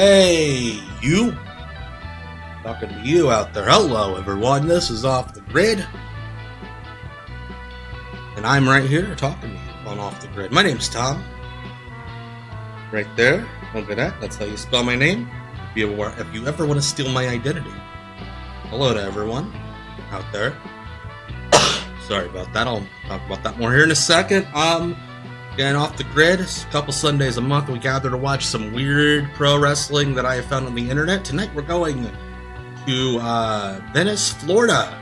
Hey, you. Talking to you out there. Hello, everyone. This is Off the Grid. And I'm right here talking to you on Off the Grid. My name's Tom. Right there. Look at that. That's how you spell my name. If you ever want to steal my identity. Hello to everyone out there. Sorry about that. I'll talk about that more here in a second. Getting Off the Grid. A couple Sundays a month we gather to watch some weird pro wrestling that I have found on the internet. Tonight we're going to Venice, Florida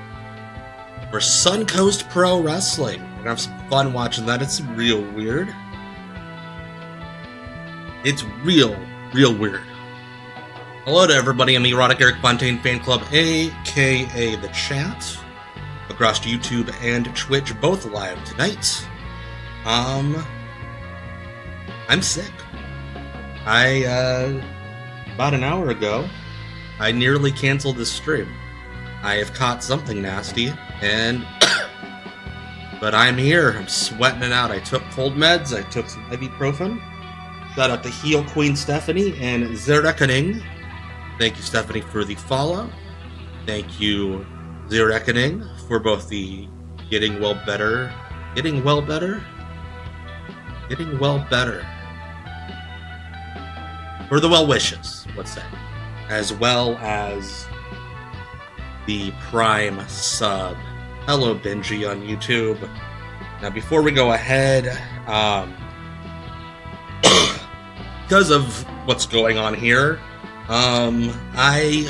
for Suncoast Pro Wrestling. We're gonna have some fun watching that. It's real weird. It's real weird. Hello to everybody in the Erotic Eric Fontaine fan club, aka the chat, across YouTube and Twitch, both live tonight. I'm sick. About an hour ago, I nearly canceled this stream. I have caught something nasty, but I'm here. I'm sweating it out. I took cold meds. I took some ibuprofen. Shout out to Heel Queen Stephanie and Zereckoning. Thank you, Stephanie, for the follow. Thank you, Zereckoning, for both the getting well better. For the well wishes, let's say. As well as the Prime sub. Hello, Benji on YouTube. Now, before we go ahead, because of what's going on here, I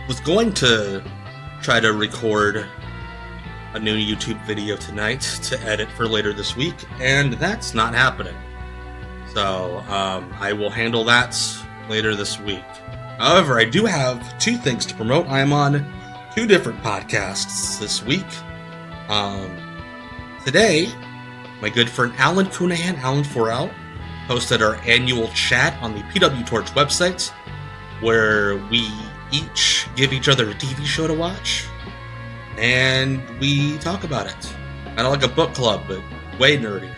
was going to try to record a new YouTube video tonight to edit for later this week, and that's not happening. So, I will handle that later this week. However, I do have two things to promote. I am on two different podcasts this week. Today, my good friend Alan Cunahan, Alan Forel, hosted our annual chat on the PW Torch website, where we each give each other a TV show to watch, and we talk about it. Kind of like a book club, but way nerdier.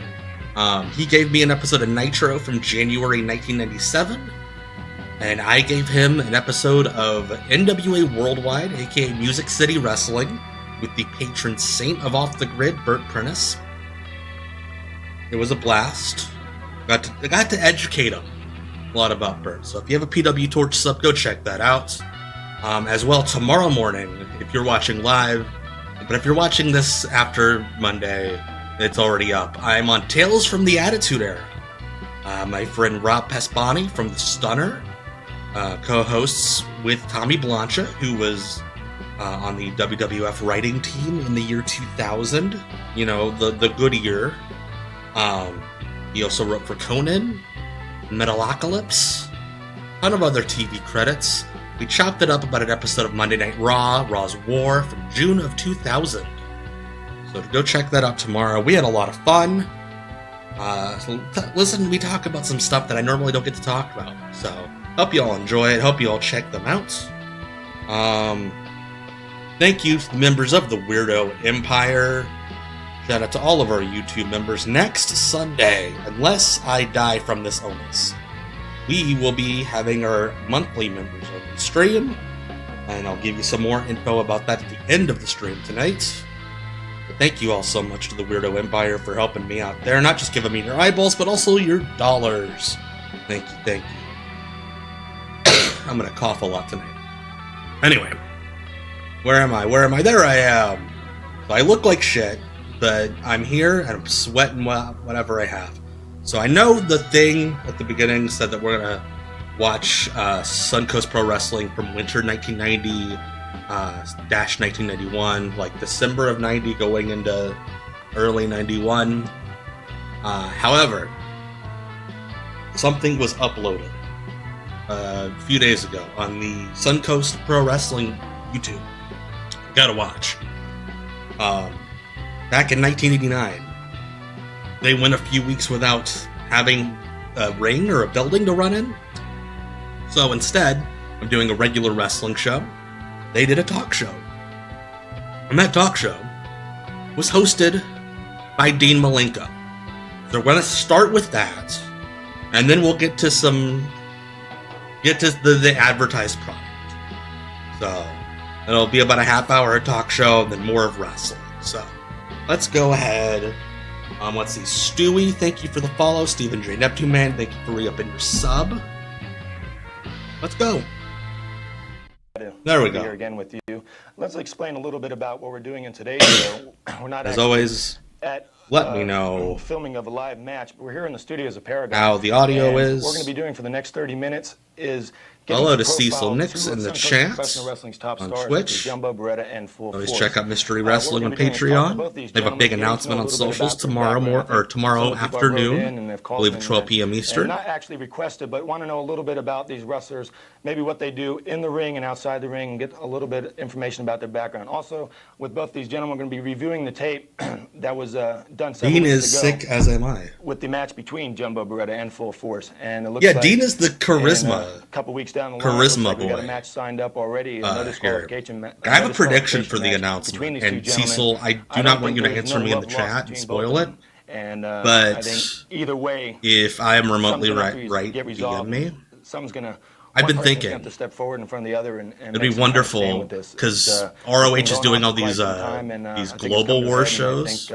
He gave me an episode of Nitro from January 1997, and I gave him an episode of NWA Worldwide, aka Music City Wrestling, with the patron saint of Off the Grid, Bert Prentice. It was a blast. I got to educate him a lot about Bert. So if you have a PW Torch sub, go check that out. As well, tomorrow morning, if you're watching live, but if you're watching this after Monday, it's already up. I'm on Tales from the Attitude Era. My friend Rob Pespani from The Stunner co-hosts with Tommy Blancha, who was on the WWF writing team in the year 2000. You know, the good year. He also wrote for Conan, Metalocalypse, a ton of other TV credits. We chopped it up about an episode of Monday Night Raw, Raw's War, from June of 2000. So go check that out tomorrow. We had a lot of fun. Listen, we talk about some stuff that I normally don't get to talk about. So hope you all enjoy it. Hope you all check them out. Thank you to the members of the Weirdo Empire. Shout out to all of our YouTube members. Next Sunday, unless I die from this illness, we will be having our monthly members only stream, and I'll give you some more info about that at the end of the stream tonight. But thank you all so much to the Weirdo Empire for helping me out there, not just giving me your eyeballs, but also your dollars. Thank you. I'm gonna cough a lot tonight. Anyway, where am I? There I am. So I look like shit, but I'm here and I'm sweating whatever I have. So I know the thing at the beginning said that we're going to watch Suncoast Pro Wrestling from winter 1990-1991, like December of 90 going into early 91. However, something was uploaded a few days ago on the Suncoast Pro Wrestling YouTube. Gotta watch. Back in 1989, they went a few weeks without having a ring or a building to run in. So instead of doing a regular wrestling show, they did a talk show. And that talk show was hosted by Dean Malenko. So we're going to start with that, and then we'll get to some get to the advertised product. So it'll be about a half hour of talk show and then more of wrestling. So let's go ahead. Let's see. Stewie, thank you for the follow. Stephen J. Neptune Man, thank you for re-upping your sub. Let's go. There we go. Here again with you. Let's explain a little bit about what we're doing in today's show. We're not as always at let me know filming of a live match, but we're here in the studios of Paragon. How the audio is. What we're going to be doing for the next 30 minutes is hello to Cecil Nix in the chat on Twitch. Jumbo, Beretta, and Full Always Force. check out Mystery Wrestling on Patreon. They have a big announcement on socials tomorrow afternoon. I believe 12 p.m. Eastern. Not actually requested, but want to know a little bit about these wrestlers, maybe what they do in the ring and outside the ring, and get a little bit of information about their background. Also, with both these gentlemen, we're going to be reviewing the tape that was done several Dean weeks is ago sick, as am I. With the match between Jumbo, Beretta, and Full Force. And it looks like Dean is the charisma. A couple weeks down the line, charisma we got a boy. match signed up already. No disqualification. I have a prediction for the announcement, and Cecil, I do not want you to answer me in the chat and spoil it. And but I think either way, if I am remotely right, DM me. Someone's gonna. I've been thinking have to step forward in front of the other, and it'd be wonderful because ROH is doing all these global war shows.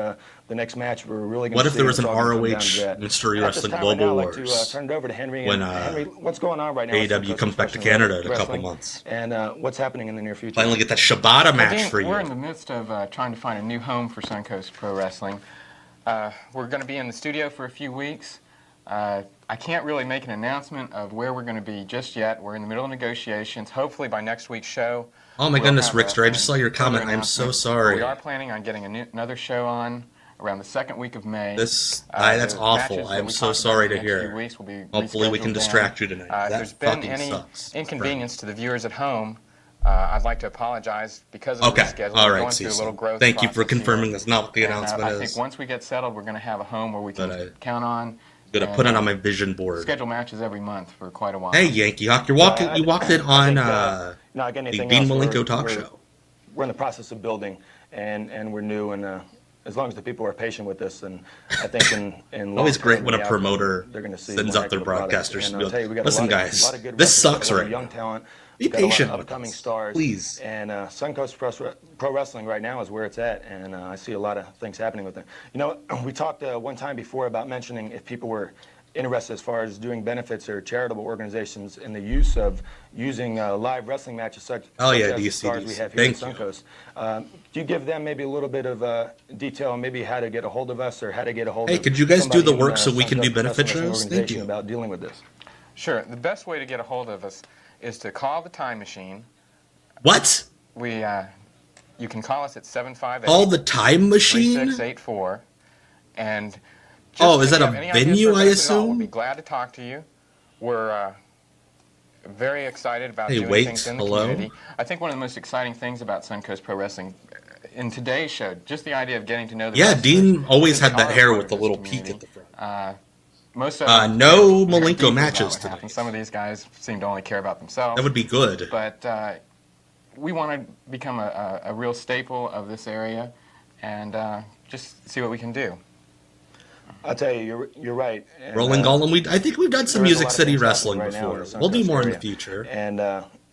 The next match we're really going what if there was an ROH Mystery Wrestling Global Wars? Like to turn it over to Henry. When Henry, what's going on right now? AEW comes back to Canada in a couple months. And what's happening in the near future? Finally get that Shibata match for you. We're in the midst of trying to find a new home for Suncoast Pro Wrestling. We're going to be in the studio for a few weeks. I can't really make an announcement of where we're going to be just yet. We're in the middle of negotiations. Hopefully by next week's show. Oh my goodness, Rickster, I just saw your comment. I'm so sorry. We are planning on getting another show on around the second week of May. That's awful. I'm so sorry to hear. Hopefully we can distract you tonight. If there's been any inconvenience to the viewers at home, I'd like to apologize because of the schedule. All right, Cecil. Thank you for confirming that's not what the announcement is. I think once we get settled, we're going to have a home where we can count on. Gonna put it on my vision board. Schedule matches every month for quite a while. Hey, Yankee Hawk, you walked it on the Dean Malenko talk show. We're in the process of building, and we're new, and as long as the people are patient with this, and I think in always great when a promoter sends out their broadcasters to be like, listen, guys, this sucks right now. Young talent. Be patient with upcoming us, stars, please. And Suncoast Pro Wrestling right now is where it's at, and I see a lot of things happening with it. You know, we talked one time before about mentioning if people were interested as far as doing benefits or charitable organizations in the use of using live wrestling matches such as the stars we have here at Suncoast. Do you give them maybe a little bit of detail on maybe how to get a hold of us or how to get a hold of could you guys do the work so we can do benefit shows? Thank you. About dealing with this. Sure. The best way to get a hold of us is to call the time machine. What? You can call us at 758. Call the time machine? 3684. And is that a venue, I assume? We'll be glad to talk to you. We're very excited about doing things in the community. I think one of the most exciting things about Suncoast Pro Wrestling in today's show, just the idea of getting to know the wrestlers. Dean always had that hair with the little peak at the front. Most of them no Malenko matches tonight. Some of these guys seem to only care about themselves. That would be good. But we want to become a real staple of this area and just see what we can do. I'll tell you, you're right. And, Rolling Golem, I think we've done some Music City Wrestling before. We'll do more in the future. And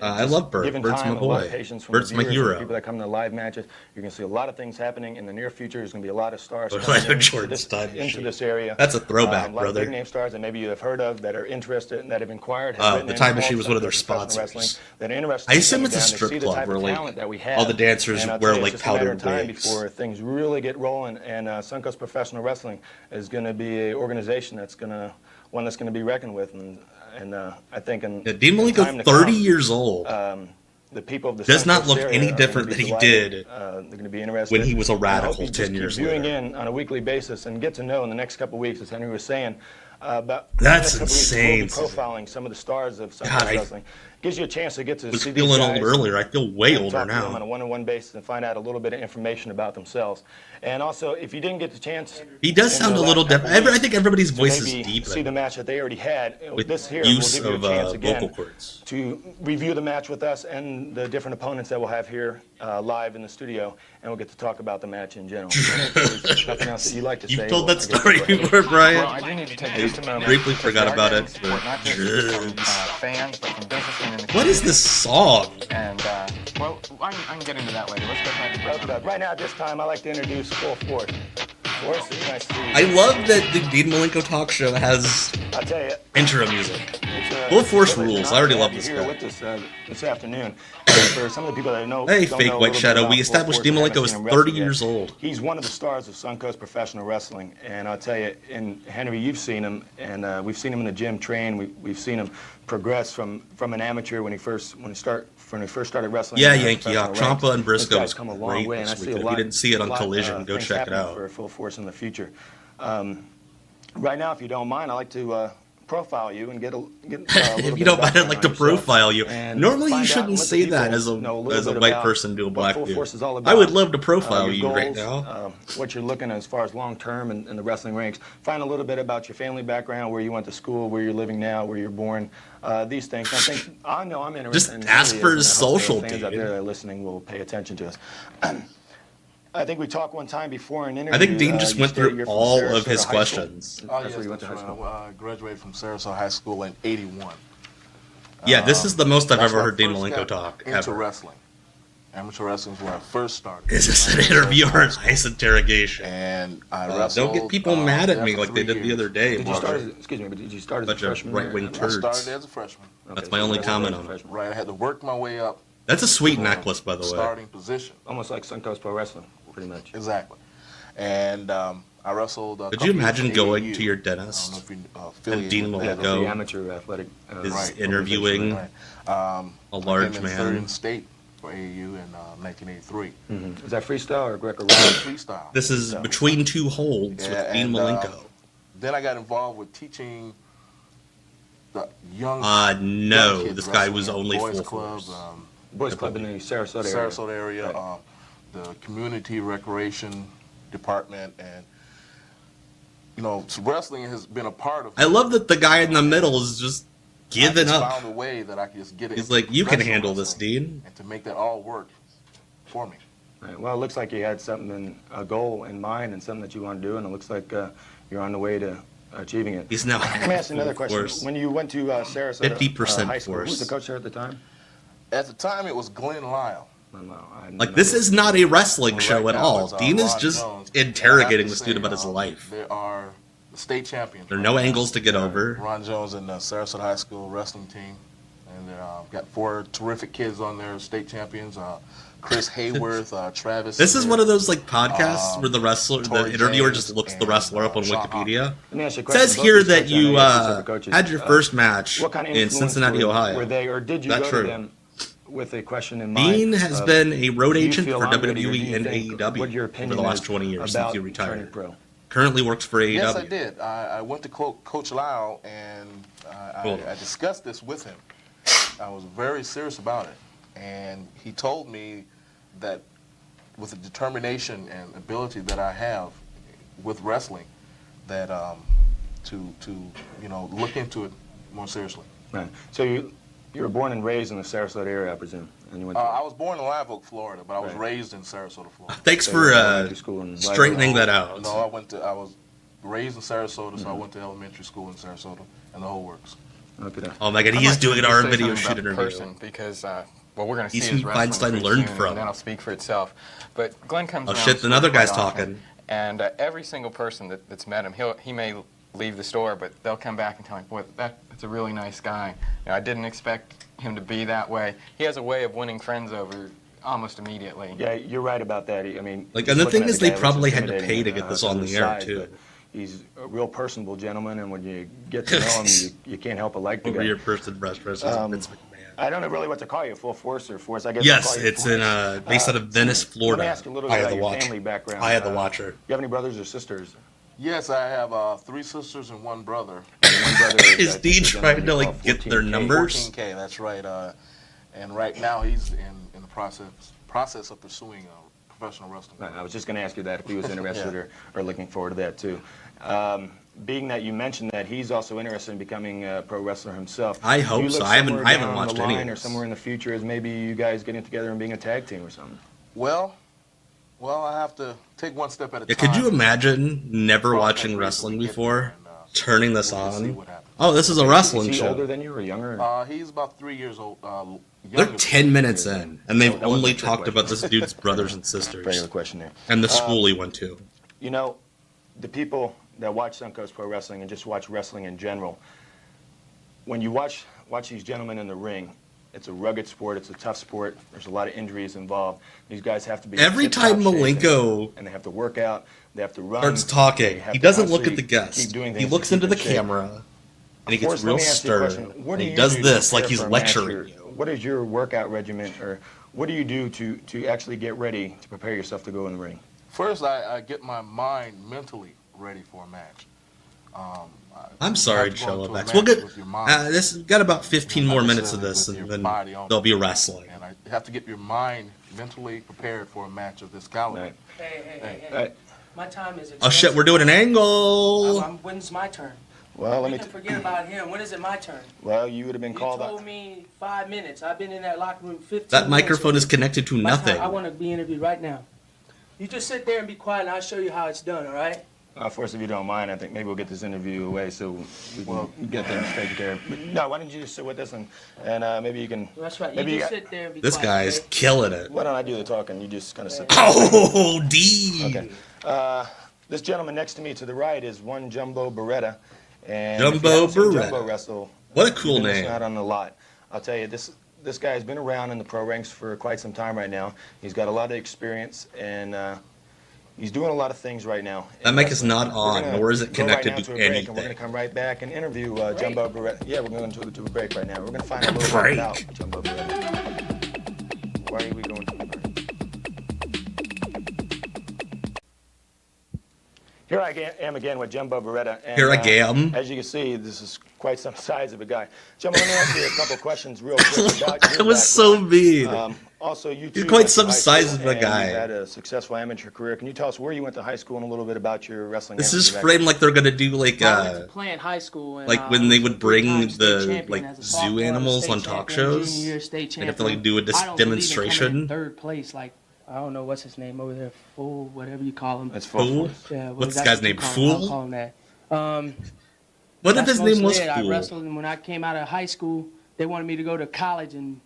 I love Bert. Bert's my boy. Bert's my hero. People that come to live matches, you're going to see a lot of things happening in the near future. There's going to be a lot of stars into this area. That's a throwback, brother. Big name stars that maybe you have heard of that are interested and that have inquired. The Time Machine was one of their sponsors. I assume it's a strip club where all the dancers wear powdered wigs. Before things really get rolling, and Suncoast Professional Wrestling is going to be an organization that's going to be reckoned with. And I think in Dean Malenko, 30 years old, the people of the does not look any different than he did they're going to be interested when he was a radical 10 years later. Viewing in on a weekly basis and get to know in the next couple of weeks, as Henry was saying. That's insane. We'll be profiling some of the stars of Suncoast Wrestling. gives you a chance to get to I was see these feeling guys. old earlier. I feel way and older talk to them now. on a one-on-one basis and find out a little bit of information about themselves. And also, if you didn't get the chance, He does in sound the a little last couple different. I weeks think everybody's to voice is maybe deep see the match that they already had. with This here use will give you a of chance again vocal cords. to review the match with us and the different opponents that we'll have here live in the studio, and we'll get to talk about the match in general. Nothing else that you like to say? You've told Well, that I guess story go ahead. before, Brian. Well, I do need to take just a moment. Briefly because forgot we are about getting it, support, but- not just from fans, but from businessmen in the community. What is this song? And, well, I can get into that later. Let's go back to Okay, right now, at this time, I'd like to introduce Full Force. Force, it's nice to see you. I love that the Dean Malenko talk show has I'll tell you, intro music. it's, Full Force really rules. an I already honor love to have this you here guy. with us this afternoon. For some of the people that know, Hey, don't fake know a White little bit Shadow. about We Full established Force Dean and haven't Malenko is seen him 30 wrestle yet, years old. He's one of the stars of Suncoast Professional Wrestling, and I'll tell you, and Henry, you've seen him, and we've seen him in the gym train. We've seen him progress from an amateur when he first started wrestling. Yeah, in the Yankee Hawk. professional ranks. Ciampa and This Briscoe guy's was come a long great way, and I this see a weekend. If lot. you didn't see it on lot, Collision, go things check it happening out. For Full Force in the future. Right now, if you don't mind, I'd like to profile you and get a little If bit you don't of mind, I'd like to background on yourself profile you. and Normally, you find out shouldn't and let the say that people as know little a bit white about person to a what black Full dude. Force is all I about, would love to profile your you right goals, now. what you're looking at as far as long term in the wrestling ranks. Find a little bit about your family background, where you went to school, where you're living now, where you're born. These things. I know I'm interested. Just in ask who he for is, his and I hope social, the fans out dude. there that are listening will pay attention to us. I think we talked one time before an interview. I think Dean just you went stated through you're from all of Sarasota his High School. questions. Oh, That's yes, where you went to that's high right. school. I graduated from Sarasota High School in '81. Yeah, this is the most I've That's ever when I heard Dean first Malenko got talk, into ever. wrestling. Amateur wrestling is where I first started. Is this an interview or a nice interrogation? And I wrestled. Don't get people mad at there me for like they 3 did the years. other day. Did you Walker. start as, excuse me, but did you start as a Bunch of freshman? right-wing or- I turds. started as a freshman. That's Okay, my so only you comment graduated on it. as a freshman. Right, I had to work my way up. That's a sweet to necklace, by the way. Starting position. Almost like Suncoast Pro Wrestling, pretty much. Exactly. And I wrestled. Could you imagine going to your dentist I don't know if you and Dean affiliated with Yeah, that. Malenko the amateur athletic. is Right. interviewing Right. a I large came in third in man? the state for AAU in 1983. Is that freestyle or Greco-Roman? Freestyle. This is between two holds Yeah, with Dean and, Malenko. Then I got involved with teaching the young. No, young kids this guy was wrestling, only boys Full club, Force. Boys Club in the Sarasota area. Sarasota area, Right. the community recreation department, and so wrestling has been a part of. I love that the guy in the middle is just I giving just up. found a way that I could just get it. He's like, you can professional handle this, wrestling, Dean. and to make that all work for me. Right. Well, it looks like you had something, a goal in mind and something that you want to do, and it looks like you're on the way to achieving it. He's now Let me ask you another Full question. Force. When you went to Sarasota 50% High School, who was force. the coach there at the time? At the time, it was Glenn Lyle. I don't know. I had no Like, this idea. is not a wrestling Well, show right at now all. it's, Dean is Ron just Jones. interrogating I this have to dude say, about his life. There are the state champions. There are right no now. angles to get over. Ron Jones and the Sarasota High School wrestling team, and got 4 terrific kids on there, state champions. Chris Hayworth, Travis. This is Smith, one of those like podcasts where the Tory interviewer James just looks the and, wresler up on Sean Wikipedia. Let me ask you a It question. says Both here these that coaches, I know you you have different coaches. had your first match What kind of in influence Cincinnati, were Ohio. they, or did you That go true. to them with a question in mind? Dean has of, been a road do you agent feel for I'm ready, or do WWE you and think- AEW what your over opinion the last is 20 years since about he turning retired. pro? Currently works for AEW. Yes, I did. I went to Coach Lyle, and Cool. I discussed this with him. I was very serious about it, and he told me that with the determination and ability that I have with wrestling, that to look into it more seriously. Right. So you were born and raised in the Sarasota area, I presume, and you went to I was born in Live Oak, Florida, but I was Right. raised in Sarasota, Florida. Thanks So for you went to elementary school in Live Oak. straightening that out. No, I was raised in Sarasota, so I went to elementary school in Sarasota, and the whole works. Okay. Oh my god, I'd he is like to doing just our say video something shoot about the interview. person because, well, we're going to see He's his who wrestling Feinstein pretty learned soon, from. and then I'll speak for itself. But Glenn comes Oh around shit, the another store guy's quite often, talking. and every single person that's met him, he may leave the store, but they'll come back and tell me, boy, that's a really nice guy. I didn't expect him to be that way. He has a way of winning friends over almost immediately. Yeah, you're right about that. I mean, Like, just and the looking thing at is, they guy, it looks probably had to intimidating, pay to get this from on the the air, side, too. but he's a real personable gentleman, and when you get to know him, you can't help but like the Over guy. your first impressions of Vince McMahon. I don't know really what to call you, Full Force or Force. I guess I'll Yes, call you it's Force. based out of Venice, Florida. Let me ask you a little Eye bit of about the your Watcher. family background. Eye of the Watcher. You have any brothers or sisters? Yes, I have 3 sisters and 1 brother. And one brother Is Dean trying to like get their 14K. numbers? 14K, that's right. And right now he's in the process of pursuing professional wrestling. I was just going to ask you that if he was interested or looking forward to that too. Being that you mentioned that he's also interested in becoming a pro wrestler himself. I do hope you so. look I haven't somewhere down watched the any line of or this. somewhere in the future as maybe you guys getting together and being a tag team or something? Well, I have to take one step at a Yeah, time. could you imagine never Cross watching that bridge wrestling when we get before, there and, turning this we'll see on? what happens. Oh, this is a wrestling Is he show. older than you or younger? He's about 3 years old. They're Younger. 10 minutes in, and they've That wasn't only a trick talked question. about this dude's brothers and sisters Regular question there. and the school he went to. You know, the people that watch Suncoast Pro Wrestling and just watch wrestling in general, when you watch these gentlemen in the ring, it's a rugged sport. It's a tough sport. There's a lot of injuries involved. These guys have to be Every tip-top time shape, Malenko and they have to work out. They have to run. starts talking, they have he to doesn't look at constantly the guest. keep doing He things looks to into keep the in shape. camera, and he gets Forrest, let real me ask you a stern. question. What And do he you does do to this like prepare he's for a match lecturing here? you. What is your workout regimen, or what do you do to actually get ready to prepare yourself to go in the ring? First, I get my mind mentally ready for a match. I'm you sorry, have to go into a Cholex. match We'll get with your mind. this. Got about 15 Not more minutes of necessarily this, with and your then body only. there'll be wrestling. And I have to get your mind mentally prepared for a match of this caliber. Right. Hey. Right. My time is Oh shit, we're doing an angle. When's my turn? Well, We can forget about him. When is it my turn? well, you would have been You called told up. me 5 minutes. I've been in that locker room 15 That minutes. microphone is connected to My time, nothing. I want to be interviewed right now. You just sit there and be quiet, and I'll show you how it's done, all right? First, if you don't mind, I think maybe we'll get this interview away so we can get things taken care of. But no, why don't you just sit with us and maybe you can. That's right. You Maybe just you sit there and be This quiet. guy's okay? killing it. Why don't I do the talking? You just kind of sit there. Oh, D. Okay. This gentleman next to me to the right is one Jumbo Beretta. And Jumbo if you haven't seen Beretta. Jumbo wrestle. What a cool you've been missing name. out on a lot. I'll tell you, this guy's been around in the pro ranks for quite some time right now. He's got a lot of experience, and he's doing a lot of things right now. That mic is not We're on, gonna nor is it go right connected now to a break, and we're anything. going to come right back and interview Jumbo Beretta. Yeah, we're going to a break right now. We're going to find a A little break? bit about Jumbo Beretta. Why are we going to the break? Here I am again with Jumbo Beretta. And, Here I am. As you can see, this is quite some size of a guy. Jumbo, let me ask you a couple questions real quick about your That was so mean. Also, you You're too quite went to some high size school of a and guy. You had a successful amateur career. Can you tell us where you went to high school and a little bit about your wrestling? This is amateur framed like they're gonna do like I went to play in high school. And, like when they would bring three-time state the champion like as a zoo sophomore, animals state on talk champion, shows. junior year state They'd have to champion. like do a I don't believe in coming demonstration. in third place, like I don't know what's his name over there, Fool, whatever you call him. That's Fool? Yeah, what What's is this that guy's what you name? call him? Fool? I'll call him that. What if That's his name was mostly it. I Fool? wrestled, and when I came out of high school, they wanted me to go to college and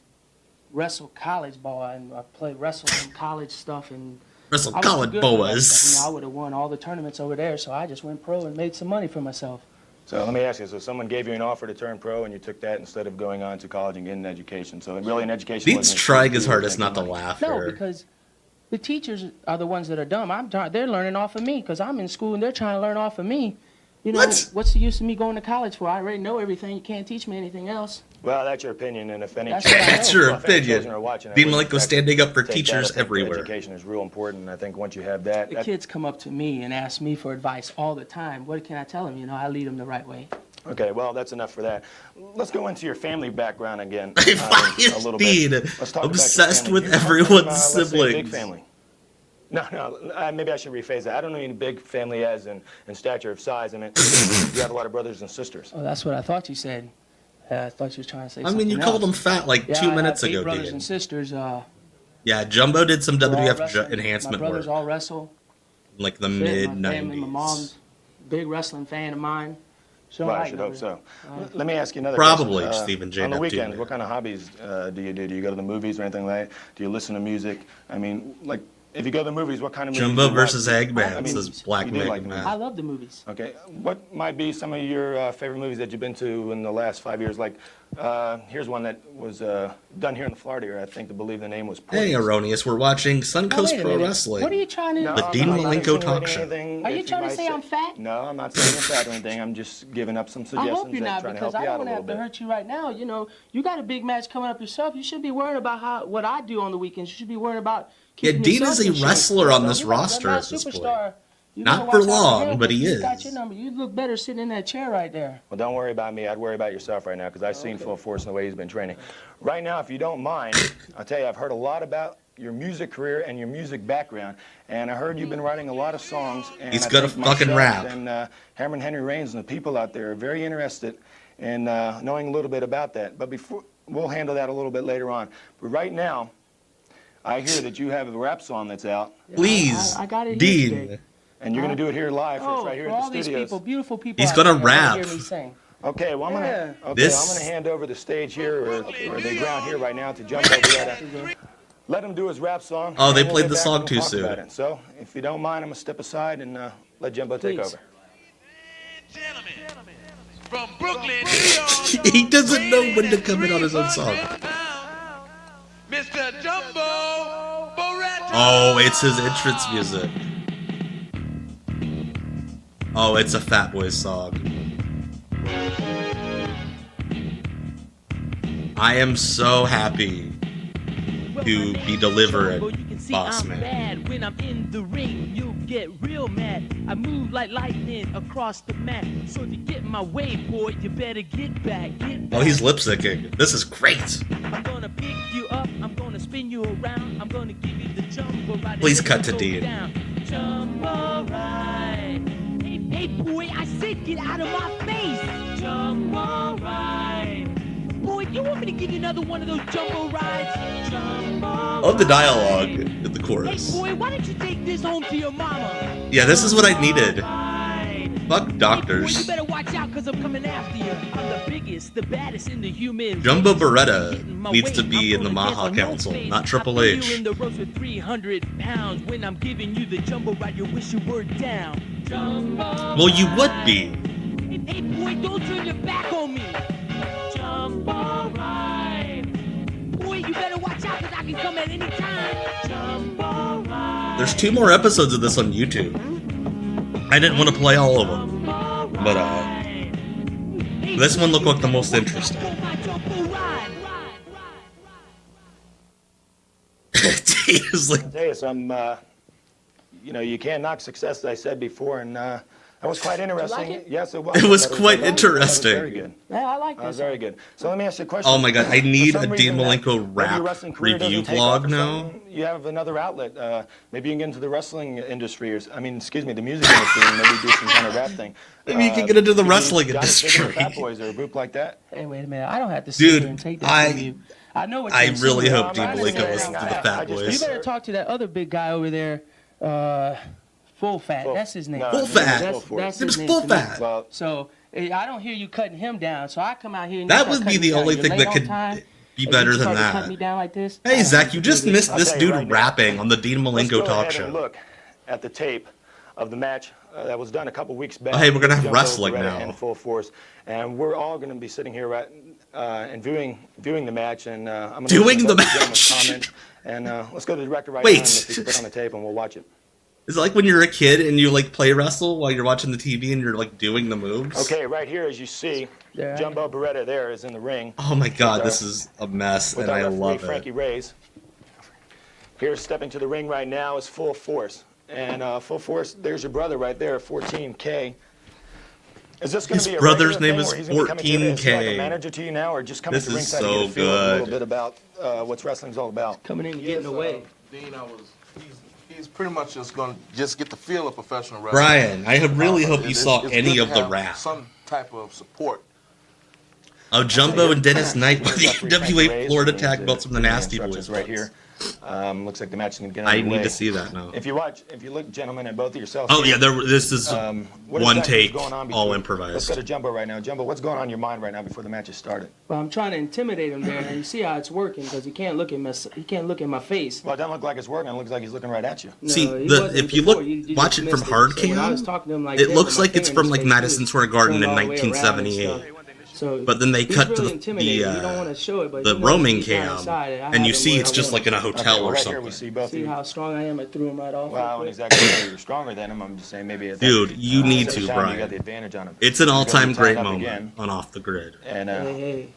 wrestle college ball, and I played wrestle and college stuff, and Wrestle I was too college good for that boas. stuff. I would have won all the tournaments over there, so I just went pro and made some money for myself. So let me ask you, so someone gave you an offer to turn pro and you took that instead of going on to college and getting an education. So really an education Beats wasn't trying for his you, hardest making not to money. laugh No, here. because the teachers are the ones that are dumb. They're learning off of me because I'm in school and they're trying to learn off of me. You know, What? what's the use of me going to college for? I already know everything. You can't teach me anything else. Well, that's your opinion, and if any That's what I know. That's your well, if any children opinion. are watching, I Dean would Malenko standing up for take that. teachers I think that everywhere. Education is real important, and I think once you have that, The kids come up to me and ask me for advice all the time. What can I tell them? You know, I lead them the right way. okay, well, that's enough for that. Let's go into your family background again If a little Dean, bit. Let's talk about your obsessed family. with You come from, everyone's let's say, a siblings. big family. No, maybe I should rephrase that. I don't mean big family as in stature of size. I mean, you have a lot of brothers and sisters. Oh, that's what I thought you said. I thought you were trying to say I something mean, you else. called him fat like Yeah, 2 I have minutes 8 ago, brothers Dean. and sisters. Yeah, Jumbo did some they're all WWF wrestling. enhancement My brothers work all wrestle. in like the Fit, mid my family, my 90s. mom's a big wrestling fan of mine. So Well, I like should them. hope so. Let me ask you another Probably question. Stephen J. On the Neptune. weekends, what kind of hobbies do you do? Do you go to the movies or anything like that? Do you listen to music? I mean, like, if you go to the movies, what kind of movies Jumbo do you watch? versus Eggman, I mean, says Black you do Mega like Man. I love the movies. Okay, what might be some of your favorite movies that you've been to in the last 5 years? Like, here's one that was done here in the Florida area. I think to believe the name was. Hey, Porky's. Erroneous, we're watching Oh, Suncoast wait a Pro minute. Wrestling. What are you trying to? No, The I'm Dean not Malenko talk insinuating show. anything Are you if trying to might say I'm fat? No, I'm not saying you're fat or anything. I'm just giving up some I suggestions hope you're and not, trying to because help I you out don't a want to little have to bit. hurt you right now. You know, you got a big match coming up yourself. You should be worried about what I do on the weekends. You should be worried about Yeah, keeping Dean yourself is a in shape. wrestler on this You know, roster the at this superstar You Not gotta for watch out long, him, but he he's got is. your number. You look better sitting in that chair right there. Well, don't worry about me. I'd worry about yourself right now because I've seen full force in the way he's been training. Right now, if you don't mind, I'll tell you, I've heard a lot about your music career and your music background, and I heard you've been writing a lot of songs. And He's I gonna think fucking myself rap. And Herman Henry Reigns and the people out there are very interested in knowing a little bit about that. But before, we'll handle that a little bit later on. But right now, I hear that you have a rap song that's out, Please, I got it here Dean. today. and you're going to do it here live for us right here for at all the these studios. people, beautiful people. He's out gonna there that wanna rap. hear me sing. Okay, well, I'm Yeah. This- gonna hand over the stage here, or the ground here right now to Jumbo Beretta. Let him do his rap song. Oh, they and we'll played get the back song and we'll too talk soon. about it. So, if you don't mind, I'm gonna step aside and let Jumbo take Please. over. Gentlemen, from Brooklyn, New York. He doesn't know when to come in on his own song. Mr. Jumbo Beretta. Oh, it's his entrance music. Oh, it's a Fat Boy song. I am so happy to be delivered, boss man. Bad. When I'm in the ring, you'll get real mad. I move like lightning across the mat. So if you get in my way, boy, you better get back, get back. Oh, he's lip syncing. This is great. I'm gonna pick you up, I'm gonna spin you around, I'm gonna give you the jumbo ride. Please and cut let to you go Dean. down. Jumbo ride. Hey, boy, I said get out of my face. Jumbo ride. Boy, you want me to give you another one of those jumbo rides? Jumbo Love the dialogue in the Hey, chorus. boy, why don't you take this home to your mama? Yeah, this is what I needed. Fuck Hey, boy, doctors. you better watch out, cause I'm coming after you. I'm the biggest, the baddest in the human Jumbo race. Beretta Get in my needs way, to be I'm in the gonna dance Maha on your Council, face. not Triple I put H. you in the ropes with 300 pounds. When I'm giving you the jumbo ride, you wish you were down. Jumbo Well, you would be. Hey, boy, don't turn your back on me. Jumbo ride. Boy, you better watch out, cause I can come at any time. Jumbo ride. There's 2 more episodes of this on YouTube. I didn't want to play all of them, but this one looked like the most interesting. He was like, I'll tell you some, you can't knock success, as I said before, and that was quite interesting. it? Yes, it was. It was I thought quite that was very interesting. good. Yeah, I like That was this. very good. So let me ask you a question. Oh my god, I For need some a Dean reason that Malenko maybe rap your wrestling career review doesn't take off vlog or now. something, you have another outlet. Maybe you can get into the wrestling industry, the music industry, and maybe do some kind of rap thing. Maybe you can get into the maybe wrestling Johnny Fish and the industry. Fat Boys or a group like that. Hey, wait a minute. I don't have to sit Dude, here and take that from I- you. I know what I you're really saying. hope Dean I'm Malenko saying, listens to the I Fat just- You Boys. better talk to that other big guy over there, Full Fat. Full- That's his name. no, Full his Fat. name is That's, Full Force. that's It his was name Full to me. Fat. Well, So I don't hear you cutting him down. So I come out here and That you start would be cutting the me down. only You're thing late that on could time, be and better you than start to cut me that. down like this. Hey, Zach, you just missed I'll this tell you dude right now. rapping on the Dean let's Malenko go talk ahead and show. look at the tape of the match that was done a couple weeks back. Oh, hey, we're gonna have Jumbo wrestling Beretta now. in full force, and we're all going to be sitting here and viewing the match. And I'm going to Doing the gentleman's match? comment. And let's go to the director right Wait. now, and if you can put on the tape, and we'll watch it. Is it like when you're a kid and you like play wrestle while you're watching the TV and you're like doing the moves? Okay, right here, as you see, Yeah. Jumbo Beretta there is in the ring Oh my god, With this our- is a mess with and our I referee, love Frankie it. Reyes. Here, stepping to the ring right now is Full Force. And Full Force, there's your brother right there, 14K. Is this going His to be a brother's regular name thing is where he's gonna be coming to you? Is he like 14K. a manager to you now, or just coming This to the is ringside to get so a feel of a little good. bit about what's wrestling's all about? Coming in and getting away. Dean, he's pretty much just going to get the feel of professional wrestling. Brian, I really hope you It's- saw it's any good of to the have rap. Some type of support. Oh, Jumbo and Dennis Knight with the Referee Frankie NWA Reyes, Florida who's, Tag belts from the giving Nasty Boys. instructions right here. Looks like the match is going to get I underway. need to see that now. If you look, gentlemen, at both of yourselves. Oh here, yeah, this is what one exactly is take, going on all before- Let's improvised. go to Jumbo right now. Jumbo, what's going on in your mind right now before the match has started? Well, I'm trying to intimidate him there, and you see how it's working because he can't look at my face. Well, it doesn't look like it's working. It looks like he's looking right at you. No, See, he the- wasn't if you before. look- You watch just it from missed hard So when I cam, was talking to him like it this looks with my like it's finger from in like his face, Madison too. Square Garden in Turned all the way around and 1978. stuff. So But then they he's cut really to intimidating. the You don't want to show it, but the you know, roaming he's down cam, inside. I and have you him see where it's I just want like in a him. hotel well, or right here we something. see both of See you. how strong I am? I threw him right off. Well, I real wouldn't quick. exactly say you're stronger than him. I'm just saying maybe at that Dude, you need same to, time, Brian. You got the advantage on him. It's an You're all-time gonna be great tied up moment again. on Off the Grid. And Hey.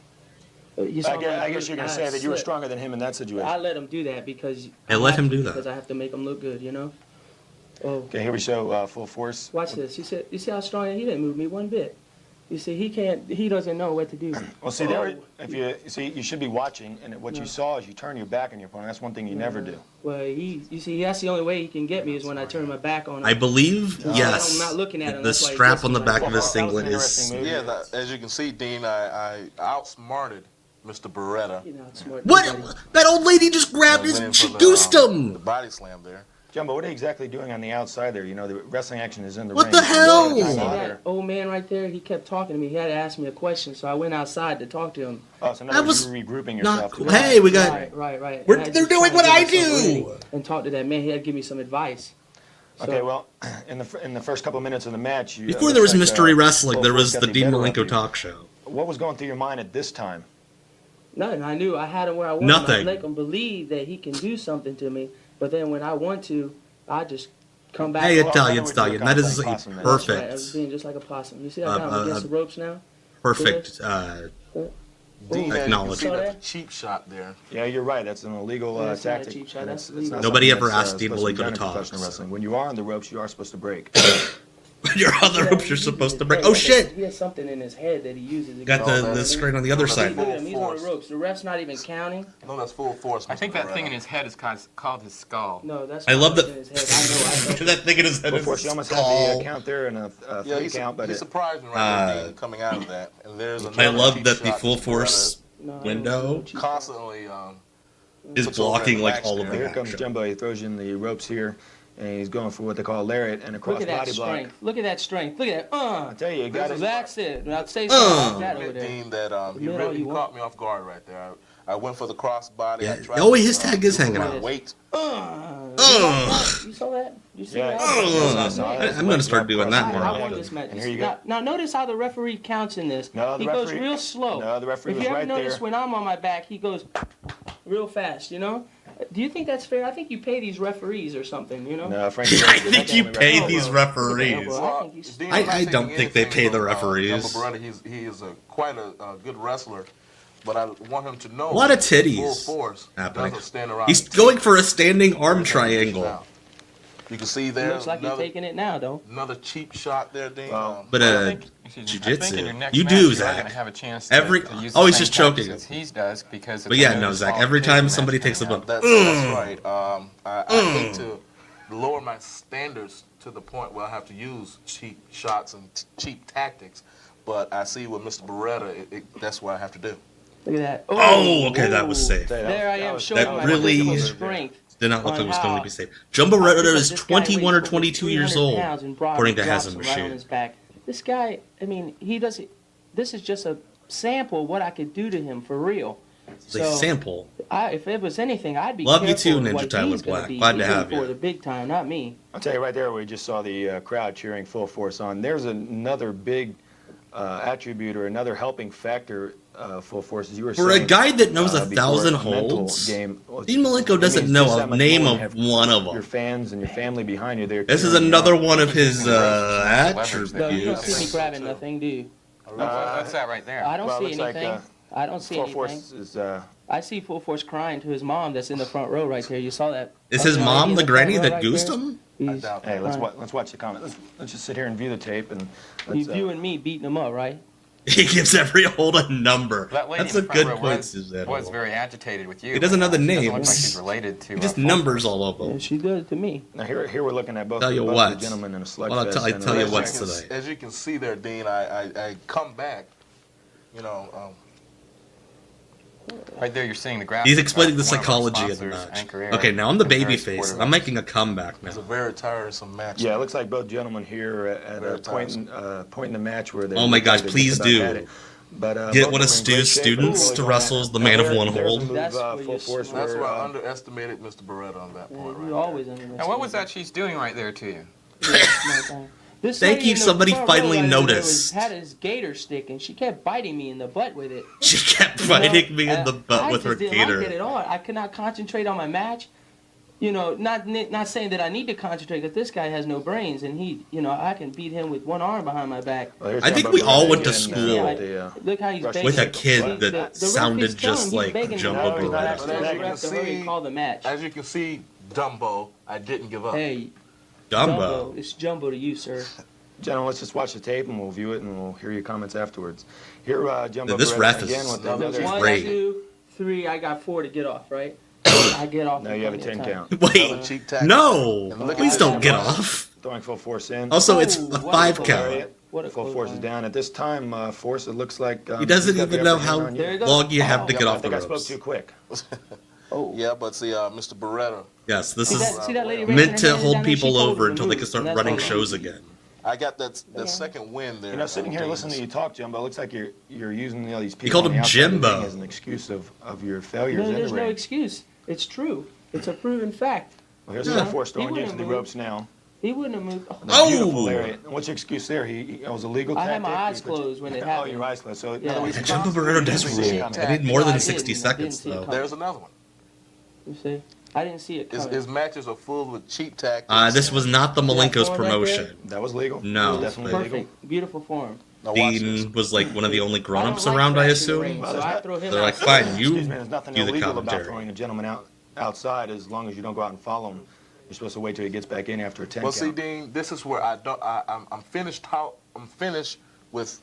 You saw I my guess first you're going to guy say that you were slip. stronger than him in that situation. I let him do that because Hey, let him do that. because I have to make him look good, you know. Oh, Okay, here we show full force. watch this. You see how strong he didn't move me one bit. You see, he doesn't know what to do. Well, see, there, if you see, you should be watching, and what you saw is you turn your back on your opponent. That's one thing you never do. Well, you see, that's the only way he can get me is when I turn my back on him. I believe, yes. I'm not looking at him. The That's why he strap gets on the me back like of his that. singlet That was an is. interesting move. Yeah, as you can see, Dean, I outsmarted Mr. Beretta. You know, it's smart. What? That old lady just grabbed his. Went in She for goosed the him. body slam there. Jumbo, what are you exactly doing on the outside there? You know, the wrestling action is in the What ring. the hell? See that old man right there? He kept talking to me. He had to ask me a question, so I went outside to talk to him. Oh, so now That you was were regrouping not yourself. cool. Hey, we got. Right. We're- And I they're just doing tried what to I give myself do. ready and talk to that man. He had to give me some advice. So, Okay, well, in the first couple minutes of the match, you, Before there was looks like, mystery wrestling, Full there Force was got the Dean better of Malenko you. talk show. What was going through your mind at this time? nothing. I knew I had him where I wanted Nothing. him. I make him believe that he can do something to me, but then when I want to, I just come back. Hey, Well, Italian in other words, stallion. you were That kinda is like a possum then. That's right. I was perfect, being just like a possum. You see, I got him against the ropes now. perfect. Dean, you can Acknowledge. see Saw that that? cheap shot there. Yeah, you're right. That's an illegal Yeah, it's not a tactic. cheap shot. and That's it's not Nobody something ever that's, asked Dean supposed to be Malenko done to in talk, professional so. wrestling. When you are on the ropes, you are supposed to break. Your other ropes you're supposed to break. Oh shit! He has something in his head that he uses. Got against the me. screen on the other See, side. look at him. He's on Force. the ropes. The ref's not even counting. No, that's full force. I think Mr. that thing in Beretta. his head is called his skull. No, that's. I not love what's that. in his head. I know. That thing in his head Of is course, you a almost had the skull. count there and a Yeah, three he, count, but he it, surprised me right there, Dean, coming out of that. And there's I another love cheap that the shot full Mr. force No, I don't window know. constantly is puts over in blocking the like back all of there. the here comes action. Jumbo. He throws you in the ropes here, and he's going for what they call a lariat and a cross Look at that body block. strength. Look at that strength. Look at that. I tell you, you got it. That's it. Now say something like that over admit, there. Dean, that he Admit all really you caught want. me off guard right there. I went for the cross body. Yeah. I tried Oh, to, his tag is use hanging my out. weight. You saw that? You see Yeah, that? I'm gonna start doing that more I won often. this match. And here you go. Now notice how the referee counts in this. No, the he goes referee- real slow. No, the referee If was you ever right notice there. when I'm on my back, he goes real fast. You know? Do you think that's fair? I think you pay these referees or something. You know? No, Frank. I think you pay Oh, these bro. referees. Well, I think he's- Dean, I I'm not don't taking think they anything pay the from, referees. Jumbo Beretta. He is quite a good wrestler, but I want him to know. A lot of that titties Full force happening. doesn't stand around. He's and going take for a standing arm it. triangle. Now, you can see there Looks like you're another, taking it now, though. another cheap shot there, Dean. But I think in your jiu-jitsu. next You match, do, you're Zach. going to have a chance Every- to use oh, the he's same just choking tactics him. as he does because. But yeah, no, Zach. Every time somebody takes a book. book, That's right. I hate to lower my standards to the point where I have to use cheap shots and cheap tactics, but I see with Mr. Beretta, that's what I have to do. Look at that. Oh, okay, that was safe. There I am showing That my really- physical strength. Did not look like it was on going how- to be safe. Jumbo Beretta is This guy weighs 21 or over 22 years 300 old, pounds and Brock according to drops Hassan him right on Rashid. his back. This guy, I mean, he does it. This is just a sample of what I could do to him for real. It's a sample. If it was anything, I'd be Love you careful too, with Ninja what Tyler he's gonna Black. be. Glad to He's in have you. for the big time, not me. I'll tell you right there, we just saw the crowd cheering full force on. There's another big attribute or another helping factor, full force, as you were For saying. a guy that knows before 1,000 a mental holds, game. Dean Malenko It doesn't means know just a that much name more of to have one of Your them. fans and your family behind you there. This is cheering you another on. one of his No, you don't attributes. see me grabbing nothing, do you? What's that right there? I don't Well, it see looks like, anything. I don't see Full anything. force is. I see Full Force crying to his mom that's in the front row right there. You saw that? Is his fucking mom lady in the front granny row that right goosed there? him? He's doubt Hey, let's crying. watch the comment. Let's just sit here and view the tape and. He's Let's, viewing me beating him up, right? He gives every hold a number. That lady That's in a the front good row point, was Suzanne. very agitated with you. He doesn't know the She doesn't names. look like she's related to. He just Full numbers Force. all over Yeah, him. she did it to me. Now here we're looking at both, Tell you both what. the gentlemen in a slugfest. Well, I tell you and, what. As you can- today. As you can see there, Dean, I come back, you know, Right there, you're seeing the graphic. He's explaining the of one of our psychology of the sponsors, match. Anchor Air. Okay, now I'm the Very baby supportive face. of I'm us. making a comeback now. it's a very tiresome match. Yeah, it looks like both gentlemen here at Very a point in the match where they. Oh my gosh, they just please about do. had it. But, Get both one of of them in great Stu's shape, students really to going wrestle at- the man of Now, one there's a hold. move, That's where full you force swear. That's where, where I underestimated Mr. Beretta on that Yeah, point, you right? always underestimate. Now, what was that she's doing right there to you? This Thank lady you, in the somebody front row finally right there noticed. had his gator stick, and she kept biting me in the butt with it. She kept You know, biting me in the and butt I with her just didn't like it at gator. all. I could not concentrate on my match. You know, not saying that I need to concentrate, because this guy has no brains, and he, you know, I can beat him with one arm behind my back. Well, here's I think Jumbo we all Beretta went to again, school Yeah, look how he's Russian begging. with a He- kid The that ref sounded is telling just him, like he's begging him Jumbo not to Beretta. relax, But as the you ref can to hurry see- call the match. As you can see, Dumbo, I didn't give up. Hey, Jumbo. It's Jumbo to you, sir. Gentlemen, let's just watch the tape and we'll view it and we'll hear your comments afterwards. Here, Jumbo. This Beretta ref again is with another. One, great. 2, 3. I got 4 to get off, right? I get off. No, you have a 10 count. Wait, cheek tactic. no! And look Please at don't this. get off. Throwing full force in. Also, it's a what a 5 goal. count. What a Full close force is line. down. At this time, Force, it looks like He doesn't he's got the even know upper hand how on There you go. long you have to Yeah, get I off the think I spoke ropes. too quick. Oh. Yeah, but see, Mr. Beretta, Yes, this See is that lady raising meant her to hand hold down there? She people told over her to until they move, can start and that's running all. shows again. I got that second win there. You know, sitting here on listening to Dean's. you talk, Jumbo, it looks like you're using these people called on him the outside of the Jimbo. ring as an excuse of your failures No, in there's the no ring. excuse. It's true. It's a proven fact. Well, here's Yeah. Force throwing He you into wouldn't the have ropes now. He wouldn't have moved. Oh! Beautiful lariat. And what's your excuse there? It was a legal I tactic? had my eyes But you- closed when it Oh, happened. your eyes closed. So, in Yeah. other words, Yeah, you Jumbo constantly Beretta does see it rule. coming. I need more No, than I 60 didn't. I didn't seconds, see it though. coming. There's another one. You see? I didn't see it coming. His matches are full with cheap tactics. This was not the See that Malenko's form right promotion. That was legal. No, It was definitely legal. Perfect. Beautiful form. Now watch this. Dean was like one of the only grown-ups I don't like around, I crashing the ring, assume. Well, so there's I not- throw him They're like, out. fine, you Excuse me, there's nothing do the illegal about commentary. throwing a gentleman outside as long as you don't go out and follow him. You're supposed to wait till he gets back in after a 10 Well, count. see, Dean, this is where I'm finished. I'm finished with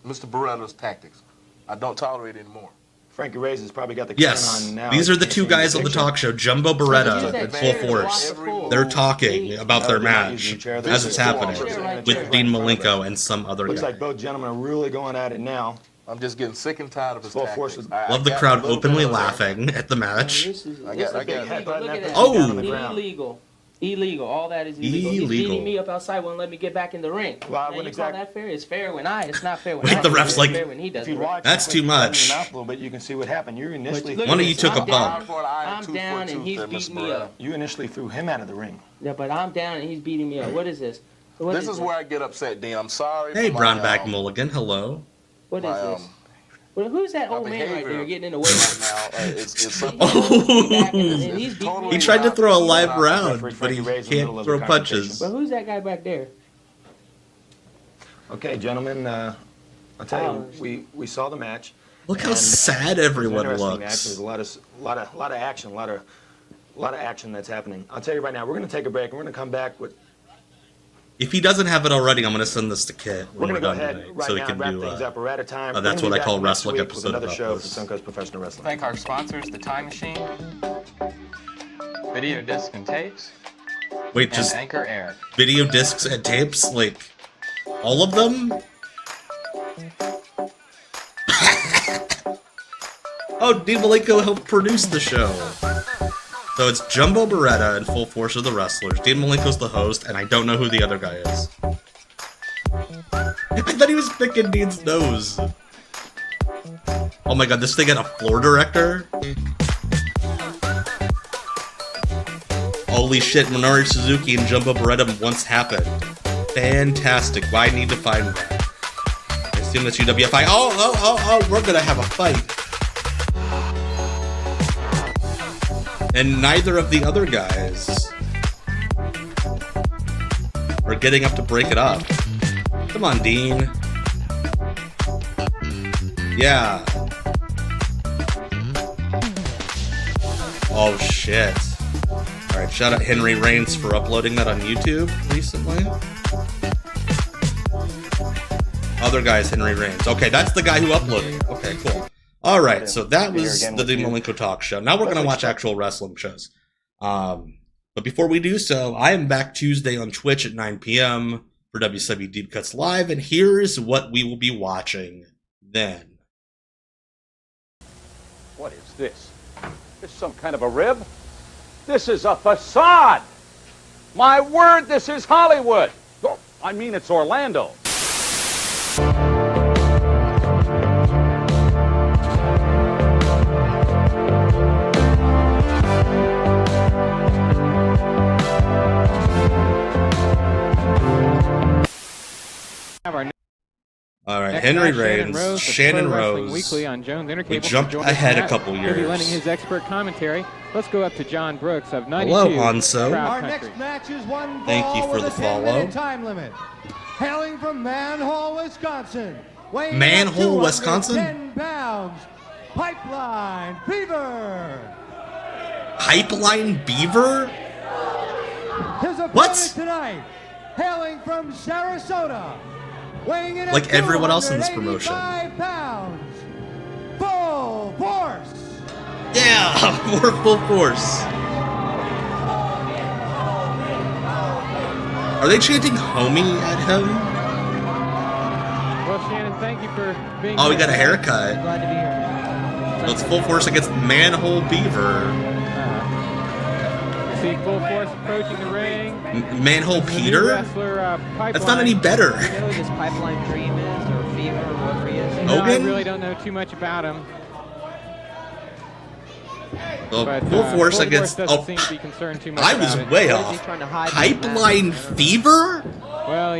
Mr. Beretta's tactics. I don't tolerate it anymore. Frankie Reyes has probably got the Yes, can on now. these are the You two can't see guys on the picture. talk show, Jumbo Use Beretta that and Full chair to Force. block the pull. They're talking about their No, they're not match using a chair. as it's They're happening just sitting in a with chair Dean right in front of us. Malenko and some other Looks guy. like both gentlemen are really going at it now. I'm just getting sick and tired of his Full tactics. force is- Love the got crowd a little openly bit of that. laughing at the match. This is I this got- is illegal. headbutt Look and at that that. Oh! down on the ground. Illegal. Illegal. All that is illegal. He's Illegal. beating me up outside, won't let me get back in the ring. Well, I Now, wouldn't you call exact- that fair? It's fair when it's not fair when Wait, I the do it. ref's It's like, fair when he does If you it. watch, That's you too put your thumb in much. your mouth a little bit, you can see what happened. You initially, Look One of at you this. took a I'm bump. down. For an eye and I'm two down for a and tooth he's there, beating Mr. me Beretta. up. you initially threw him out of the ring. Yeah, but I'm down and he's beating me up. What is this? What This is where I get upset, Dean. I'm sorry. Hey, for my, Brownback Mulligan, hello. What is my, this? Well, who's that my old man right behavior there getting in the way? right now. It's something. And he's beating me He up. tried to throw a live Referee round, but Frankie he Reyes in the middle can't of throw the punches. But who's that guy back there? Okay, gentlemen, I'll tell you, we saw the match. Look how and, sad it was an everyone interesting match. looks. There's a lot of action, a lot of action that's happening. I'll tell you right now, we're going to take a break and we're going to come back with. If he doesn't have it already, I'm going to send this to Kit We're when going we're to go done ahead tonight, right so he now can and wrap do. things up. We're out of time. that's We're what gonna I be call back next Wrestling week with episode another about show this. for Suncoast Professional Wrestling. Thank our sponsors, The Time Machine, Video Disc and Tapes, Wait, and just Anchor Air. video discs and tapes, like all of them? Oh, Dean Malenko helped produce the show. So it's Jumbo Beretta and Full Force of the Wrestlers. Dean Malenko's the host, and I don't know who the other guy is. I thought he was picking Dean's nose. Oh my god, this thing had a floor director? Holy shit, Minoru Suzuki and Jumbo Beretta once happened. Fantastic. Why need to find that? I assume that's UWFI. Oh, we're gonna have a fight. And neither of the other guys are getting up to break it up. Come on, Dean. Yeah. Oh, shit. Alright, shout out Henry Reigns for uploading that on YouTube recently. Other guy's Henry Reigns. Okay, that's the guy who uploaded it. Okay, cool. Alright, so that was the Dean Malenko Talk Show. Now we're going to watch actual wrestling shows. But before we do so, I am back Tuesday on Twitch at 9 p.m. for WCW Deep Cuts Live, and here's what we will be watching then. What is this? This some kind of a rib? This is a facade! My word, this is Hollywood! Oh, I mean, it's Orlando. Alright, Next Henry match, Reigns, of Shannon Pro Wrestling Rose. Weekly on Jones Intercable. We jumped Join us ahead a tonight. couple He'll be lending years. his expert commentary. Let's go up to John Brooks of 92. Hello, Hanso. Proud Our Country. next match is one Thank you ball for with the a 10-minute follow. time limit. Hailing from Manhole, Wisconsin. weighing Manhole, 210 Wisconsin? pounds. Pipeline Fever. Pipeline Beaver? His opponent What? tonight, hailing from Sarasota, weighing in at Like everyone else in this promotion. 285 pounds, Full Force. Yeah, more Full Force. Are they chanting homie at him? Well, Shannon, thank you for being Oh, here. we got a haircut. Glad to be here. So it's Full Force against Manhole Beaver. See Full Force approaching the ring. Manhole This is a new Peter? wrestler, That's not any better. You know who this Pipeline Dream is, or Fever, or whoever he is? No, I Hogan? really don't know too much about him. Well, But, Full Force Full against. doesn't Oh, seem to be concerned too much I was about it. way What is he off. trying to hide? Pipeline Fever? Well,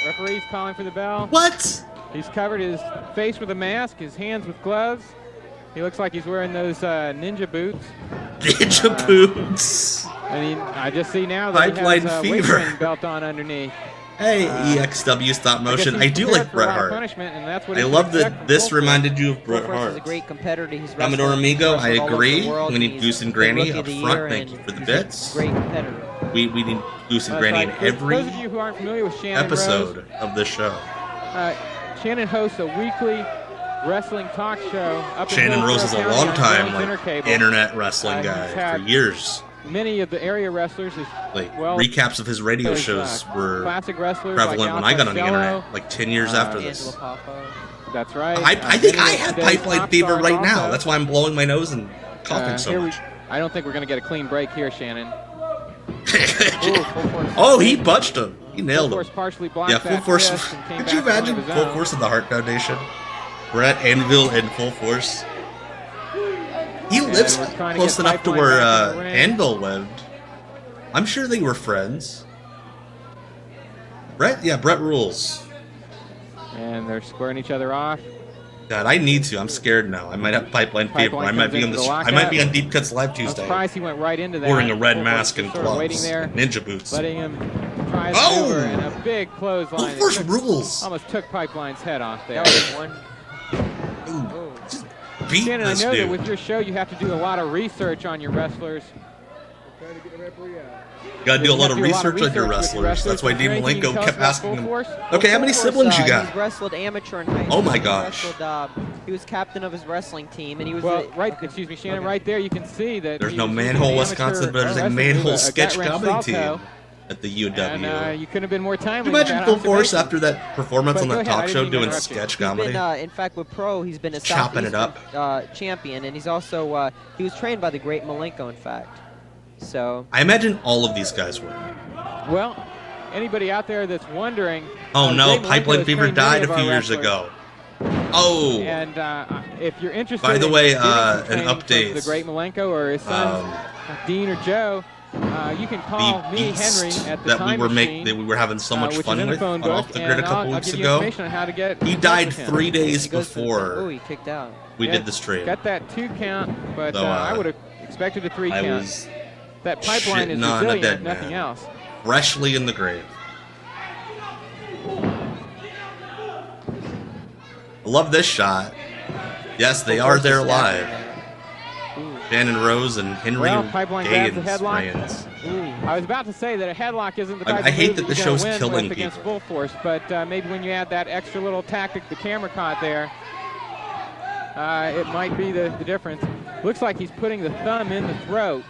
referee's calling for the bell. What? He's covered his face with a mask, his hands with gloves. He looks like he's wearing those ninja boots. Ninja boots. And I just see now that Pipeline he has a weight Fever. training belt on underneath. Hey, EXW stop motion. I do like Bret Hart. I love that this reminded you of Bret Full Force is a Hart. great competitor. He's Commodore wrestled- Amigo, I wrestled all over agree. the world. We need He's Goose and the Granny Rookie up of the front. Year, Thank and you for the he's a bits. Great competitor. We need Goose and Granny in Those of every you who aren't familiar with Shannon episode Rose, of the show. Shannon hosts a weekly wrecestling talk show up in Shannon Hillsborough Rose is a County long on time Jones like Intercable. internet wrestling He's guy for had years. Many of the area wrestlers, Like recaps of his radio those, shows were classic wrestlers prevalent like when I got on the Costello, internet, like 10 years after this. Angelo Poffo. That's right. I think many I of have today's pipeline top fever stars right now. also. That's why I'm blowing my nose and coughing so Here much. I don't think we're going to get a clean break here, Shannon. Oh, he punched him. He Full nailed Force him. partially blocked Yeah, Full that Force. fist and came Could you back with one imagine of his Full own. Force of the Heart Foundation? Brett Anvil and Full Force. He lives we're trying to close get enough to Pipeline where back in the ring. Anvil lived. I'm sure they were friends. Brett rules. And they're squaring each other off. God, I need to. I'm scared now. I might have pipeline fever. Pipeline I might comes be on into this. the I might lockout. be on Deep Cuts Live I'm Tuesday, surprised he went right into that. wearing a red Full Force mask and just sort of waiting gloves, there, and ninja boots. letting him try his Oh! maneuver, and a big clothesline. Full that Force took- rules. Almost took Pipeline's head off there. That was one. Ooh, just beat Shannon, I this know that dude. with your show you have to do a lot of research on your wrestlers. You gotta do a You lot have of to do a lot of research on your research with your wrestlers. That's why wrestlers. Dean Is there anything you Malenko can kept tell us asking about him, Full Force? okay, how many Full Force, siblings you got? He's wrestled amateur in high school. Oh my He gosh. wrestled, he was captain of his wrestling team, and he was Well, the, excuse me, Shannon, right there you can see that There's he no was using Manhole, the Wisconsin, amateur but there's a wrestling Manhole move, sketch gut wrench comedy salto, team at the UW. And you couldn't have been more timely. Can you with imagine that Full Force observation. after that performance But on go that ahead, I talk didn't show mean to doing interrupt you. sketch He's comedy? been, in fact, with Pro, he's been a Chopping it Southeastern champion, and he's also he was trained by the great Malenko, in fact. So I imagine all of these guys were. Well, anybody out there that's wondering. Oh no, Dave Malenko Pipeline has Fever trained died many a of few our years wrestlers. ago. Oh, And if you're interested By the in way, getting some an training from update. the great Malenko or his sons, Dean or Joe, you can call the me, beast Henry, at the that time machine, that we were having so much which fun is in with the phone on book, Off the Grid a and couple I'll weeks give you ago. information on how to get He in touch died with him. 3 days he goes to the- before oh, he kicked out. we Yeah, did the stream. Got that 2 count, but So, I would have expected a 3 I count. was That pipeline is shitting on a resilient, dead if nothing man. else. Freshly in the grave. I love this shot. Yes, they are there live. Shannon Rose and Henry Well, Pipeline grabs the Gaines headlock. reigns. I was about to say that a headlock isn't the I type of hate move that you're the gonna show's win killing with against people. Full Force, but maybe when you add that extra little tactic the camera caught there, it might be the difference. Looks like he's putting the thumb in the throat.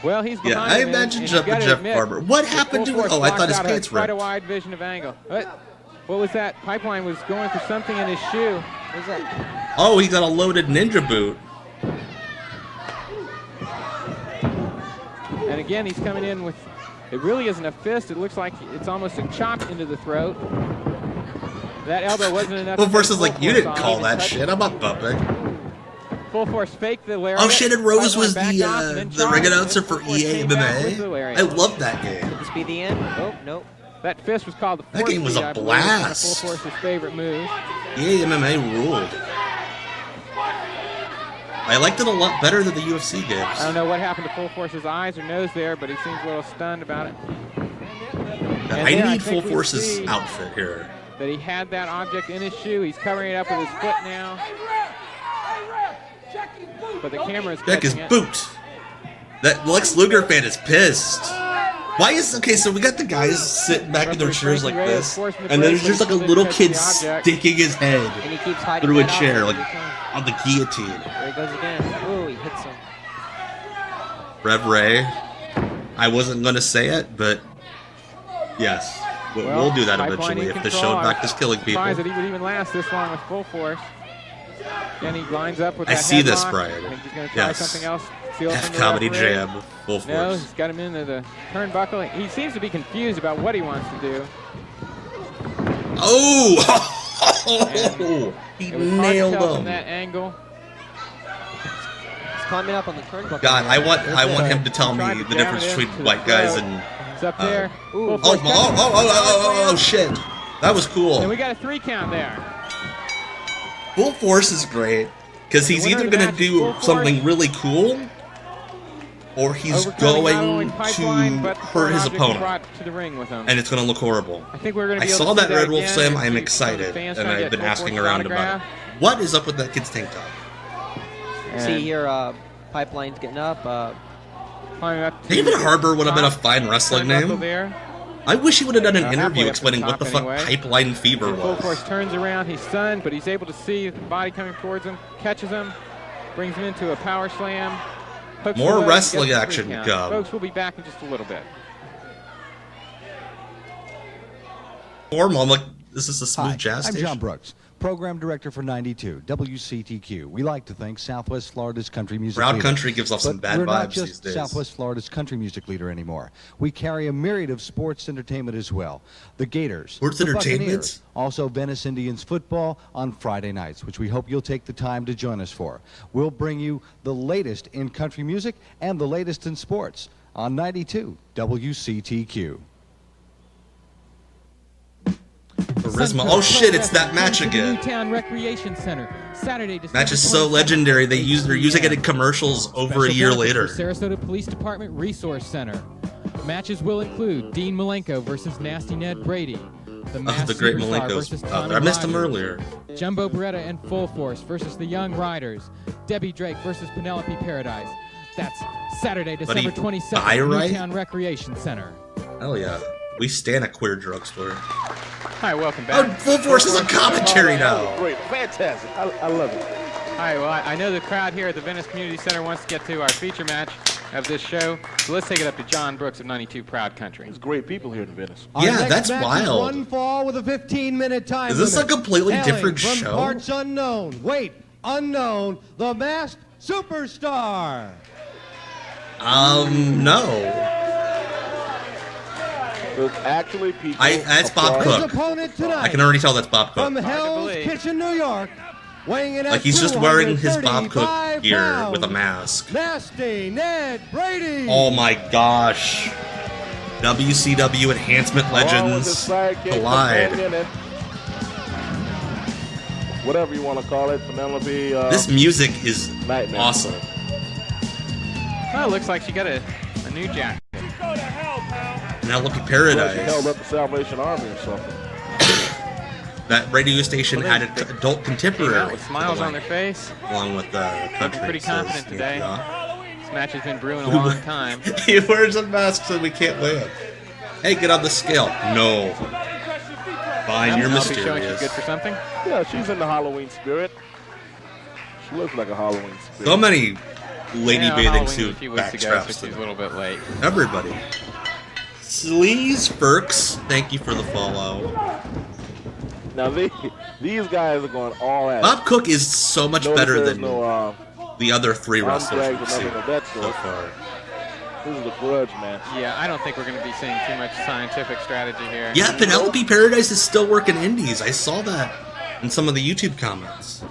Well, he's Yeah, behind I him, and imagine you jumping gotta Jeff admit, Barber. What that happened Full to? Force Oh, I thought his blocked out pants quite a ripped. wide vision of angle. What was that? Pipeline was going for something in his shoe. What was that? Oh, he got a loaded ninja boot. And again, he's coming in with, it really isn't a fist. It looks like it's almost a chop into the throat. That elbow wasn't enough. Full to Force take is like, Full you Force didn't on. call Even that touch shit. I'm not bumping. Full Force faked the lariat. Oh, Shannon Rose was Pipeline backed off and then the ring charged, announcer and for Full Force came back with the EA lariat. MMA. I love that game. Could this be the end? Oh, nope. That fist was called the That force game was feed, a I believe. One of blast. Full Force's favorite moves. EA MMA ruled. I liked it a lot better than the UFC I games. don't know what happened to Full Force's eyes or nose there, but he seems a little stunned about it. And I there, need think Full we Force's see outfit here. That he had that object in his shoe. He's covering it up with his foot now. But the camera is Check his catching it. boot. That Lex Luger fan is pissed. Why is okay? So we got the guys sitting back in their chairs like this, and then there's just like a little kid sticking his head through a chair, like on the guillotine. There he goes again. Ooh, he hits him. Rev Ray. I wasn't gonna say it, but yes, we'll do that eventually if the show back is killing people. Surprised that he would even last this long with full force. Then he lines up with that I see this, headlock. Brian. I think he's gonna try something else. F Comedy Jam, full force. No, he's got him into the turnbuckle. He seems to be confused about what he wants to do. Oh! He It was hard to nailed tell from him. that angle. He's climbing up on the turnbuckle. God, I want him to tell me the difference between white guys and. He's up there. Oh, shit! That was cool. And we got a 3 count there. Full force is great because he's either gonna do something really cool, or he's going to hurt his opponent, to the ring with him. and it's gonna look horrible. I think we're gonna. I Be able saw to see that Red Wolf again, Sam. and I'm see excited, fans and trying to I've get been asking Full Force around about autograph. it. What is up with that kid's tank top? See here, Pipeline's getting up. David Harbour would have been a fine wrestling name. There. I wish he would have done an Halfway interview up explaining the what the top fuck anyway. Pipeline Fever And Full was. Force turns around. He's stunned, but he's able to see the body coming towards him, catches him, brings him into a power slam. hooks More the leg, wrestling gets the action 3 to count. come. Folks, we'll be back in just a little bit. Or like, is this a smooth jazz I'm station? John Brooks, Program Director for 92, WCTQ. We like to thank Southwest Florida's country music Proud leader. Country gives off some But bad we're not vibes just these days. Southwest Florida's country music leader anymore. We carry a myriad of sports entertainment as well. The Gators, Sports the entertainment? Buccaneers, also Venice Indians football on Friday nights, which we hope you'll take the time to join us for. We'll bring you the latest in country music and the latest in sports on 92 WCTQ. Charisma. Oh shit, it's that match again. Newtown Recreation Center, Saturday, December Match is so 27th. legendary, they're using it in commercials over a year Special later. benefits for Sarasota Police Department Resource Center. Matches will include Dean Malenko versus Nasty Ned Brady. The Masked the great Superstar Malenko's versus father. Tommy I missed him Rogers. earlier. Jumbo Beretta and Full Force versus the Young Riders. Debbie Drake versus Penelope Paradise. That's Saturday, Buddy, December 27th, buy right? Newtown Recreation Center. Hell yeah. We stand a queer drugstore. Hi, welcome back. Oh, Full Force is a commentary now. Great, fantastic. I love it. Hi, well, I know the crowd here at the Venice Community Center wants to get to our feature match of this show, so let's take it up to John Brooks of 92 Proud Country. There's great people here in Venice. Yeah, that's Match is wild. One fall with a 15-minute time Is this limit. a completely Hailing different from show? Parts unknown. Wait, unknown. The Masked Superstar. No. There's actually people. That's Bob His Cook. opponent tonight. I can already tell that's Bob From Cook. Hell's believe. Kitchen, New York, weighing in at Like he's just wearing his Bob Cook 235 gear pounds, with a mask. Nasty Ned Brady. Oh my gosh. WCW Enhancement along with his Legends sidekick, collide. companion, and whatever you want to call it, Penelope. This music is Nightmare. awesome. Well, it looks like she got a new jacket. Penelope Well, she Paradise. held up the Salvation Army or something. That radio station had an adult Came contemporary. out with smiles on their face. Along with country. Pretty it says, confident today. yeah. This match has been brewing a long time. He wears a mask so we can't win. Hey, get on the scale. No. Fine, you're I'll be showing she's mysterious. good for something. Yeah, she's in the Halloween spirit. She looks like a Halloween spirit. So many lady Yeah, bathing Halloween was suit a few weeks ago, so backstraps she's to a them. little bit late. Everybody. Sleaze Burks, thank you for the follow. Now these guys are going all at it. Bob Cook is so much Notice better there's than no, the other 3 arm wrestlers drags we've or seen nothing of that so sort. far. This is a grudge match. Yeah, I don't think we're going to be seeing too much scientific strategy here. Yeah, Penelope Paradise is still working indies. I saw that in some of the YouTube comments.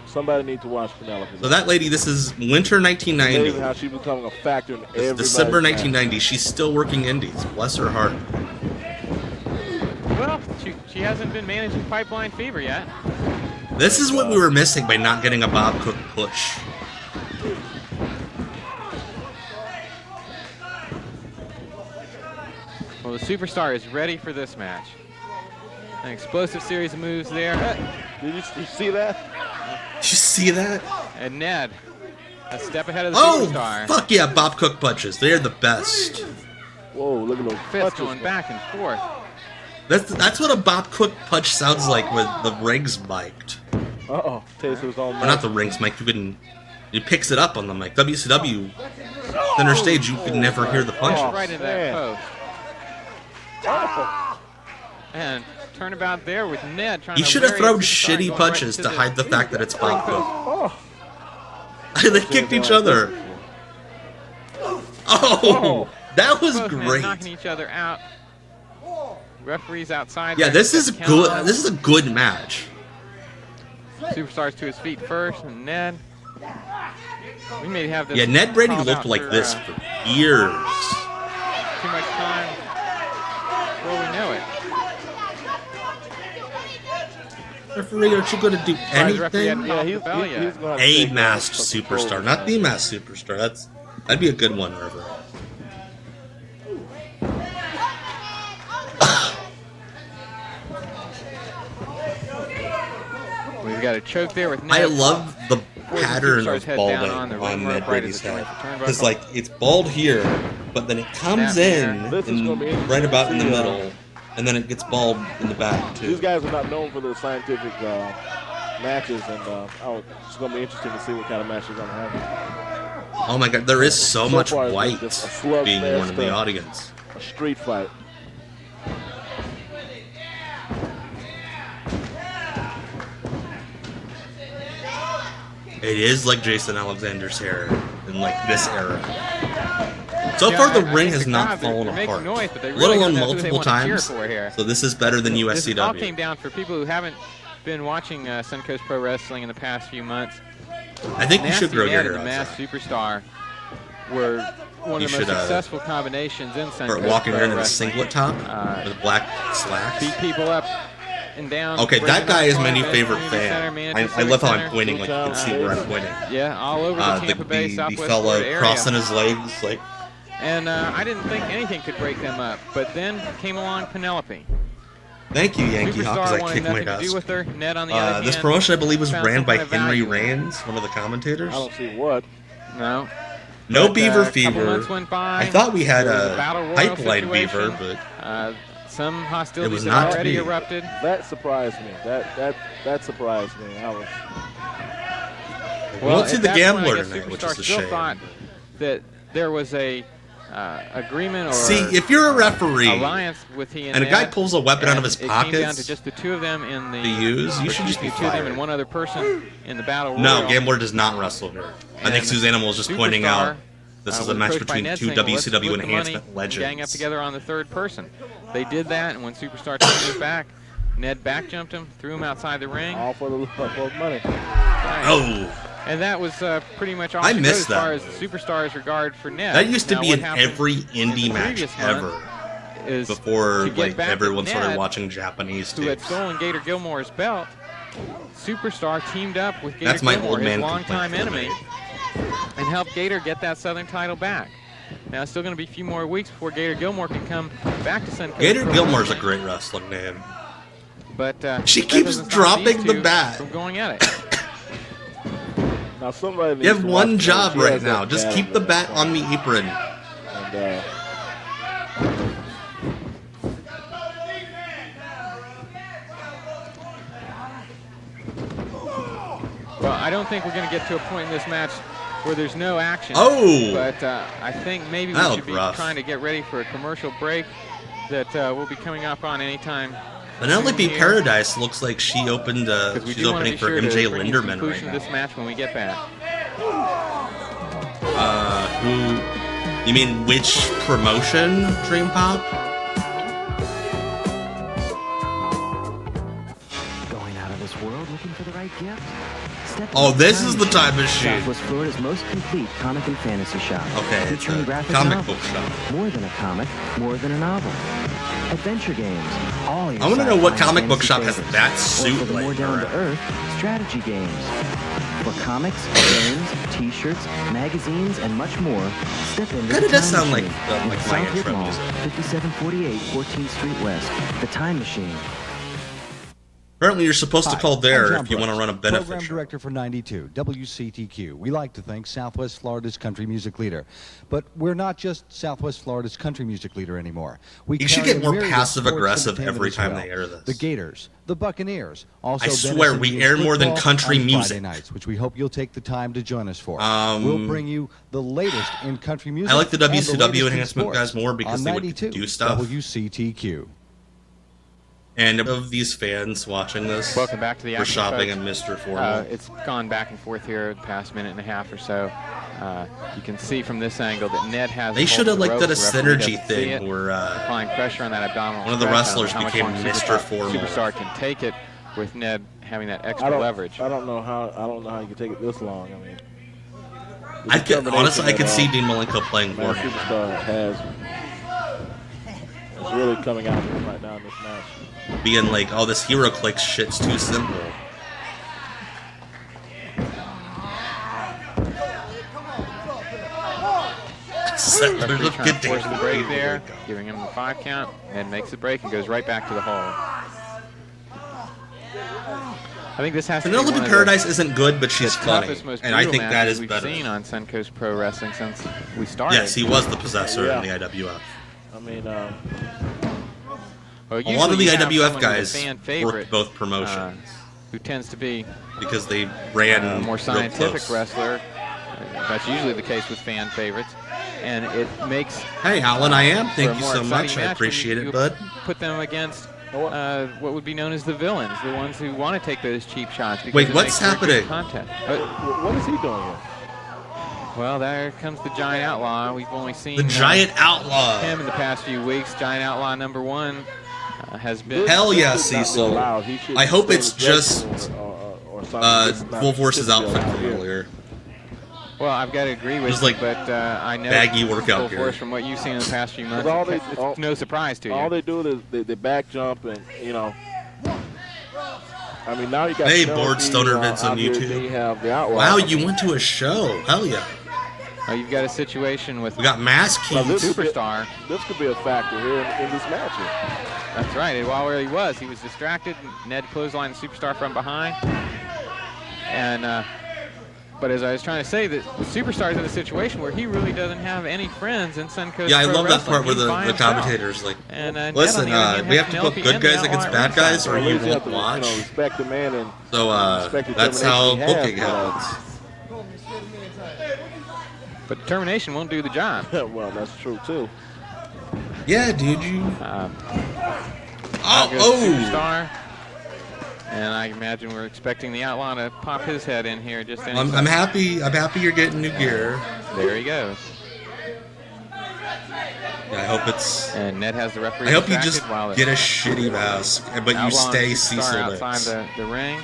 Somebody needs to watch Penelope. So that lady, this is winter Amazing 1990. how she's becoming a factor in It's everybody's December match. 1990. She's still working indies. Bless her heart. Well, she hasn't been managing Pipeline Fever yet. This is what we were missing by not getting a Bob Cook push. Well, the Superstar is ready for this match. An explosive series of moves there. Did you see that? Did you see that? And Ned A step ahead of the Oh, superstar. fuck yeah, Bob Cook punches. They're the best. Whoa, look at those Fists punches. going back and forth. That's what a Bob Cook punch sounds like with the rings mic'd. Uh-oh. Taser's on Or not the rings mic. He picks it up on the mic. WCW center stage, you could never hear the punch. Right into that post. And turnabout there with Ned trying He to should have bury thrown his superstar shitty going punches right to into hide the fact that it's Bob Cook. Oh. They kicked each other. Oh, that was both men great. knocking each other out. Referees outside. Yeah, there this to is get the count good. on. This is a good match. Superstars to his feet first, and Ned. We may have this. Yeah, Ned Brady called looked out like for, this for years. Too much time before we know it. Referee, aren't you going to do Surprised the referee anything? hadn't popped the bell yet. He's gonna have to A take masked some superstar, control. not the masked superstar. That'd be a good one, River. We've got a choke there with Ned. I love the Before the pattern superstars of head balding down on the on ring Ned rope right Brady's as it joins head. the It's turnbuckle. like it's bald here, but then it comes Snap in here. This is gonna be interesting right about to in the see, middle, and then it gets bald in the back These too. guys are not known for their scientific matches, and it's going to be interesting to see what kind of match they're going to have. Oh my God, there is so much far, it's white just a slugfest, being worn in the audience. A street fight. It is like Jason Alexander's hair in like this era. So far, the ring has not fallen apart, noise, but they let really alone don't know who they multiple want to cheer times. for here. So this is better than This all came USCW. down for people who haven't been watching Suncoast Pro Wrestling in the past few months. I think you should Nasty grow Ned your and hair the out. Masked Superstar were one You of the most should, successful combinations in Suncoast Start walking Pro around in a Wrestling. singlet top with black slacks. Beat people up and down. Okay, break that it guy up is my new quite a bit. favorite Community Center, fan. Management I love how Center. I'm pointing, like you can see where I'm pointing. Yeah, all over the Tampa Bay, The Southwest fella Florida area. crossing his legs, like. And I didn't think anything could break them up. But then came along Penelope. Thank you, Yankee Hawk, because Superstar I wanted kicked my nothing to do desk. with her. Ned on the other This hand, promotion, I believe, was found ran some by kind of Henry value in it. Rains, one of the commentators. I don't see what. No. No But, Beaver a couple Fever. months went by. I thought we had There was a Battle Royal pipeline situation. beaver, but Some it hostilities was had not to already be. erupted. That surprised me. That surprised me. I was. We won't see at the that Gambler point, I guess tonight, which Superstar is a still shame. thought that there was a agreement or See, if you're a referee alliance with he and a guy Ned, pulls a weapon out of his and it came down pockets to just the two of them in the to use, you should just be two of them fired. and one other person in the battle No, royal. Gambler does not wrestle here. I think And Suzanne was just pointing Superstar, out this is was a match approached by between Ned two saying, "Well, let's WCW split the money enhancement and legends. gang up together on the third person." They did that, and when Superstar took him back, Ned back jumped him, threw him outside the ring. All for the money. Oh. And that was pretty much all I she missed wrote as far that. as the Superstar's regard for Ned. That used to Now, be what in happened every indie in the match previous month ever. is Before to get like back at everyone started Ned, watching Japanese who had tapes. stolen Gator Gilmore's belt, Superstar teamed up with Gator That's my Gilmore, old his man longtime complaint enemy, and helped Gator get that Southern title back. Now it's still going to be a few more weeks before Gator Gilmore can come back to Suncoast. Gator Pro Gilmore's a Wrestling. great wrestling name. But She that keeps doesn't stop dropping these the two bat. from going at it. Now somebody. You have needs to one watch job her. She right has now. that Just bat keep in the there. bat on the apron. And Well, I don't think we're going to get to a point in this match where there's no action. Oh! But I think maybe we That should looked be rough. trying to get ready for a commercial break that we'll be coming up on anytime. Penelope soon here. Paradise looks like she opened. Because we She's do want to opening be for sure MJ to bring you Linderman conclusion right of this now. match when we get back. Who? You mean which promotion? Dream Pop? Going out of this world looking for the right gift? Step Oh, into this is the time machine. Southwest Florida's most complete comic and fantasy shop. Okay, it's Featuring a graphic comic novels. book shop. More than a comic, more than a novel. Adventure games. All your I want to know what sci-fi comic and book fantasy shop has favorites. that Or suit for the more laying around. down-to-earth, strategy games. For comics, games, T-shirts, magazines, and much more, step into Kinda the does Time sound like Machine my in South intro Mall, music. 5748 14th Street West. The Time Machine. Apparently, you're supposed to Hi, call there I'm John if you want to Brooks, run a benefit Program show. Director for 92, WCTQ. We like to thank Southwest Florida's country music leader. But we're not just Southwest Florida's country music leader anymore. We You should carry get a more myriad of passive-aggressive sports entertainment every as time well. they air this. The Gators, the Buccaneers. Also I Venice swear, we Indians air more than football country on music. Friday nights, which we hope you'll take the time to join us for. We'll bring you the latest in country music. I like the and WCW latest in enhancement sports guys more because on they would 92 do stuff. WCTQ. And of these fans watching this, Welcome back to the we're action, shopping folks. at Mr. Formal. It's gone back and forth here the past minute and a half or so. You can see from this angle that Ned has. They should have hold like of the done a ropes. The referee synergy doesn't see thing it. where Applying pressure on that abdominal. one of the stretch. I don't wrestlers know how much became longer Mr. Formal. Superstar can take it with Ned having that extra leverage. I don't know how you can take it this long. I mean, honestly, I could see Dean Malenko playing Man, for him. Superstar is really coming out of him right now in this match. Being like, oh, this hero click shit's too simple. Referee trying to force the break there, giving him the 5 count, and makes the break and goes right back to the hole. I think this has to be Penelope one of Paradise the isn't good, but she's funny, toughest, most and I brutal think that is matches better. we've seen on Suncoast Pro Wrestling since we started. Yes, he was the possessor in the IWF. I mean, well, a lot of the usually you have IWF someone guys who's a fan favorite, worked both promotions who tends to be because they ran a more real scientific close. wrestler. That's usually the case with fan favorites, and it makes. Hey, Alan, I am. for Thank a you more so exciting much. I match when appreciate you it, bud. Put them against what would be known as the villains, the ones who want to take those cheap shots. Because Wait, it what's makes for a good happening? Content. What is he doing here? Well, there comes the Giant Outlaw. We've only seen The Giant Outlaw. him in the past few weeks. Giant Outlaw #1 has been. Hell yeah, Cecil. I hope it's just Full Force's outfit from earlier. Well, I've got to agree with Just you, like but I know baggy workout Full gear. Force from what you've seen in the past few months. It's no surprise to you. All they do is they back jump and I mean, now you got. Hey, Penelope, bored stoner Vince on out here, YouTube. then you have the Outlaw. Wow, you went to a show. Hell yeah. You've got a situation with We got Mass King. Superstar. This could be a factor here in this match here. That's right. And while where he was distracted. Ned clotheslined the Superstar from behind. And but as I was trying to say, that the Superstar's in a situation where he really doesn't have any friends in Suncoast. Yeah, I Pro love that Wrestling. part where He's by the himself. commentators like, And, Ned, listen, on the other hand, we has have to put Penelope good and the guys Outlaw against at bad guys, ringside. or you At least won't have to, watch. respect the man and So respect the that's how determination he booking has, happens. But determination won't do the job. Well, that's true too. Yeah, dude, you. Out goes Superstar. And I imagine we're expecting the Outlaw to pop his head in here just any I'm second. happy. I'm happy you're getting new gear. There he goes. Yeah, I hope it's. And Ned has the referee. I hope you distracted just while the get a shitty mask, but you Outlaw and stay Superstar Cecil outside Dix. the ring.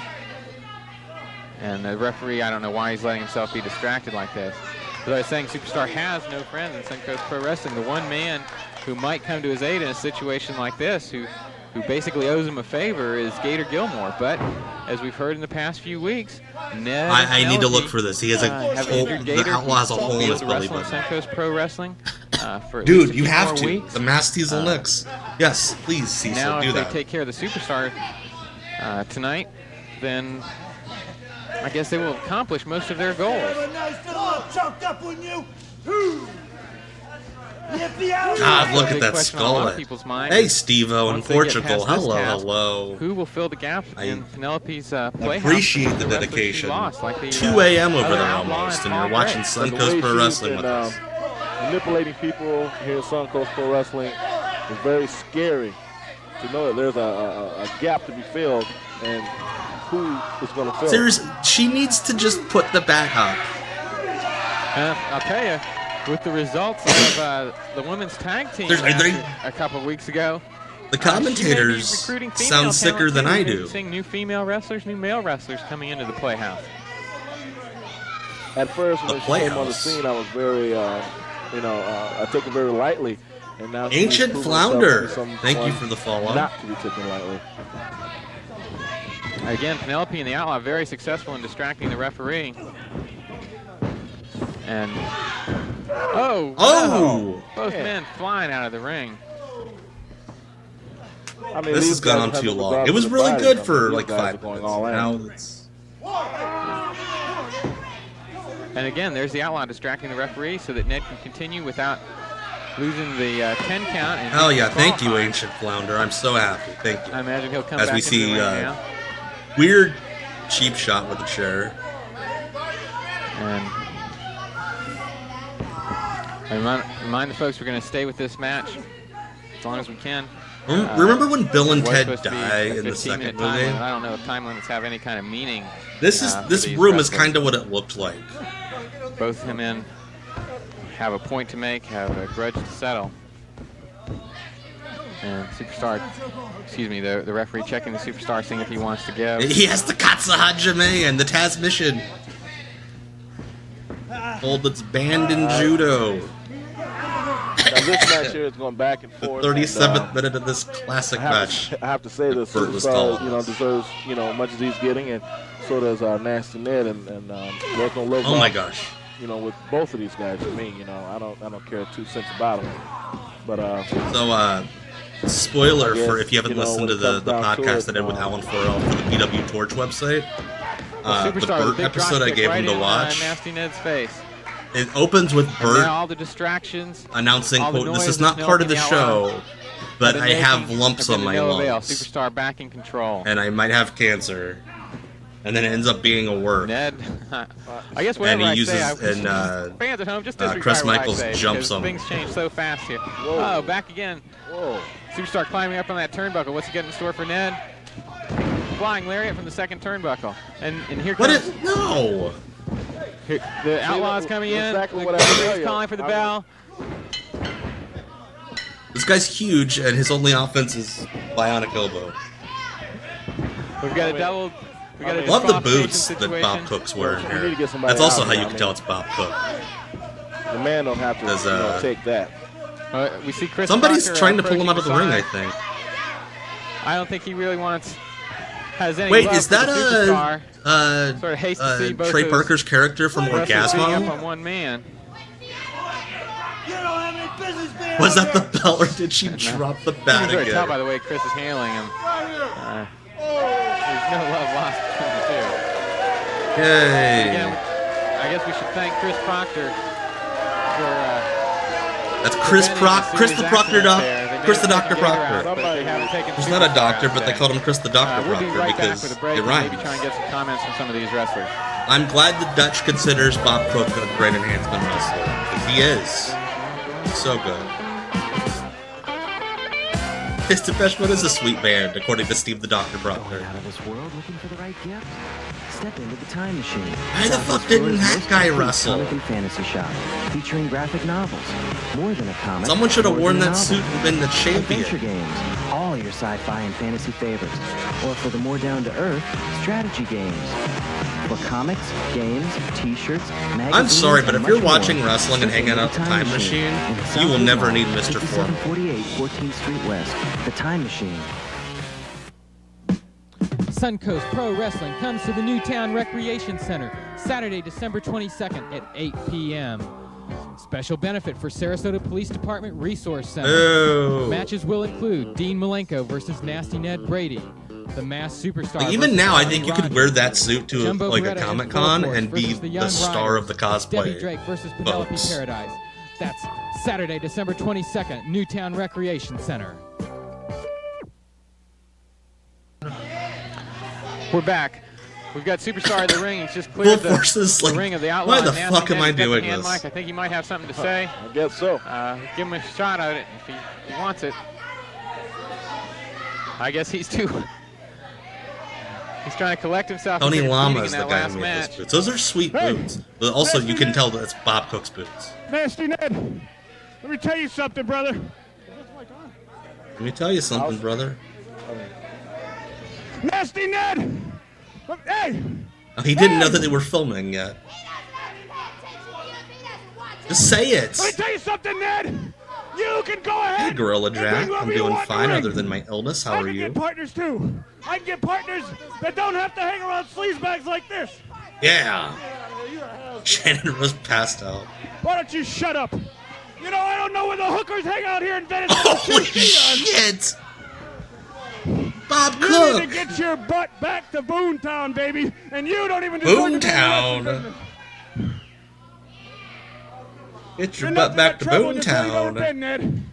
And the referee, I don't know why he's letting himself be distracted like this. As I was saying, Superstar has no friends in Suncoast Pro Wrestling. The one man who might come to his aid in a situation like this, who basically owes him a favor, is Gator Gilmore. But as we've heard in the past few weeks, Ned I need to look Penelope, for this. He has a have hole. injured The Gator. Outlaw has a hole in He'll his be belly wrestling button. Suncoast Pro Wrestling for at least Dude, a you few have more to. weeks. The Mass Diesel Nicks. Yes, please, Cecil, Now, do if that. they take care of the Superstar tonight, then I guess they will accomplish most of their goals. God, look at that skull. Hey, Steve-O in Once they get Portugal. past this Hello, task, hello. Who will fill the gap in Penelope's playhouse? Appreciate the wrestlers she dedication. lost, like the, 2 a.m. over other there Outlaw almost, and Paul you're watching Gray. But the way Suncoast Pro she's Wrestling with been, us. manipulating people here at Suncoast Pro Wrestling is very scary to know that there's a gap to be filled and who is going to fill it. Seriously, she needs to just put the back up. I'll tell you, with the results of the women's tag team a couple of weeks ago, The commentators sound sicker than I do. Seeing new female wrestlers, new male wrestlers coming into the Playhouse. At first, when she came on the scene, I was very, I took it very lightly. And now she's Ancient proven Flounder, herself to be thank you someone for the follow. Not to be taken lightly. Again, Penelope and the Outlaw very successful in distracting the referee. And Oh! no! Both men flying out of the ring. I mean, This these has gone guys on have too no long. regard It was for the really body. good I mean, for these like guys 5 are going minutes. all in. Now it's... And again, there's the outlaw distracting the referee so that Ned can continue without losing the 10 count. And Oh yeah, thank you, Ancient Flounder. I'm so happy. Thank you. I imagine he'll come As back we into see the ring now. weird cheap shot with the chair. And I remind the folks we're going to stay with this match as long as we can. Remember when Bill and It was Ted supposed to be die a in the 15-minute second time movie? limit. I don't know if time limits have any kind of meaning. This for this these room is wrestlers. kind of what it looked like. Both him and have a point to make, have a grudge to settle. And Superstar, excuse me, the referee checking the Superstar, seeing if he wants to give. He has the Katsa Hajime and the Taz Mission. Hold that's banned in judo. Now, this match here is going back and forth. 37th minute of this classic match. I have to say this Bert was Superstar, calling you know, us. deserves, you know, much as he's getting, and so does Nasty Ned, and there's no love Oh my lost, gosh. you know, with both of these guys. To me, you know, I don't care 2 cents about them. But So, spoiler I guess, for if you haven't you know, listened when to it the comes down to podcast it, I did with Alan Forel for the PW Torch website. The Superstar, the Burt big episode I dropkick gave right him to in, watch. Nasty Ned's face. It opens with And Burt now all the distractions, announcing, all the quote, this noise is not and part of the milking outlaw show, but have I been have making lumps have on been my to no avail. lungs. Superstar back in control. And I might have cancer. And then it ends up being a work. Ned, I guess whatever And he I uses, say, and fans at home just Chris disregard what Michaels I say jumps because him. things change so fast here. Whoa. Oh, back again. whoa. Superstar climbing up on that turnbuckle. What's he got in store for Ned? Flying lariat from the second turnbuckle. And here What comes... is... No! Here, the Outlaw's coming in. exactly The what I was referee's telling you. calling for the bell. This guy's huge, and his only offense is bionic elbow. We've got a double... We got a Love the disqualification boots that situation. Bob Cook's wearing We need here. to get somebody That's also out how here, you I can mean. tell it's Bob Cook. The man don't have to Does, you know, take that. We see Chris Somebody's Parker trying to pull him out approaching of the ring, I side. think. I don't think he really has any Wait, love is for that the superstar. a Sort of hates to see both Trey those Parker's character from wrestlers being up Orgasmo? on one man. Was that the bell, or did she drop the You can bat sort of tell by again? the way Chris is handling him. There's no love lost between the two. Again, Yay. I guess we should thank Chris Proctor for That's Chris preventing a Chris the serious Proctor accident doc. there. They may Chris the have Doctor taken Gator Proctor. out, but they haven't taken He's not a Superstar doctor, out but they today. called him Chris the Doctor We'll be Proctor right back because with a break it and rhymes. maybe try and get some comments from some of these wrestlers. I'm glad the Dutch considers Bob Cook a great enhancement wrestler, because he is. He's so good. His Depeche Mode is a sweet band, according to Steve the Doctor Proctor. Out of this world looking for the right gift? Step into the Time Machine. Why the fuck Southwest didn't Florida's that most guy complete wrestle? Comic and fantasy shop, featuring graphic novels. More than a comic. Someone should have more worn than a that novel. suit and been the Adventure champion. games, all your sci-fi and fantasy favorites. Or for the more down-to-earth, strategy games. For comics, games, t-shirts, magazines, I'm sorry, but and if you're much more, watching wrestling and step hanging into out the the Time Machine, in the you will Southwest never Mall, need Mr. Foreman. 5748 14th Street West. The Time Machine. Suncoast Pro Wrestling comes to the Newtown Recreation Center Saturday, December 22nd at 8 p.m. Special benefit for Sarasota Police Department Resource Center. Boo. Matches will include Dean Malenko versus Nasty Ned Brady. The Masked Superstar. Like, even versus now, I Johnny think you could Rogers. wear that suit to Jumbo like a Beretta and Comic Con Full and Force be versus the Young star of the Riders. Debbie cosplay. Drake versus Penelope boats. Paradise. That's Saturday, December 22nd, Newtown Recreation Center. We're back. We've got Superstar in the ring. He's just cleared Full Force is the like, ring of the Outlaw. why the Nasty fuck am Ned's I got the doing hand this? mic. I think he might have something to say. I guess so. Give him a shot at it if he wants it. I guess he's too... He's trying to collect himself. Tony after Lama competing is in the that guy last who made those match. boots. Those are sweet boots, but also you can tell that it's Bob Cook's boots. Nasty Ned, let me tell you something, brother. Let me tell you something, brother. Nasty Ned! Hey! Oh, he didn't know that they were filming yet. Just say it. Let me tell you something, Ned! You can go ahead! Hey, Gorilla and Jack. bring whoever I'm you doing want in the fine ring. other than my illness. How I are can you? get partners, too. I can get partners that don't have to hang around sleazebags like this. Yeah. Shannon Rose passed out. Why don't you shut up? You know, I don't know where the hookers hang out here in Venice. Holy shit! Bob You Cook. need to get your butt back to Boontown, baby, and you don't even deserve to be in the wrestling Boontown. business. Get your You're butt nothing back but to trouble in your place you've ever Boontown. been, Ned.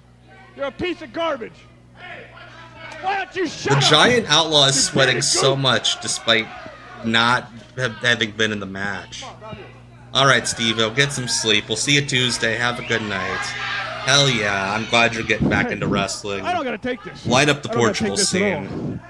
You're a piece of garbage. Why don't you shut The up? Giant Outlaw is You sweating dirty so goat. much despite not having been in the match. All right, Steve-O, get some sleep. We'll see you Tuesday. Have a good night. Hell yeah, I'm glad you're getting back into wrestling. I don't gotta take this. Light up the I don't gotta Portugal take this at all. scene.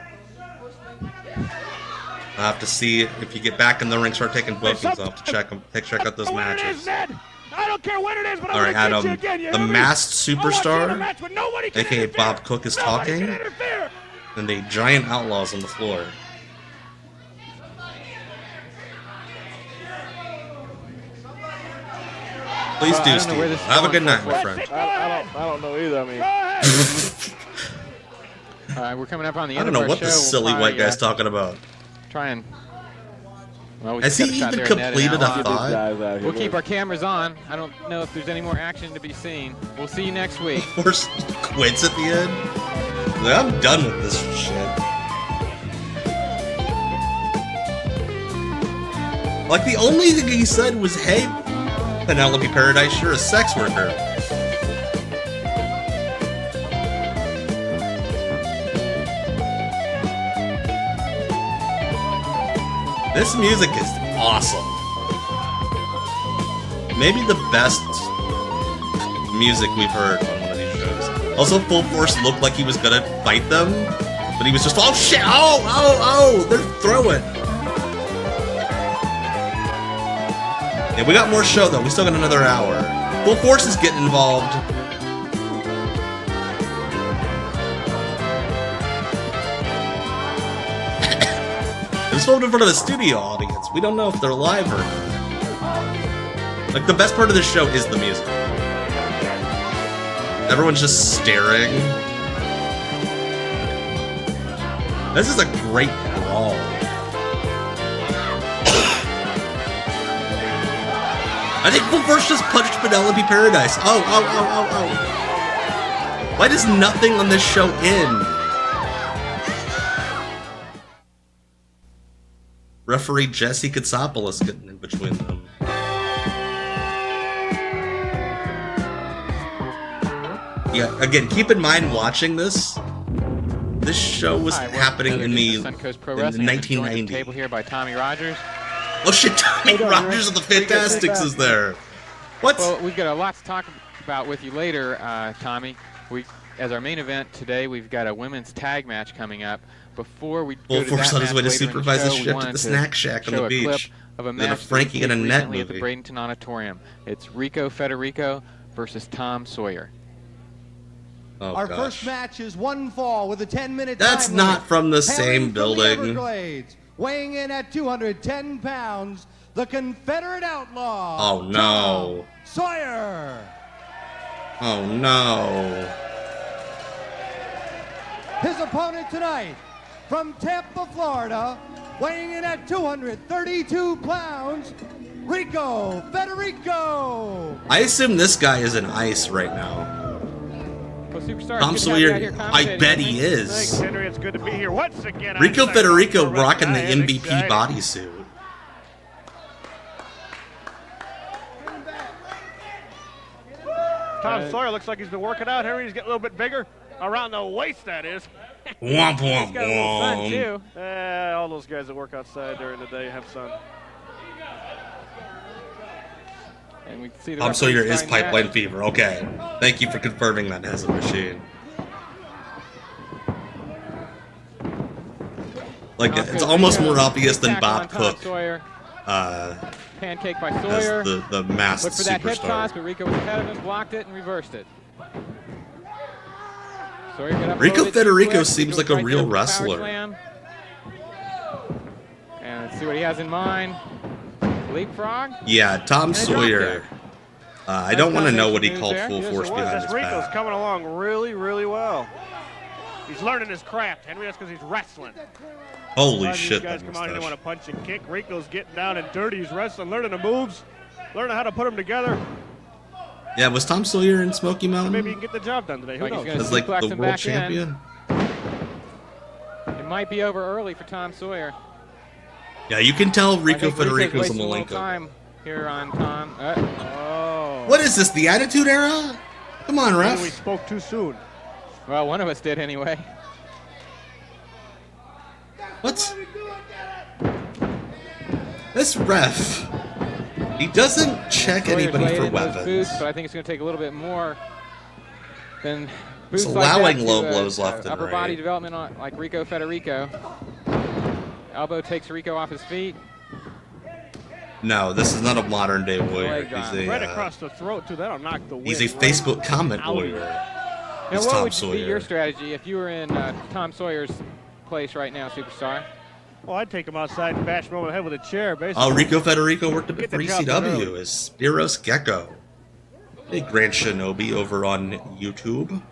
I'll have to see if you get back in the ring, start taking bookings. I'll have to check out those When it is, matches. Ned. I don't care when it is, but All I'm right, gonna get you Adam, again. You the hear me? masked I want you in a superstar, match where nobody can aka interfere. Bob Cook, is Nobody talking, can interfere. and the Giant Outlaws on the floor. Please I do, don't know where Steve. this is Have a going good night, for. my friend. I don't know either. I mean, We're coming up on the I end don't of know our what show. this We'll silly probably, white guy's talking about. Try and. Well, we Has just he got even shot there, Ned and completed a Outlaw. thought? We'll keep our cameras on. I don't know if there's any more action to be seen. We'll see you next week. Force quits at the end. Like, I'm done with this shit. Like, the only thing he said was, hey, Penelope Paradise, you're a sex worker. This music is awesome. Maybe the best music we've heard on one of these shows. Also, Full Force looked like he was gonna fight them, but he was just, oh shit, oh, they're throwing. Yeah, we got more show though. We still got another hour. Full Force is getting involved. This filmed in front of a studio audience. We don't know if they're live or not. Like, the best part of this show is the music. Everyone's just staring. This is a great brawl. I think Full Force just punched Penelope Paradise. Oh. Why does nothing on this show end? Referee Jesse Katsopoulos getting in between them. Yeah, again, keep in mind watching this. This show was happening in the Suncoast Pro in Wrestling. I'm joined at the 1990. table here by Tommy Rogers. Oh shit, Tommy Rogers of the Fantastics is there. What? Well, we've got a lot to talk about with you later, Tommy. As our main event today, we've got a women's tag match coming up. Before we Full go to Force that on his match way to later in supervise the show, we shit to wanted the snack shack on the show a clip beach. of a They had a match that Frankie we and a taped Net recently at the movie. Bradenton Auditorium. It's Rico Federico versus Tom Sawyer. Oh, Our gosh. first match is one fall with a 10-minute That's time not limit. from the Hailing same from the building. Everglades, weighing in at 210 pounds, the Confederate Outlaw. Oh, no. Tom Sawyer. Oh no. His opponent tonight, from Tampa, Florida, weighing in at 232 pounds, Rico Federico. I assume this guy is in ice right now. Well, Superstar, Tom it's good to have you out Sawyer, here I commentating bet with he me. is. Thanks, Henry. It's good to be here once again. Rico I'm Federico Suncoast Pro rocking the Wrestling. MVP Excited. bodysuit. Tom Sawyer looks like he's been working out. Henry, he's getting a little bit bigger. Around the waist, that is. Womp womp He's got a little sun, womp. too. All those guys that work outside during the day have sun. And we can see the Tom Sawyer referee is starting the pipeline match. fever. Okay. Thank you for confirming that as a machine. Like, it's almost more obvious than Tackle on Bob Tom Cook Sawyer. Pancake by as Sawyer. the masked Looked for that hip toss, superstar. but Rico was ahead of him, blocked it, and reversed it. Sawyer got up Rico loaded, Federico quick. seems Rico like a right real there with the power wrestler. slam. And let's see what he has in mind. Leapfrog. Yeah, Tom And a drop Sawyer. kick. I don't want to know what he Nice called combination full moves force there. behind This his Rico's back. coming along really, really well. He's learning his craft, Henry. That's because he's wrestling. Holy A lot of shit, These guys that come out here and mustache. want to punch and kick. Rico's getting down and dirty. He's wrestling, learning the moves, learning how to put them together. Yeah, was Tom Sawyer in Smoky Maybe he Mountain can get the job done today. Who Like he's knows? gonna as like suplex the him world back in. champion? It might be over early for Tom Sawyer. Yeah, you can tell I Rico think Rico's Federico's a wasting little Malenko. time here on Tom. Oh. What is this, the Attitude Era? Come on, Maybe ref. we spoke too soon. Well, one of us did anyway. What? This ref, he doesn't check Sawyer's anybody laid for in those weapons. boots, but I think it's going to take a little bit more than He's boots like that allowing to, low blows left and upper right. body development on, like Rico Federico. Elbow takes Rico off his feet. No, this is not a modern day warrior. Leg drop. He's Right a, across the throat, too. That'll knock the wind. he's a Facebook comment warrior. Now, It's what Tom would be Sawyer. your strategy if you were in Tom Sawyer's place right now, Superstar? Well, I'd take him outside and bash him over the head with a chair, basically. Oh, Rico Federico worked a bit Get for the job done ECW early. as Spiros Gecko. Big Grand Shinobi over on YouTube.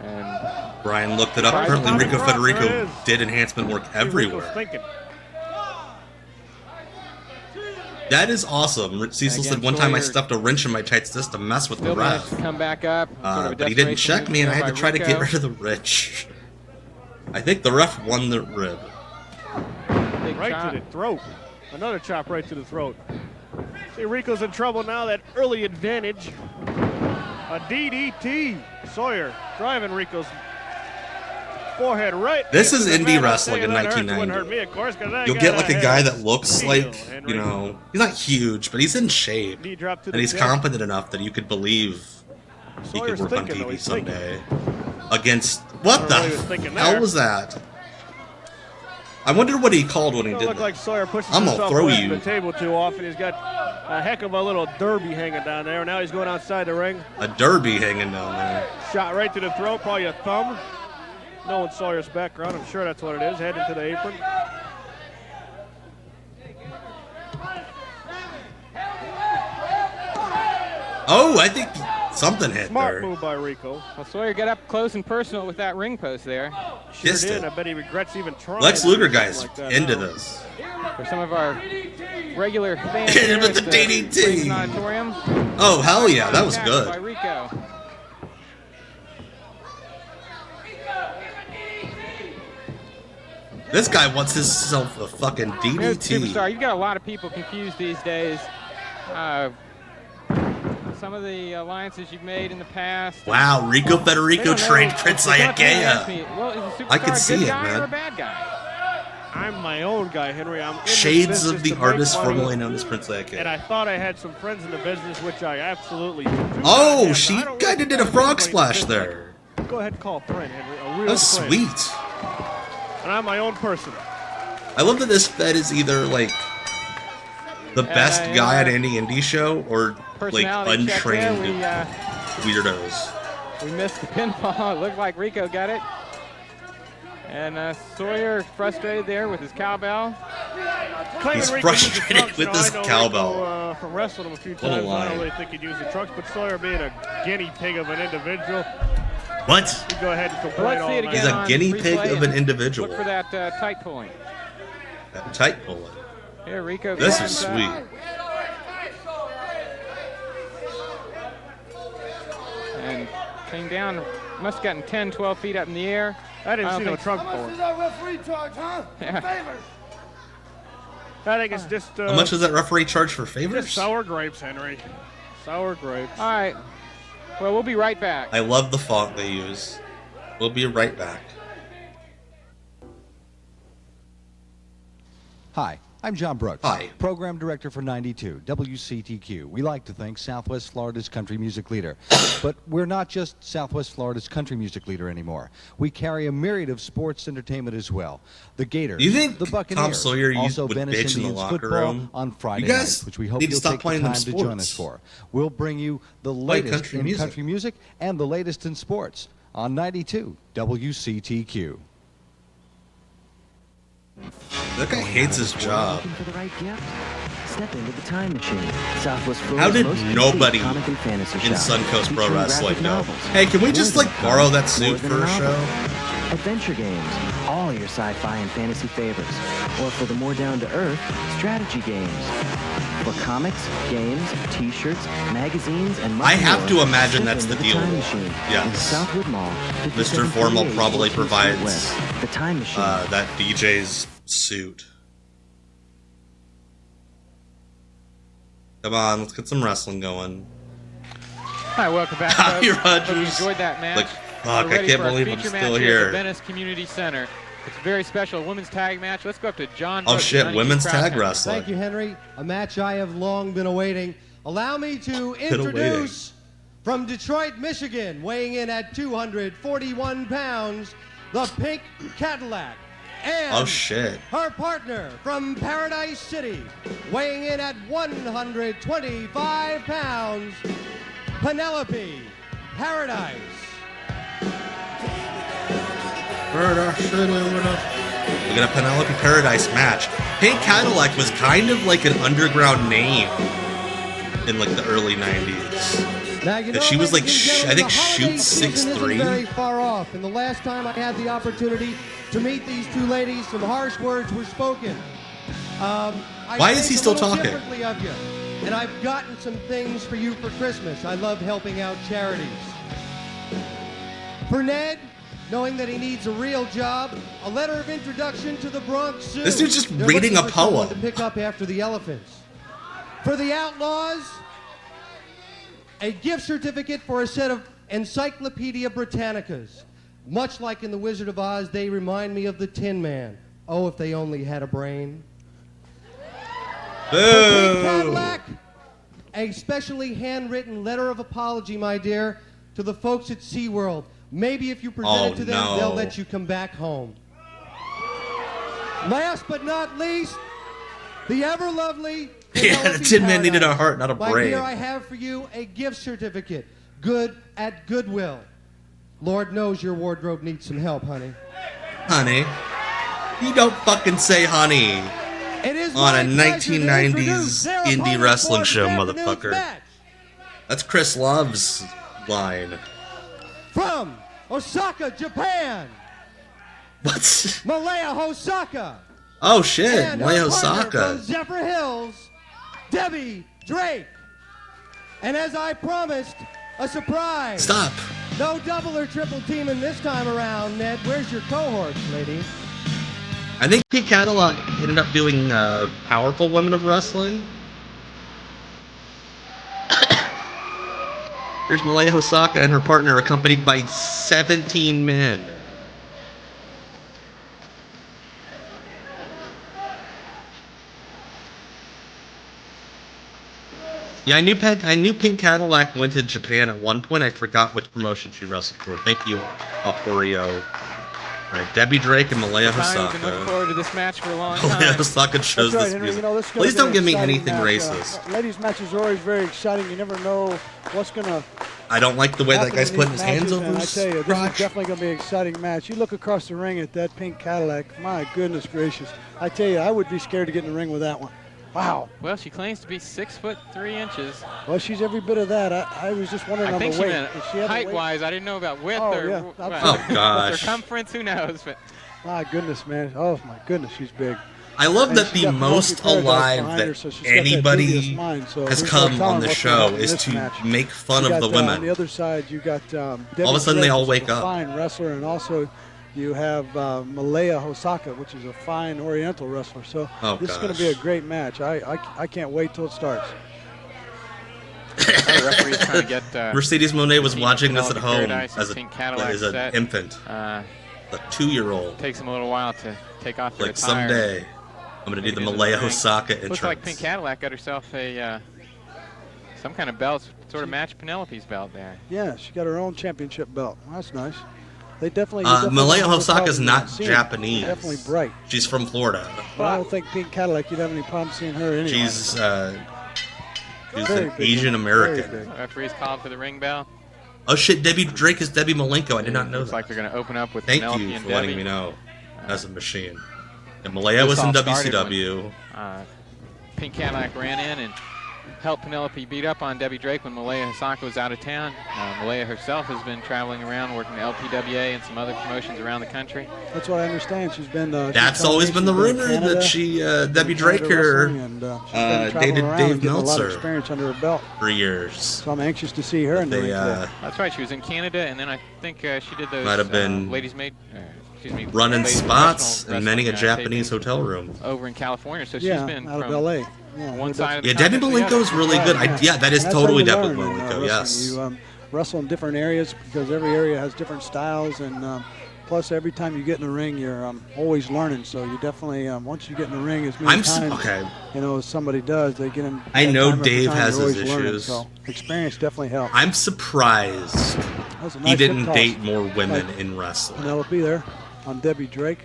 And Brian looked it up. Right, Apparently, Tommy Rico Cross, there it Federico is. did enhancement work See what Rico's everywhere. thinking. That is awesome. Cecil Again, said one time I Sawyer stuffed a wrench in my tights just to mess with the still managed ref. to come back up. Sort of a But he didn't desperation check move me, and I there had to by try to get Rico. rid of the wrench. I think the ref won the rib. Big Right chop. to the throat. Another chop right to the throat. See, Rico's in trouble now. That early advantage. A DDT. Sawyer driving Rico's forehead right. This into is the indie mat. I'll wrestling tell you in that hurts. It 1990. wouldn't hurt me, of course, 'cause I You'll got get like a head guy that looks steel, like, Henry. you know, he's not huge, but he's in shape. Knee drop to And the he's deck. competent enough that you could believe he could Sawyer's work on thinking, though. TV He's thinking. someday. Against, what I don't the know what he was thinking hell there. was that? I wonder what he called when he Don't did look that. like Sawyer pushes I'm gonna himself throw away from you. the table too often. He's got a heck of a little derby hanging down there. Now he's going outside the ring. A derby hanging down there. Shot right to the throat, probably a thumb. Knowing Sawyer's background, I'm sure that's what it is. Head into the apron. Oh, I think something hit Smart there. move by Rico. Well, Sawyer got up close and personal with that ring post there. Sure Kissed did. it. I bet he regrets even trying. Lex to do Luger something guy's like that into now. this. For some of our regular fans Hit him here with at the DDT. Cleveland Auditorium. Oh, hell yeah, that was Attack good. By Rico. This guy wants himself a fucking Here's DDT. Superstar, you've got a lot of people confused these days. Some of the alliances you've made in the past. Wow, Rico They Federico don't know trained if Prince you're not gonna ask Iagea. me, well, is a I can Superstar a see good it, guy man. or a bad guy? I'm my own guy, Henry. I'm in this Shades business of the to make artist money, formerly known as Prince And Iagea. I thought I had some friends in the business, which I absolutely do. Oh, not have. she I don't kind really of did a have frog anybody in the splash business. there. Go ahead and call a friend, Henry. A real That's friend. sweet. And I'm my own person. I love that this Fed is either like the best yeah. guy at any indie show or like Personality check there. untrained weirdos. We missed the pinfall. It looked like Rico got it. And Sawyer frustrated there with his cowbell. Claiming He's Rico used the frustrated trunks. with You know, this I know cowbell. Rico, from wrestling him a few What a times, I line. don't really think he'd use the trunks, but Sawyer being a guinea pig of an individual, What? he'd go ahead and But complain let's all see it night. again He's a on guinea pig replay of an and individual. Look for that tight pulling. That tight pulling. Here, Rico. This comes, is sweet. And came down, must have gotten 10, 12 feet up in the air. I didn't don't see no think- trunk pulling. I think it's just How much does that referee charge for favors? just sour grapes, Henry. Sour grapes. All right. Well, we'll be right back. I love the font they use. We'll be right back. Hi, I'm John Brooks. Hi. Program Director for 92, WCTQ. We like to think Southwest Florida's country music leader. But we're not just Southwest Florida's country music leader anymore. We carry a myriad of sports entertainment as well. The Gators, You think the Buccaneers, Tom Sawyer also would Venice bitch in the Indians locker football room? on Friday You guys night, which we hope need to you'll stop take the playing time them to join sports. us for. We'll bring you the Play latest country in music. country music and the latest in sports on 92, WCTQ. That guy hates his job. Looking for the right gift? Step into the time machine. Southwest How Florida's did most complete nobody comic and fantasy in shop, Suncoast Pro featuring Wrestling graphic know? novels, Hey, can we just more like than a borrow comic, that suit more than for a novel. show? Adventure games, all your sci-fi and fantasy favorites. Or for the more down-to-earth, strategy games. For comics, games, T-shirts, magazines, and much I have more, to imagine step that's the into deal. Time Machine in the Yes. Southwood Mall. Mr. Formal 5738 probably 14th Street provides West. The Time Machine. that DJ's suit. Come on, let's get some wrestling going. Hi, welcome back. Hi, folks. Hope you Rogers. enjoyed that match. Like, fuck, We're I ready can't for our believe I'm feature still match here. At the Venice Community Center. It's a very special women's tag match. Let's go up to John. Oh Brooks, shit, 92 women's Crown tag Center. wrestling. Thank you, Henry. A match I have long been awaiting. Allow me to introduce from Detroit, Michigan, weighing in at 241 pounds, the Pink Cadillac. And Oh shit. her partner from Paradise City, weighing in at 125 pounds, Penelope Paradise. We got a Penelope Paradise match. Pink Cadillac was kind of like an underground name in like the early 90s. Now, you know, She was like, ladies and I gentlemen, think the holiday shoot season 6'3". isn't very far off, and the last time I had the opportunity to meet these two ladies, some harsh words were spoken. Why is he still talking? Differently of you, and I've gotten some things for you for Christmas. I love helping out charities. For Ned, knowing that he needs a real job, a letter of introduction to the Bronx Zoo. This dude's just They're reading looking a for someone poem. to pick up after the elephants. For the Outlaws, a gift certificate for a set of Encyclopedia Britannicas. Much like in The Wizard of Oz, they remind me of the Tin Man. Oh, if they only had a brain. For Pink Cadillac, a specially handwritten letter of apology, my dear, to the folks at SeaWorld. Maybe if you present it to them, they'll let you come back home. Last but not least, the ever-lovely Yeah, the Tin Man needed a heart, not a my brain. dear, I have for you a gift certificate. Good at Goodwill. Lord knows your wardrobe needs some help, honey. Honey. You don't fucking say honey It is on a my pleasure to 1990s introduce their indie opponent wrestling for show, this afternoon's motherfucker. match. That's Chris Love's line. From Osaka, Japan, What? Malaya Hosaka. Oh shit, And her Malaya partner Osaka. from Zephyr Hills, Debbie Drake. And as I promised, a surprise. Stop. No double or triple teaming this time around, Ned. Where's your cohorts, lady? I think Pink Cadillac ended up doing Powerful Women of Wrestling. There's Malaya Hosaka and her partner accompanied by 17 men. Yeah, I knew Pink Cadillac went to Japan at one point. I forgot which promotion she wrestled for. Thank you, Alporio. Right, Debbie Drake and Malaya I've been looking Hosaka. forward to this match for a long Malaya time. Hosaka chose That's right, this Henry. music. You know, this is gonna Please be don't an give me exciting anything match. racist. Ladies' matches are always very exciting. You never know what's going to I don't like the way that happen guy's in putting these his hands matches, over and his I tell you, this crotch. is definitely going to be an exciting match. You look across the ring at that Pink Cadillac. My goodness gracious. I tell you, I would be scared to get in the ring with that one. Wow. Well, she claims to be 6'3". Well, she's every bit of that. I was just wondering I on think the she weight. meant Does she have a weight? height-wise. I didn't know about width Oh, or yeah, what. absolutely. Oh, gosh. Circumference. Who knows? But My goodness, man. Oh, my goodness, she's big. I love And that she's the got most Penelope Paradise alive behind that her, so she's got that anybody dubious mind, so has there's no come telling on the what's gonna show happen in is this to match. make fun You of the got, On women. the other side, you got Debbie All of a sudden, they Drake, all which wake is a up. fine wrestler, and also you have Malaya Hosaka, which is a fine Oriental wrestler. So Oh, this is going to be a great match. I can't wait till it starts. the referee's trying to get. Mercedes Monet was Team watching this at Penelope home Paradise and as Pink Cadillac an set. infant, a 2-year-old. Takes them a little while to take off their Like attire. someday, I'm gonna do the Get into Malaya ring. Hosaka entrance. Looks like Pink Cadillac got herself a some kind of belt, sort of match Penelope's belt there. Yeah, she got her own championship belt. That's nice. They definitely. Malaya don't have no Hosaka's problem not seeing her. Japanese. Definitely bright. She's from Florida. But I don't think Pink Cadillac, you'd have any problem seeing her anyway. She's Very an big. Asian American. Very big. Referee's called for the ring bell. Oh shit, Debbie Drake is Debbie Malenko. I did not know Looks that. like they're going to open up with Thank Penelope you and for letting Debbie. me know. As a machine. And Malaya This was in all started WCW. when, Pink Cadillac ran in and helped Penelope beat up on Debbie Drake when Malaya Hisaka was out of town. Malaya herself has been traveling around working the LPWA and some other promotions around the country. That's what I understand. She's been. That's always been the rumor that she, Debbie Drake, dated Dave A lot of Meltzer experience under her belt for years. So I'm anxious to see her in the ring today. That's right. She was in Canada, and then I think she did those Might have been ladies' maid. Excuse me, running ladies spots professional in many a wrestling, Japanese tapings hotel room. over in California. So Yeah, she's been out of from LA. one side of the Yeah, Debbie continent to the Malenko is other. really good. Yeah, that is And that's totally how you Debbie learn in, Malenko. Yes. You wrestle in different areas because every area has different styles, and plus every time you get in the ring, you're always learning. So you definitely once you get in the ring as many times, as somebody does, they get in. I know time after Dave time, has you're his always learning, issues. so experience definitely helps. I'm surprised was a he nice didn't hip toss. date more women Like in wrestling. Penelope there on Debbie Drake.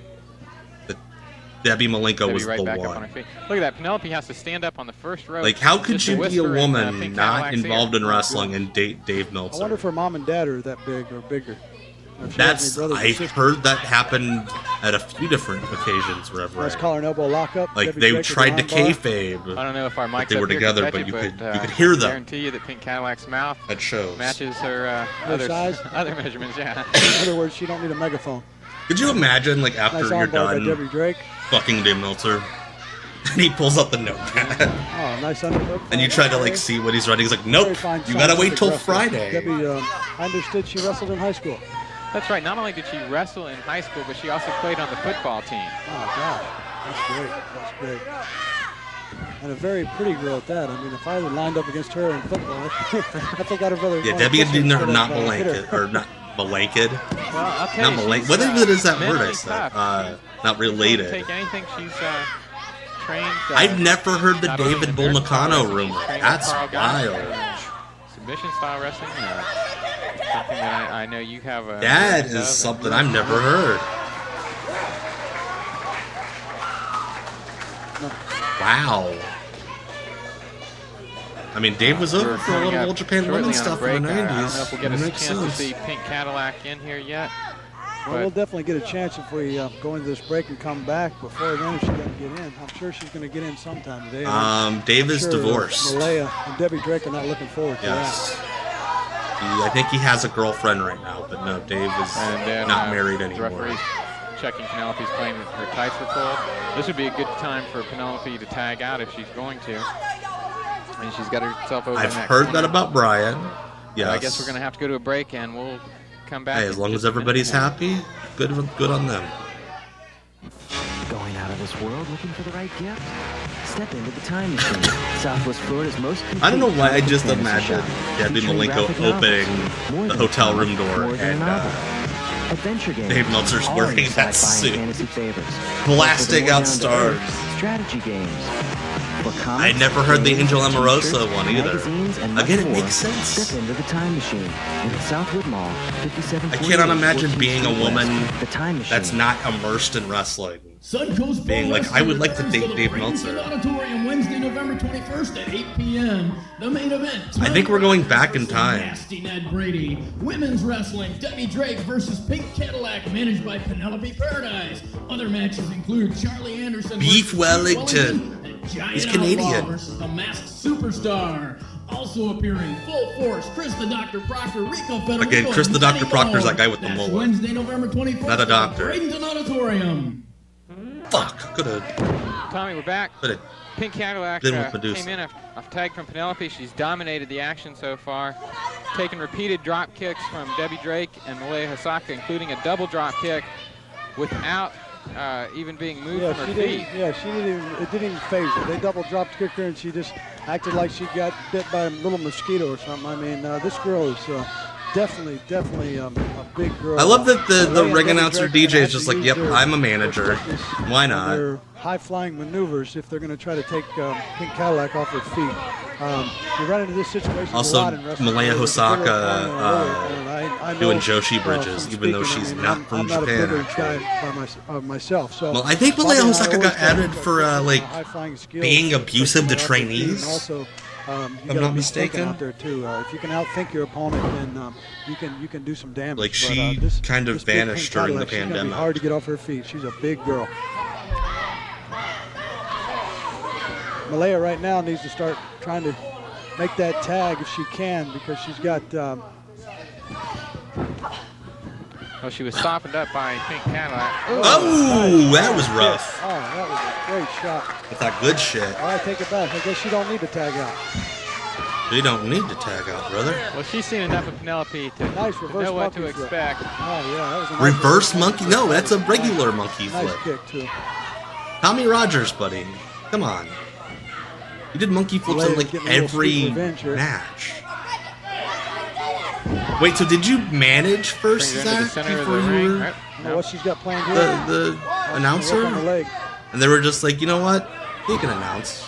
Debbie Malenko Debbie was right the back up on one. her feet. Look at that. Penelope has to stand up on the first row. Like, how could just you to be a whisper in, woman Pink not Cadillac's involved ear. in wrestling and date Dave Meltzer? I wonder if her mom and dad are that big or bigger. If she has That's any brothers or I've sisters. heard that happen at a few different occasions wherever. Nice collar and elbow lockup. Like Debbie they Drake with tried to the arm bar. kayfabe. I don't know if our mics they up were here together, can but catch you it, could hear I them. guarantee you that Pink Cadillac's mouth at shows matches her Her size? other measurements. Yeah. In other words, she don't need a megaphone. Could you imagine, like, after Nice you're arm bar by done Debbie Drake. fucking Dave Meltzer, and he pulls out the notepad, Oh, nice underhook. and you try to like see what he's writing. He's like, "Nope, you gotta wait till Friday." Debbie, I understood she wrestled in high school. That's right. Not only did she wrestle in high school, but she also played on the football team. Oh, God. That's great. That's great. And a very pretty girl at that. I mean, if I were lined up against her in football, I think I'd have rather. Yeah, Debbie did not Malenko, or not Malanked. Well, I'll tell Not you, Malenk. she's, What even is that word I mentally said? tough. Not related. Take anything. She's trained. I've never heard the not only David in Bull American style Nakano wrestling, rumor. she's trained That's with Carl Guy wild. for submission style wrestling. Something that I know you have. That knowledge is of. something I've never heard. Wow. I mean, Dave was over We're for a coming little up Old Japan shortly women's on a stuff break. in the 90s. I don't know if we'll get a Makes chance to sense. see Pink Cadillac in here yet. Well, we'll definitely get a chance if we go into this break and come back. Before then, if she doesn't get in, I'm sure she's going to get in sometime today. Dave I'm is sure divorced. Malaya and Debbie Drake are not looking forward to Yes. I think he has a girlfriend right now, but no, Dave is And then, not married the anymore. referee's checking Penelope's claim that her tights were pulled. This would be a good time for Penelope to tag out if she's going to. And she's got herself over I've in that heard corner. that about Brian. Yes. I guess we're going to have to go to a break, and we'll come back. Hey, as in long just as a minute. everybody's happy, good on them. Going out of this world looking for the right gift? Step into the time machine. Southwest Florida's most complete I don't know why I comic just fantasy imagined shop, Debbie featuring Malenko graphic novels, opening more the than a hotel comic, room door more than a and novel. Adventure games, Dave Meltzer's all wearing your that sci-fi and suit, fantasy favorites. blasting For the more out down to stars. earth, strategy games. For I comics, never heard the games, Angel Amorosa t-shirts, one either. magazines, and much Again, it more. makes sense. Step into the time machine in Southwood Mall, 57. I cannot imagine being a woman The time machine. that's not immersed in wrestling. Suncoast Pro Being like, I would like to Wrestling date Dave returns to the Meltzer. Auditorium Wednesday, November 21st at 8 p.m. The main event. I think we're going back in time. Nasty Ned Brady. Women's wrestling. Debbie Drake versus Pink Cadillac, managed by Penelope Paradise. Other matches include Charlie Anderson Beef versus Wellington. and Giant He's Outlaw Canadian. versus the Masked Superstar. Also appearing full force, Chris the Dr. Proctor, Rico Federico. Again, Chris the Dr. Danny Proctor's Bone. that guy with the That's mullet. Wednesday, November 21st. Not a at doctor. Bradenton Auditorium. Fuck, could've. Tommy, we're back. Could've. Pink Cadillac Been with Medusa. came in off tag from Penelope. She's dominated the action so far, taking repeated drop kicks from Debbie Drake and Malaya Hisaka, including a double drop kick without even being moved from her feet. She didn't even, it didn't even phase her. They double dropped kicked her and she just acted like she got bit by a little mosquito or something. I mean, this girl is definitely a big girl. I love that the Malaya ring and announcer Debbie Drake DJ is have just to like, use yep, their I'm a manager. Why not? Their high-flying maneuvers if they're going to try to take Pink Cadillac off her feet. You run into this situation Also, a lot in wrestling. Malaya There's a bigger Hisaka, opponent, and I know, doing Joshi bridges, from even though speaking, she's I mean, not from I'm not Japan, a bigger actually. guy myself. So Well, I think Bobby Malaya and I Hisaka always got talk added about for like high-flying skills, being abusive to especially off the feet, and trainees. also, you I'm gotta not be thinking mistaken. out there too. If you can outthink your opponent, then you can do some damage. Like, But, she this kind of big Pink vanished during the Cadillac, she's gonna be pandemic. hard to get off her feet. She's a big girl. Malaya right now needs to start trying to make that tag if she can, because she's got. Well, she was softened up by Pink Cadillac. Oh, that was rough. Oh, that was a great shot. That's that good shit. All right, take it back. I guess you don't need to tag out. You don't need to tag out, brother. Well, she's seen enough of Penelope to know what to expect. Oh, yeah, that was a nice Reverse monkey? No, that's a regular monkey nice flip. kick, too. Tommy Rogers, buddy. Come on. You did monkey flips in like every match. Wait, so did you manage first, Zach, before you were What she's got planned here? the announcer? On the leg. And they were just like, you know what? You can announce.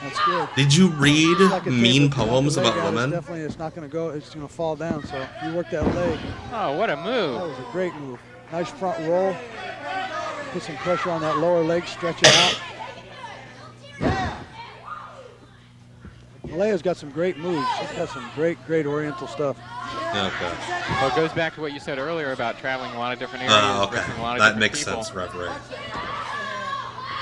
That's good. Did you read Like a mean table, poems the leg about out, women? Definitely, it's not going to go. It's going to fall down. So you work that leg. Oh, what a move! That was a great move. Nice front roll. Put some pressure on that lower leg. Stretch it out. Malea's got some great moves. She's got some great Oriental stuff. Okay. Well, it goes back to what you said earlier about traveling a lot of different areas. Okay. wrestling a lot of That different makes people. sense, referee.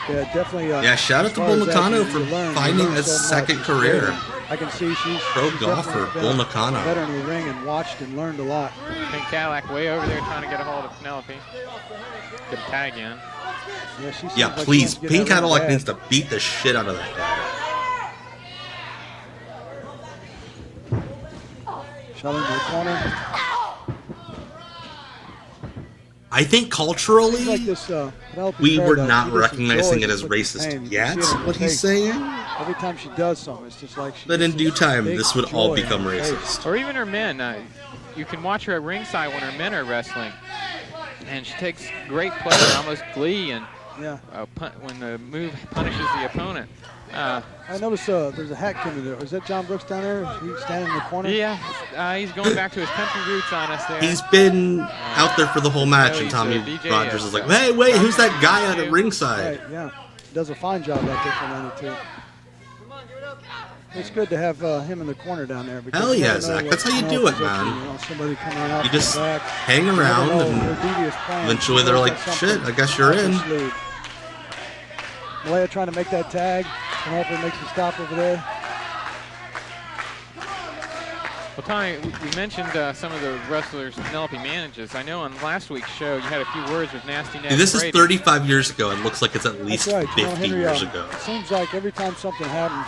Yeah, definitely. Yeah, shout out to Bull Nakano for finding a second career. I can see she's Pro golfer, Bull Nakano. Better in the ring and watched and learned a lot. Pink Cadillac way over there trying to get a hold of Penelope. Get a tag in. Yeah, she seems Yeah, like please. she wants to get Pink that ring Cadillac back. needs to beat the shit out of that guy. Shot into the corner. I think culturally, Like this, Penelope we were Paradise, not she just recognizing it enjoys as what she's racist saying. You yet, can see it in her what he's face. saying. Every time she does something, it's just like she But in gets due this time, big this would all joy in become her face. racist. Or even her men. You can watch her at ringside when her men are wrestling, and she takes great pleasure, almost glee, and when the move punishes the opponent. I noticed there's a hat coming there. Is that John Brooks down there? He's standing in the corner? Yeah, he's going back to his country roots on us there. He's been out there for the whole match, and Tommy Rogers is like, hey, wait, who's that guy out at ringside? Right, yeah. Does a fine job out there for Lenny, too. It's good to have him in the corner down there. Because Hell you yeah, never know Zach. what That's how you do it, Penelope's up to, man. You know, somebody coming out You from just the back. hang You never around, know and her devious plan. eventually they're like, shit, I guess you're in. Malaya trying to make that tag. Penelope makes a stop over there. Well, Tommy, we mentioned some of the wrestlers Penelope manages. I know on last week's show you had a few words with Nasty Ned. Dude, this is Brady. 35 years ago. It looks like it's at least That's right. 50 You know, Henry, years ago. It seems like every time something happens,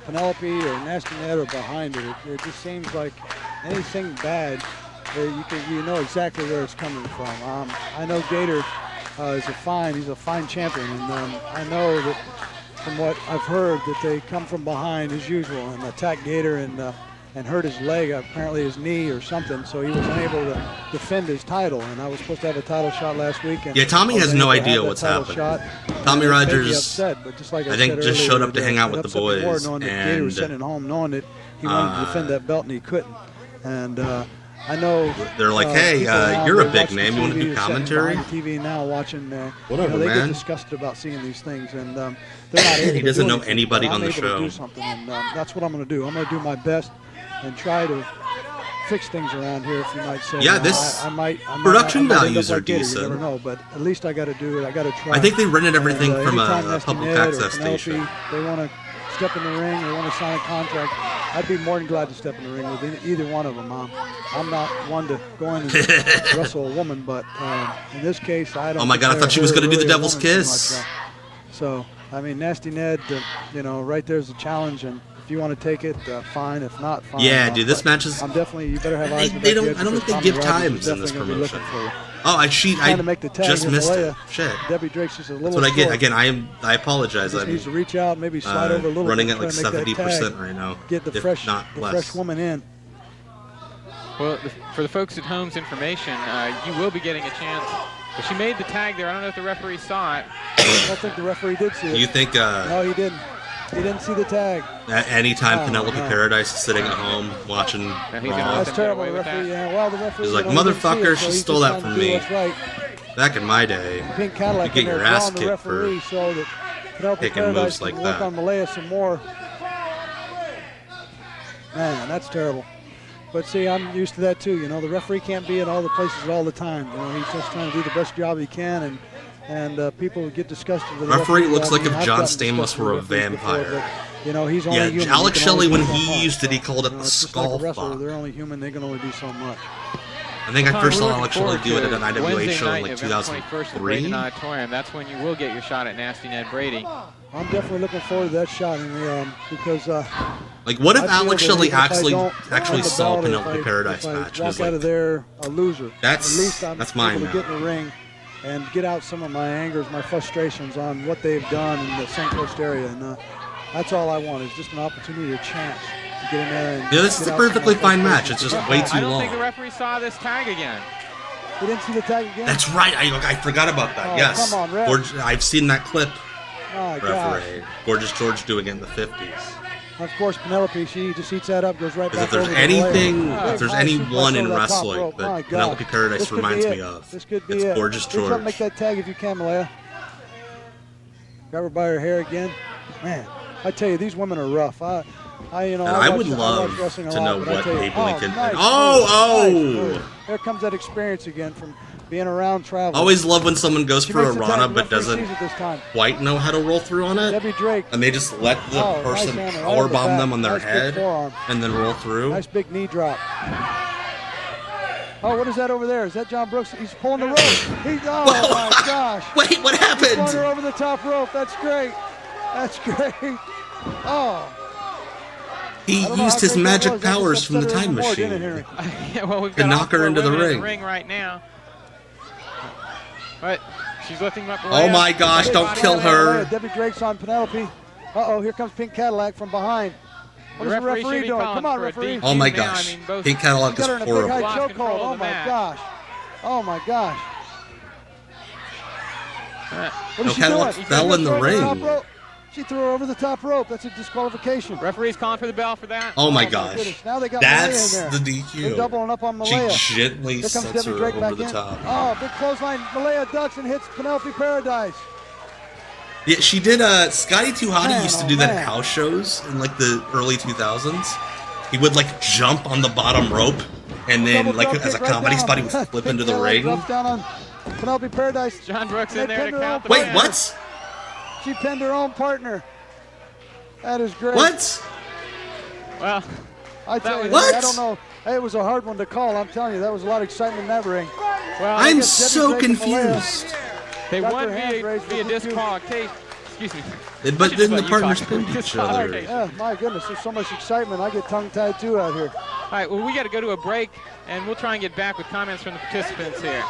Penelope or Nasty Ned are behind it. It just seems like anything bad, you know exactly where it's coming from. I know Gator he's a fine champion, and I know that from what I've heard that they come from behind as usual and attack Gator and hurt his leg, apparently his knee or something, so he was unable to defend his title. And I was supposed to have a title shot last week. And Yeah, Tommy has no idea what's happening. Tommy Rogers, upset, but just like I think, said just earlier, showed up to it hang out with upset the me more boys, knowing that Gator was and, sending home, knowing that he wanted to defend that belt and he couldn't. And I know they're like, hey, people around, you're a they big watch the name. You want to TV, do they're sitting commentary? behind the TV now watching. Whatever, they man. get disgusted about seeing these things, and they're not able He to doesn't do know anything, anybody but on the I'm able show. to do something, and that's what I'm going to do. I'm going to do my best and try to fix things around here, if you might say. Yeah, Now, this I might production end up values like are Gator, decent. You never know, but at least I got to do it. I got to try. I think they rented everything And, from anytime a Nasty public Ned or access Penelope, station. They want to step in the ring, they want to sign a contract, I'd be more than glad to step in the ring with either one of them. I'm not one to go in and wrestle a woman, but in this case, I don't. Oh my God, I thought she was going to do the devil's kiss. So, I mean, Nasty Ned, right there's a challenge, and if you want to take it, fine. If not, fine. Yeah, dude, this match is. I'm definitely. You better have eyes. I don't think they give times in this promotion. Oh, I trying to make the tag just with missed Malaya. it. Shit. Debbie Drake's just a little. That's what I get. short. Again, I apologize. Just I'm needs to reach out, maybe slide over a little running bit, at like try to make that 70% tag, right now. Get the if fresh, not the less. fresh woman in. Well, for the folks at home's information, you will be getting a chance. But she made the tag there. I don't know if the referee saw it. I don't think the referee did see it. You think? No, he didn't. He didn't see the tag. At any time, Oh, Penelope no. Paradise is sitting at home watching Raw. That's terrible. The referee, well, the referee. He's like, he didn't see motherfucker, it, so she he's stole just that trying from to do me. what's right. Back in my day, Pink Cadillac you get your ass drawing the kicked for referee so that Penelope picking Paradise moves can like work that. on Malaya some more. Man, that's terrible. But see, I'm used to that too. The referee can't be in all the places all the time. He's just trying to do the best job he can, and people get disgusted with the Referee referee. looks like if I've John gotten Stamos disgusted were a with referees before, vampire. You know, he's only human. Alex He can only Shelley, do when so he much. used it, he called it You know, the it's just skull like a wrestler. fuck. They're only human. They can only do so much. I think I first We're saw looking Alex Shelley forward do it at to an IWA Wednesday show in night, like November 21st at Braden 2003. Auditorium. That's when you will get your shot at Nasty Ned Brady. I'm definitely looking forward to that shot in the, because Like, what if I feel Alex that Shelley if I actually don't actually win the saw belt, Penelope if Paradise I match? It walk was out like, of there a loser. That's- At least I'm that's mine able now. to get in the ring and get out some of my angers, my frustrations on what they've done in the Suncoast area, and that's all I want is just an opportunity, a chance to get in there. And Yeah, this is get a out some of perfectly my fine match. It's frustrations. just way I too don't think the long. referee saw this tag again. You didn't see the tag again? That's right. I forgot about that. Oh, Yes. come on, Ref. I've seen that clip. My gosh. Referee. Gorgeous George doing it in the 50s. Of course, Penelope, she just eats that up, goes right Because back if over there's to the anything, layer. if there's High anyone suplex in over that top wrestling rope. My that God. Penelope Paradise This could be reminds it. me of, This could be it's it. Gorgeous Reach up and George. make that tag if you can, Malaya. Grab her by her hair again. Man, I tell you, these women are rough. You know, And I watch- would watch love wrestling a to lot, know but I what tell you, Maple can. nice Oh, move, nice oh! move. There comes that experience again from being around traveling. Always love when someone goes She for a makes the tag, Rana the but referee doesn't sees it this time. quite know how to roll through on it. Debbie Drake. And they just let the Oh, nice person hammer, right power on the bomb back. them on their Nice big head forearm. and then roll through. Nice big knee drop. Oh, what is that over there? Is that John Brooks? He's pulling the rope. Oh, my gosh. Wait, what He's happened? throwing her over the top rope. That's great. That's great. Oh. He I don't know used how his great that magic was. That just powers from the upset her time even more, machine. didn't it, Henry? Yeah, well, we've To got knock all her four into the women in ring. the ring right now. But she's lifting up. Oh my gosh, don't kill her. Debbie Drake's on Penelope. Uh-oh, here comes Pink Cadillac from behind. What is the referee should referee be doing? calling Come on, for a referee. Oh my DQ now. gosh. I mean, both- Pink Cadillac Got is her in a big horrible. high Lost chokehold. control of Oh the my match. gosh. Oh my gosh. What No, is she Cadillac doing? fell in the Over top ring. rope. She threw her over the top rope. That's a disqualification. Referee's calling for the bell for that. Oh my goodness. gosh. Now they got That's Malaya in the there. DQ. They're doubling up on She Malaya. gently Here comes sets Debbie her Drake over back the in. top. Oh, big clothesline. Malaya ducks and hits Penelope Paradise. Yeah, she did. Scotty Too Hotty Man, used to oh do that man. at house shows in like the early 2000s. He would like jump on the bottom rope, and then Double like drop as a kick right comedy down spot, he on- would flip Pink into the Cadillac ring. drops down on Penelope Paradise. John Brooks They in there pinned to her count own the Wait, win. what? She pinned her own partner. That is great. What? Well, I tell you, What? I don't know. It was a hard one to call. I'm telling you, that was a lot of excitement in that ring. well, I I'm guess Debbie so Drake and Malaya confused. they got won their hands raised for via DQ. disqualification. Excuse me. But should then just the let you partners talk. pinned each other. Disqualification. Yeah, my goodness, there's so much excitement. I get tongue-tied too out here. All right, well, we got to go to a break, and we'll try and get back with comments from the participants here.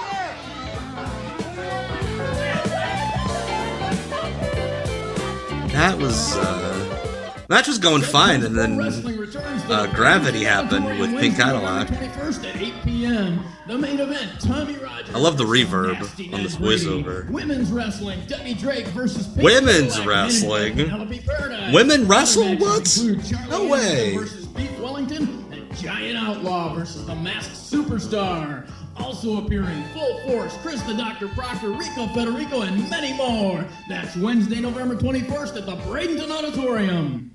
That was match was going fine, and then Gravity happened with Pink Cadillac. 21st at 8 p.m. The main event, Tommy Rogers. I love the reverb Nasty on this Ned Brady. voiceover. Women's wrestling, Debbie Drake versus Pink Women's Cadillac, wrestling? Penelope Paradise. Women Other wrestle? matches What? include Charlie No way. Anderson versus Pete Wellington and Giant Outlaw versus the Masked Superstar. Also appearing full force, Chris the Dr. Proctor, Rico Federico, and many more. That's Wednesday, November 21st at the Bradenton Auditorium.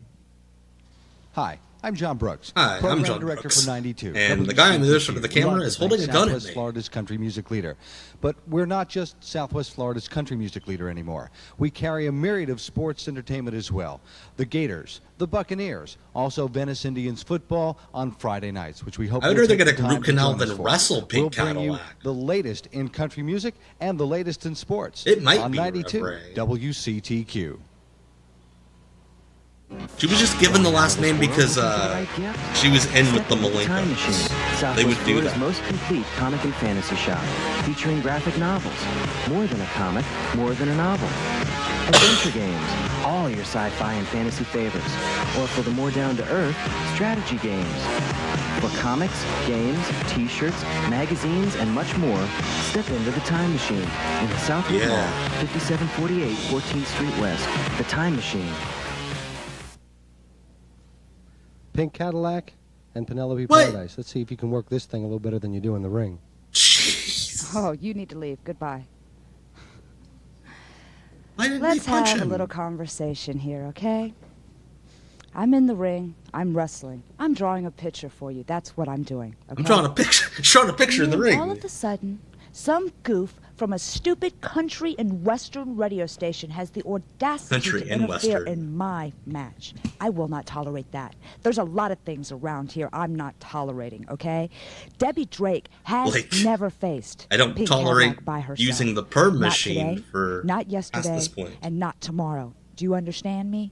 Hi, I'm John Brooks. Hi, I'm Program John Director Brooks. for 92. And the guy on the other side of the WCTQ. camera We'd like is to holding thank a gun at Southwest me. Florida's country music leader. But we're not just Southwest Florida's country music leader anymore. We carry a myriad of sports entertainment as well. The Gators, the Buccaneers, also Venice Indians football on Friday nights, which we hope I would you'll rather take get the a time root to canal join us than for. wrestle Pink We'll bring you Cadillac. the latest in country music and the latest in sports. It might on be 92 Rev Ray. WCTQ. She was just given the last name because she was in with the Time Machine, Malenkos. They would Southwest do Florida's that. most complete comic and fantasy shop, featuring graphic novels, more than a comic, more than a novel, adventure games, all your sci-fi and fantasy favorites, or for the more down-to-earth, strategy games. For comics, games, t-shirts, magazines, and much more, step into the Time Machine in the Southwood Yeah. Mall, 5748 14th Street West. The Time Machine. Pink Cadillac and Penelope What? Paradise. Let's see if you can work this thing a little better than you do in the ring. Oh, you need to leave. Goodbye. Why didn't Let's they punch have a him? little conversation here, okay? I'm in the ring. I'm wrestling. I'm drawing a picture for you. That's what I'm doing. Okay? I'm drawing a picture. Drawing a picture in the And ring. All of a sudden, Some goof from a stupid country and western radio station has the audacity to interfere in my match. I will not tolerate that. There's a lot of things around here I'm not tolerating, okay? Debbie Drake has never faced I don't Pink tolerate Cadillac by herself. using the perm Not machine today, for not yesterday, past this point. and not tomorrow. Do you understand me?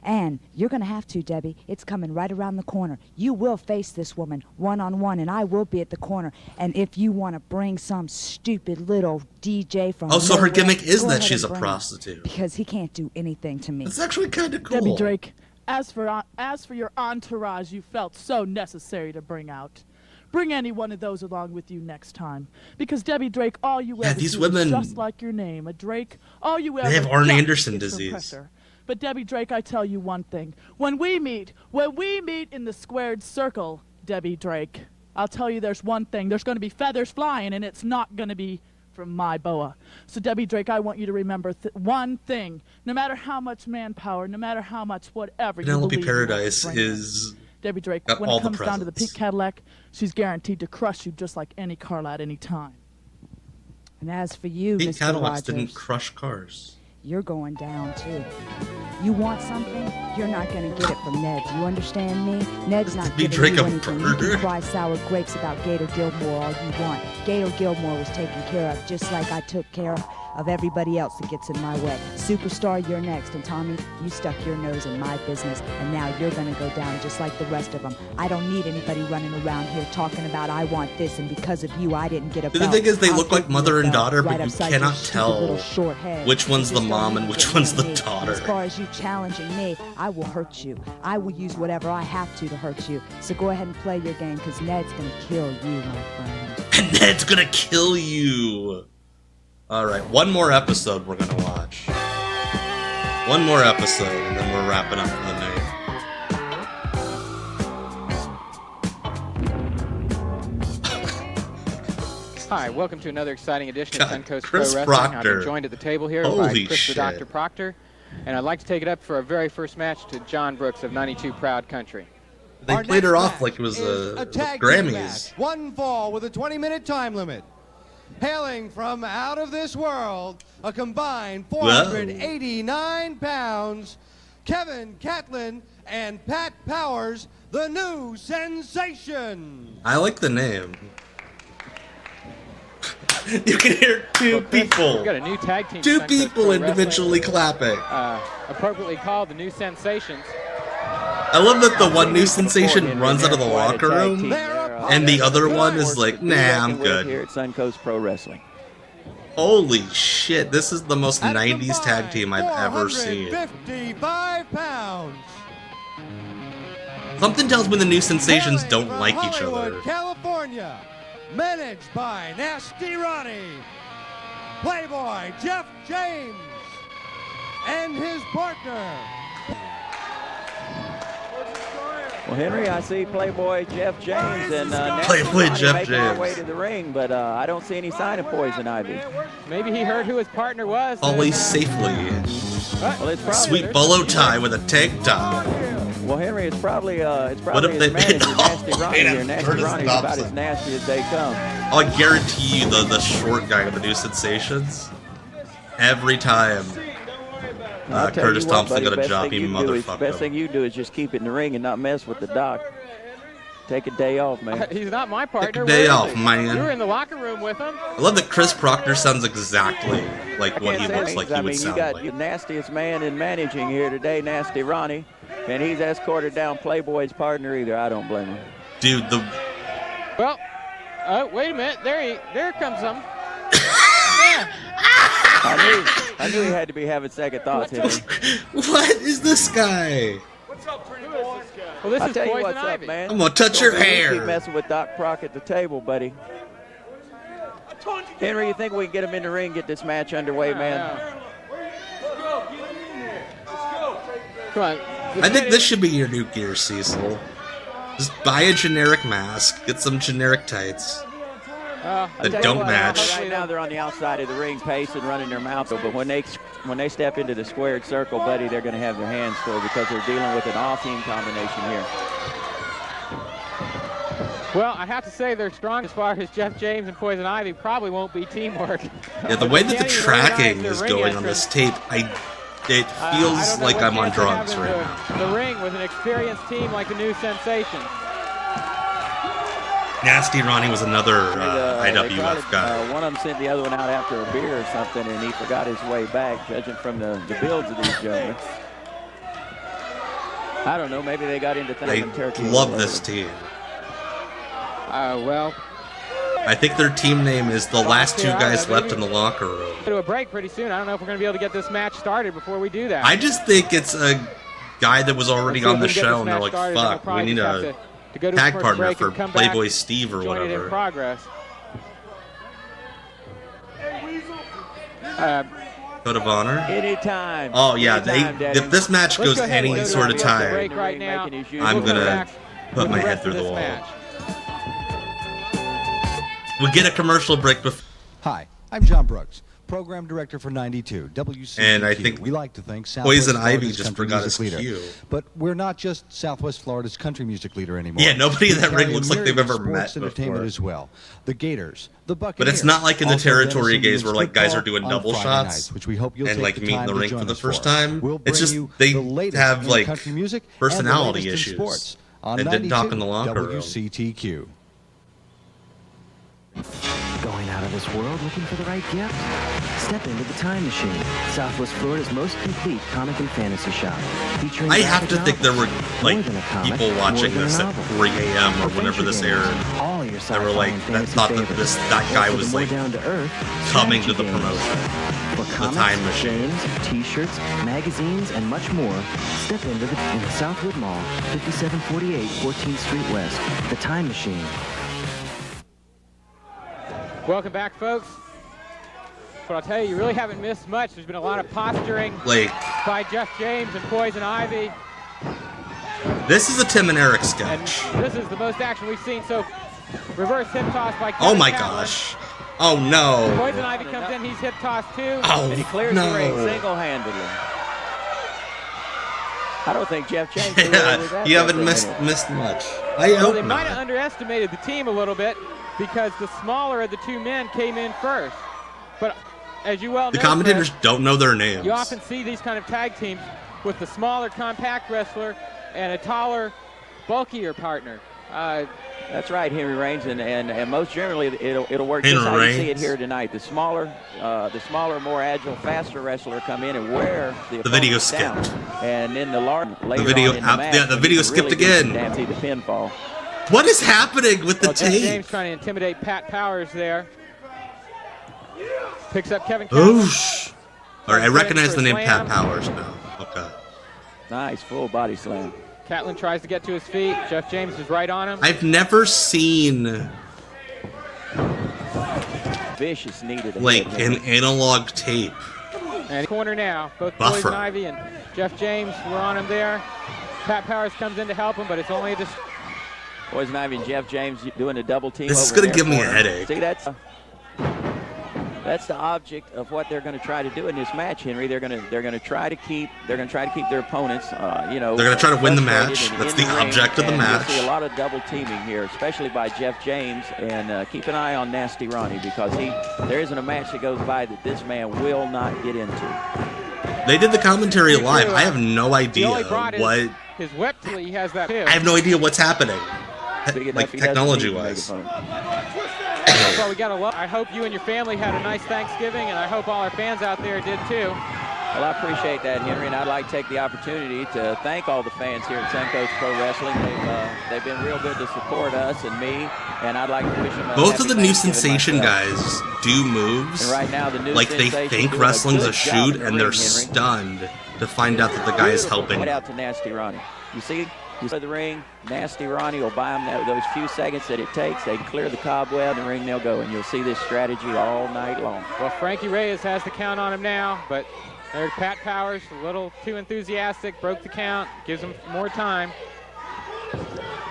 And you're going to have to, Debbie. It's coming right around the corner. You will face this woman one-on-one, and I will be at the corner. And if you want to bring some stupid little DJ from Oh, so her nowhere, gimmick is go that ahead she's and a bring him, prostitute. because he can't do anything to me. It's actually kind of cool. Debbie Drake, as for your entourage, you felt so necessary to bring out. Bring any one of those along with you next time. Because Debbie Drake, all you ever these do women, is just like your name, a Drake. All you ever they have Arn got Anderson is disease. compressor. But Debbie Drake, I tell you one thing. When we meet in the squared circle, Debbie Drake, I'll tell you there's one thing. There's going to be feathers flying, and it's not going to be from my boa. So Debbie Drake, I want you to remember one thing. No matter how much manpower, no matter how much whatever Penelope you believe Paradise you bring in. is Debbie Drake, got when all it comes the down to the presents. Pink Cadillac, she's guaranteed to crush you just like any car at any time. And as for you, Pink Mr. Cadillacs Rogers, didn't crush cars. you're going down, too. You want something, you're not going to get it from Ned. Do you understand me? Ned's not Be giving Drake you a anything. You bird. can cry sour grapes about Gator Gilmore all you want. Gator Gilmore was taken care of just like I took care of everybody else that gets in my way. Superstar, you're next. And Tommy, you stuck your nose in my business, and now you're going to go down just like the rest of them. I don't need anybody running around here talking about I want this, and because of you, I didn't get a The belt. thing is, they I'll look give like you mother a and belt daughter, right but you upside your cannot stupid little tell short head. which one's You the just mom don't and need which to one's get the near me. daughter. As far as you challenging me, I will hurt you. I will use whatever I have to hurt you. So go ahead and play your game, because Ned's going to kill you, my friend. And Ned's gonna kill you. Alright, one more episode we're gonna watch. One more episode, and then we're wrapping up for the night. Hi, welcome to another exciting edition of God, Suncoast Chris Pro Wrestling. Proctor. I've been joined at the table here by Holy Chris shit. the Dr. Proctor, and I'd like to take it up for our very first match to John Brooks of 92 Proud Country. They Our played her next off like it was a tag team Grammys. match. One fall with a 20-minute time limit. Hailing from out of this world, a combined 489 pounds, Kevin Catlin and Pat Powers, the new sensation. I like the name. You can hear two people. We've got a new tag team. Two Suncoast people Pro individually clapping. Wrestling, appropriately called the New Sensations. I love that the one new sensation runs out of the locker room, and the other one is like, nah, I'm good. Here at Suncoast Pro Wrestling. Holy shit, this is the most 90s tag team I've ever seen. 55 pounds. Something tells me the new sensations don't like each Hollywood, other. California, managed by Nasty Ronnie, Playboy Jeff James, and his partner. Well, Henry, I see Playboy Jeff James and Playboy Jeff making their James. way to the ring, but I don't see any sign of Poison Ivy. Maybe he heard who his partner was. Always safely. Well, it's probably Sweet bolo tie with a tank top. Well, Henry, it's probably What if his they- manager, Oh, Nasty Ronnie man, here. Nasty Curtis Ronnie's about Thompson. as nasty as they come. Oh, I guarantee you the short guy with the new sensations. Every time. I'll tell Curtis you what, Thompson buddy, got a best job, thing he you do is- motherfucker. Best thing you do is just keep it in the ring and not mess with the doc. Take a day off, man. He's not my partner. day Where is off, he? man. You were in the locker room with him. I love that Chris Proctor sounds exactly like what he looks like he I would mean, you sound got like. the nastiest man in managing here today, Nasty Ronnie, and he's escorted down Playboy's partner either. I don't blame him. Dude, the Well, wait a minute. There comes some. I knew he had to be having second thoughts, Henry. What is this guy? Well, this I'll is tell you Poison what's up, Ivy. man. I'm gonna touch your Don't hair. Keep messing with Doc Proc at the table, buddy. Henry, you think we can get him in the ring, get this match underway, man? Come on. I think this should be your new gear, Cecil. Just buy a generic mask, get some generic tights I'll that tell you don't what, match. Right now they're on the outside of the ring, pacing, running their mouth, but when they step into the squared circle, buddy, they're going to have their hands full because they're dealing with an all-team combination here. Well, I have to say they're strong as far as Jeff James and Poison Ivy probably won't be teamwork. Yeah, the way that the tracking is going on this tape, it feels like I'm on drugs right now. The ring with an experienced team like the New Sensation. Nasty Ronnie was another IWF guy. One of them sent the other one out after a beer or something, and he forgot his way back, judging from the builds of these gentlemen. I don't know, maybe they got into things. I love this team. Well, I think their team name is the last two guys left in the locker room. To a break pretty soon. I don't know if we're going to be able to get this match started before we do that. I just think it's a guy that was already on the show, and they're like, fuck, we need a tag partner for Playboy Steve or whatever. In progress. Code of Honor? Anytime. Oh, yeah. If this match goes any sort of time, I'm going to put my head through the wall. We get a commercial break before. Hi, I'm John Brooks, Program Director for 92 WCTQ. And I think we like to thank Poison Southwest Ivy Florida's just country forgot his music leader. cue. But we're not just Southwest Florida's country music leader anymore. Yeah, nobody in that We ring carry looks like they've myriad ever met sports entertainment before. as well. The Gators, the Buccaneers. But it's not like in the also territory Dennis games where like guys are Indians doing football double on Friday shots nights, which we hope you'll and take like the meet in time the to ring join for the us first for. time. We'll It's bring just you they the latest have in like country music and the personality latest in issues sports on and didn't talk 92 in the locker room. WCTQ. Going out of this world looking for the right gift? Step into the Time Machine, Southwest Florida's most complete comic and fantasy shop. Featuring I have to graphic think there were novels, like more than a comic, people watching more than a this at novel. 3 a.m. or whenever this Adventure aired. games, all your They were sci-fi like and that fantasy thought that favorites. that guy Or for was the more like down-to-earth coming to the strategy games. promotion. For The comics, Time Machine. films, T-shirts, magazines, and much more, step into the Southwood Mall, 5748 14th Street West. The Time Machine. Welcome back, folks. But I'll tell you, you really haven't missed much. There's been a lot of posturing by Jeff James and Poison Ivy. This is a Tim and Eric sketch. And this is the most action we've seen. So, reverse hip toss by Kevin Oh my Catlin. gosh. Oh no. Poison Ivy comes in, he's hip tossed too. Oh, And he clears no. the ring single-handedly. I don't think Jeff James knew where he was at You that haven't minute. missed much. I Well, hope they might have not. underestimated the team a little bit because the smaller of the two men came in first. But as you well The know, commentators Chris, don't know their names. you often see these kind of tag teams with the smaller, compact wrestler and a taller, bulkier partner. That's right, Henry Raines, and most generally it'll work just how you see it here tonight. The smaller, more agile, faster wrestler come in and wear the video opponent down. skipped. And then the video- on in the match, yeah, the when video you skipped really get some again. Damn, see the pinfall. What is happening with the Jeff tape? James trying to intimidate Pat Powers there. Picks up Kevin Catlin. Oosh. All right, I recognize the name Pat Powers now. Okay. Nice full body slam. Catlin tries to get to his feet. Jeff James is right on him. I've never seen Vicious needed a like hit. an analog tape. And corner now. Both Buffer. Poison Ivy and Jeff James were on him there. Pat Powers comes in to help him, but it's only a Poison Ivy and Jeff James doing a double team. This is over gonna in their give me a corner. headache. See, that's the object of what they're going to try to do in this match, Henry. They're going to try to keep their opponents, They're gonna try to win the match. frustrated and That's in the ring, object of the and match. You'll see a lot of double teaming here, especially by Jeff James, and keep an eye on Nasty Ronnie because there isn't a match that goes by that this man will not get into. They did the commentary live. I have no He idea only brought what. his whip till he has that too. I have no idea what's happening. Big enough Like he doesn't technology need to make wise. fun of him. Well, we got a lot. I hope you and your family had a nice Thanksgiving, and I hope all our fans out there did too. Well, I appreciate that, Henry, and I'd like to take the opportunity to thank all the fans here at Suncoast Pro Wrestling. They've been real good to support us and me, and I'd like to wish them a Both happy of the new Thanksgiving sensation myself. guys do moves And right now, the new like they sensation think doing a wrestling's good a job shoot in the and they're ring, Henry. stunned to find out that the guy is helping. Right out to Nasty Ronnie. You see, he's in the ring. Nasty Ronnie will buy him those few seconds that it takes. They clear the cobweb, and the ring they'll go, and you'll see this strategy all night long. Well, Frankie Reyes has the count on him now, but there's Pat Powers, a little too enthusiastic, broke the count, gives him more time.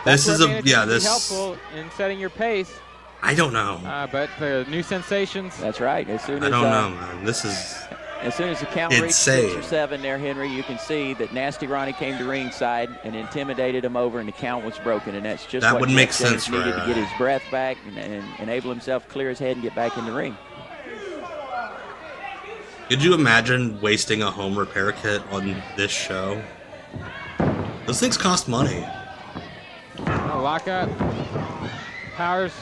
This is That's where a management can be this. helpful in setting your pace. I don't know. But the new sensations. That's right. As soon I as don't know, man. This is. As soon as the count reached 6 or 7 there, Henry, you can see that Nasty Ronnie came to ringside and intimidated him over, and the count was broken. And that's just that what would make Jeff James sense needed right. to get his breath back and enable himself to clear his head and get back in the ring. Could you imagine wasting a home repair kit on this show? Those things cost money. Lock up. Powers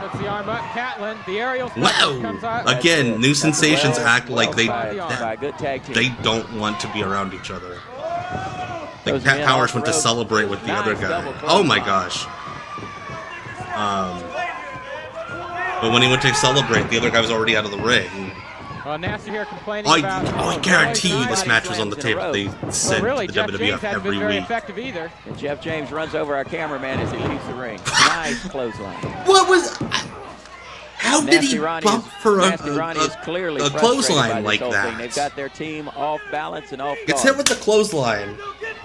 puts the arm up. Catlin, the aerial comes out. Again, new sensations act like they they don't want to be around each other. Like Pat Powers went to celebrate with the other guy. Oh my gosh. But when he went to celebrate, the other guy was already out of the ring. Well, Nasty here complaining about... I guarantee you this match was on the tape. They sent really, the Jeff WWF James hasn't every been very week. effective either. And Jeff James runs over our cameraman as he leaves the ring. Nice clothesline. What was... How did he bump for a clothesline like that? They've got their team off balance and off Gets guard. hit with the clothesline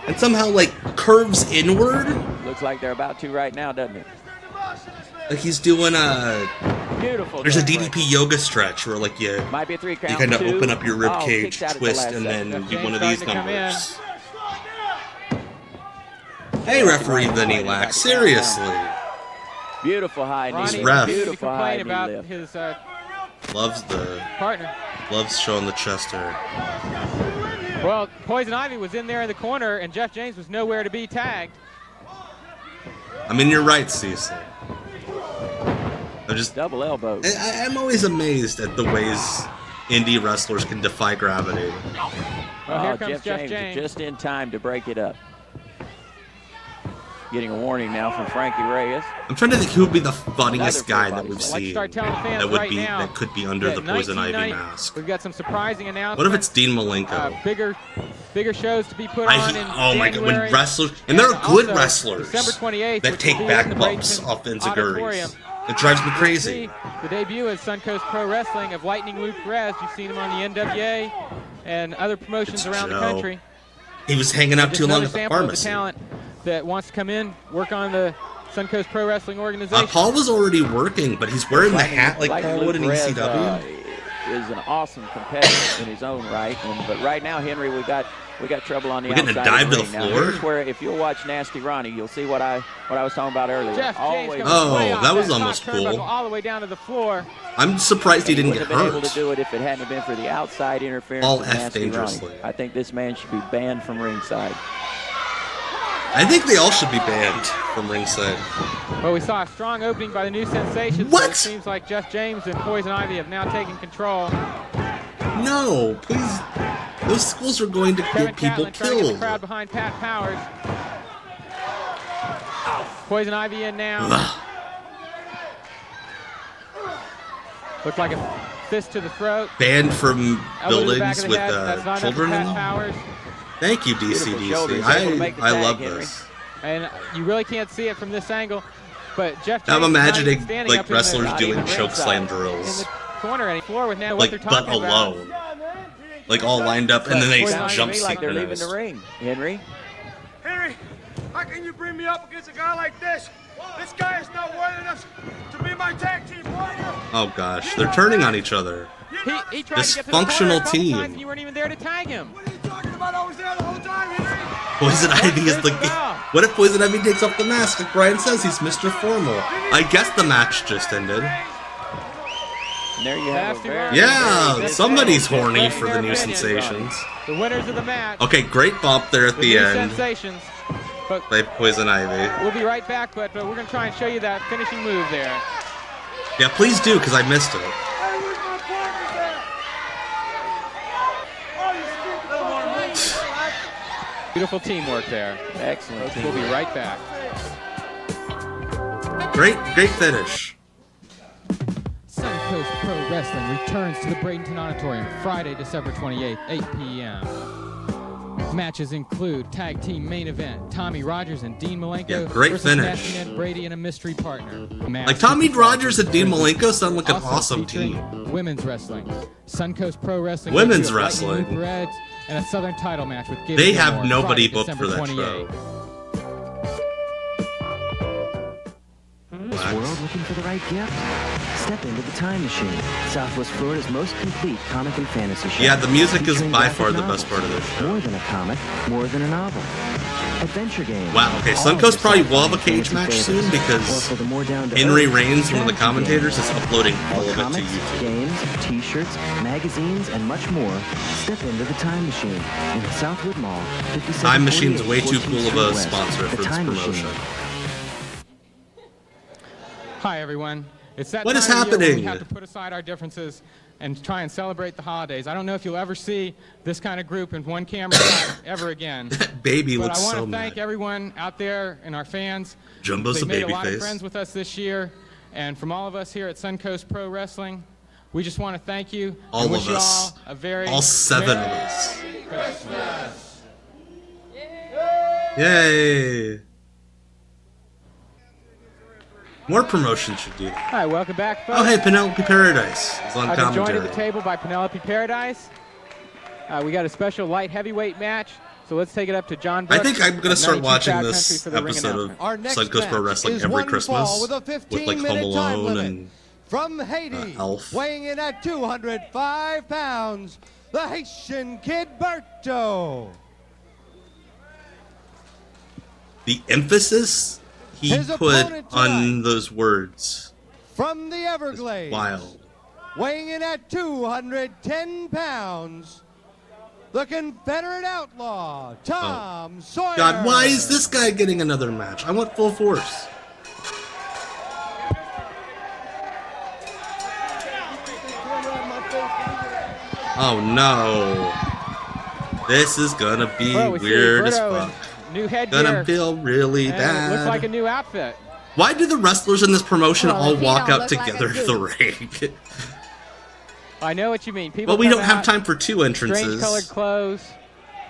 and somehow, like, curves inward. Looks like they're about to right now, doesn't it? Like he's doing a... Beautiful. There's a DDP yoga stretch where, like, you Might be a 3 count. you kind of 2. open up your rib Oh, cage, kicked out at the twist, last and second. then do James one of these starting to come in. numbers. Hey, referee Vinny Lack, seriously. Beautiful high knee. He's ref. Beautiful high knee about lift. his Loves the... partner. Loves showing the chest hair. Well, Poison Ivy was in there in the corner, and Jeff James was nowhere to be tagged. I mean, you're right, Cecil. I'm just... Double elbow. I'm always amazed at the ways indie wrestlers can defy gravity. Oh, here comes Jeff James just in time to break it up. Getting a warning now from Frankie Reyes. I'm trying to think who would be the funniest guy that we've Let's seen start telling fans that would right be now that could be under the Poison Ivy mask. We've got some surprising announcements. What if it's Dean Malenko? Bigger shows to be put on in oh my god, January. when wrestlers and they're good also, wrestlers December 28th, that which take will be back in the bumps Bradenton off Auditorium. enziguris. It drives me crazy. The debut of Suncoast Pro Wrestling of Lightning Luke Perez. You've seen him on the NWA and other promotions around the country. He was hanging out Just too long another at the sample of pharmacy. talent that wants to come in, work on the Suncoast Pro Wrestling organization. Paul was already working, but he's wearing the hat like Lightning Paul would in Luke Perez, ECW. Is an awesome competitor in his own right, but right now, Henry, we got trouble on the We're outside getting a dive of the to ring. the Now, floor? here's where, if you'll watch Nasty Ronnie, you'll see what I was talking about earlier. Jeff James Always goes way off that was top almost turnbuckle cool. all the way down to the floor. I'm surprised he didn't get Wouldn't have been able hurt. to do it if it hadn't been for the outside interference All of F Nasty dangerously. Ronnie. I think this man should be banned from ringside. I think they all should be banned from ringside. Well, we saw a strong opening by the new sensations. What? It seems like Jeff James and Poison Ivy have now taken control. No, please. Those schools are going to Kevin get people Catlin trying to get the killed. crowd behind Pat Powers. Poison Ivy in now. Looks like a fist to the throat. Banned from Elbow to the back buildings of the with head. That's not children enough in for Pat them. Powers. Thank you, Beautiful shoulders, DCDC. able to make the I tag, love Henry. this. And you really can't see it from this angle, but Jeff James I'm is not imagining even standing like up in the- wrestlers not doing even choke ringside. slam In drills, the corner and floor with now what like they're butt talking about. alone, like all lined up, and then they Sounds to jump me like they're leaving the synchronized. ring, Henry. Henry, how can you bring me up against a guy like this? This guy is not worthy enough to be my tag team partner. Oh gosh, they're turning on each other. He tried to get to the corner a Dysfunctional couple team. times and you weren't even there to tag him. I was there the whole time, Henry. Poison Ivy is the. What if Poison Ivy takes off the mask? Like Brian says, he's Mr. Formal. I guess the match just ended. And there you have a very, Yeah, very somebody's good horny match. for the new sensations. The winners of the match. Okay, great bump there at the new end sensations. But by Poison Ivy. we'll be right back, but we're going to try and show you that finishing move there. Yeah, please do, because I missed it. Beautiful teamwork there. Excellent. We'll be right back. Great finish. Suncoast Pro Wrestling returns to the Bradenton Auditorium Friday, December 28th, 8 p.m. Matches include tag team main event, Tommy Rogers and Dean Malenko Yeah, great versus finish. Nasty Ned Brady and a mystery partner. Like Tommy Rogers and Dean Malenko sound like an Also awesome featuring team. Women's wrestling, Suncoast Pro Wrestling, Women's debut of Lightning wrestling. Luke Reds, and a Southern title match with Gator They have Gilmore, nobody Friday, booked for December that 28th. show. this world looking for the right gift? Step into the time machine, Southwest Florida's most complete comic and fantasy show. Yeah, the music is Featuring by graphic far the novels. best part of this show. More than a comic, more than a novel. Adventure games. Wow, okay, All Suncoast your probably sci-fi will have a and cage fantasy match favorites. soon because Or for the more down-to-earth Henry Rains, one of the strategy commentators, games. is uploading all of it to Comics, YouTube. games, t-shirts, magazines, and much more. Step into the Time Machine in the Southwood Mall. Time Machine's way too 5748 cool of 14th a Street sponsor West. for The this Time promotion. Machine. Hi, everyone. It's that What time is of year when we happening? have to put aside our differences and try and celebrate the holidays. I don't know if you'll ever see this kind of group in one camera shot ever again. Baby but looks I want so to thank mad. everyone out there and our fans. Jumbo's They the made a baby lot of face. friends with us this year, and from all of us here at Suncoast Pro Wrestling, we just want to thank you. All and wish of you us. all a very All 7 of Merry us. Christmas. Yay! More promotions should do that. Hi, welcome back, folks. Oh, hey, Penelope Paradise is on I've been joined at commentary. the table by Penelope Paradise. We got a special light heavyweight match, so let's take it up to John Brooks. I think I'm going to of start 92 watching Proud this Country for the ring episode of announcement. Our next Suncoast Pro match Wrestling is every one Christmas fall with a with like Home 15-minute time Alone limit. and From Haiti, Elf. weighing in at 205 pounds, the Haitian Kid Berto. the emphasis he His put opponent tonight. on those words. From the Everglades, Wild. weighing in at 210 pounds, the Confederate Outlaw, Tom Sawyer. God, why is this guy getting another match? I want full force. Oh no. This is gonna be Well, we see weird as Berto in fuck. New headgear. Gonna feel really and bad. It looks like a new outfit. Why do the wrestlers in this promotion Well, all if he walk don't up look like together a to the ring? I know what you mean. People Well, we come don't have out, time for 2 entrances. Strange colored clothes,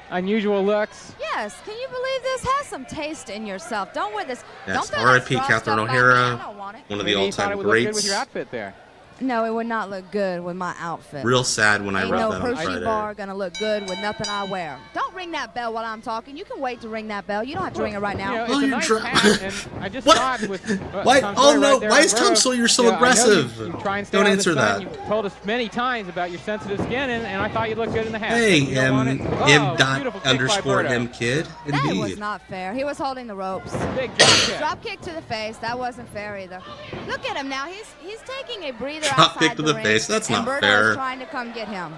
unusual looks. Yes, can you believe this? Have some taste in yourself. Don't wear this. Yes, Don't throw R.I.P. that straw Catherine stuff back O'Hara, at me. I don't want it. one of the Maybe you thought it all-time would look good with greats. your outfit there. No, it would not look good with my outfit. Real sad when I Ain't read no that on Hershey Friday. bar gonna look good with nothing I wear. Don't ring that bell while I'm talking. You can wait to ring that bell. You don't have to ring it right now. You know, it's a nice hat, and I just thought with Why? Tom Oh Sawyer no! right there Why on is Tom Burrow, Sawyer so you know, I know aggressive? You try and stay Don't out of answer the sun. that. You told us many times about your sensitive skin, and I thought you looked good in the hat. Hey, You don't want it? Oh, M dot beautiful kick by underscore Berto. M kid. That was Indeed. not fair. He was holding the ropes. Big drop kick. Drop kick to the face. That wasn't fair either. Look at him now. He's taking a breather Drop outside kick to the ring, face. That's and not Berto's fair. trying to come get him.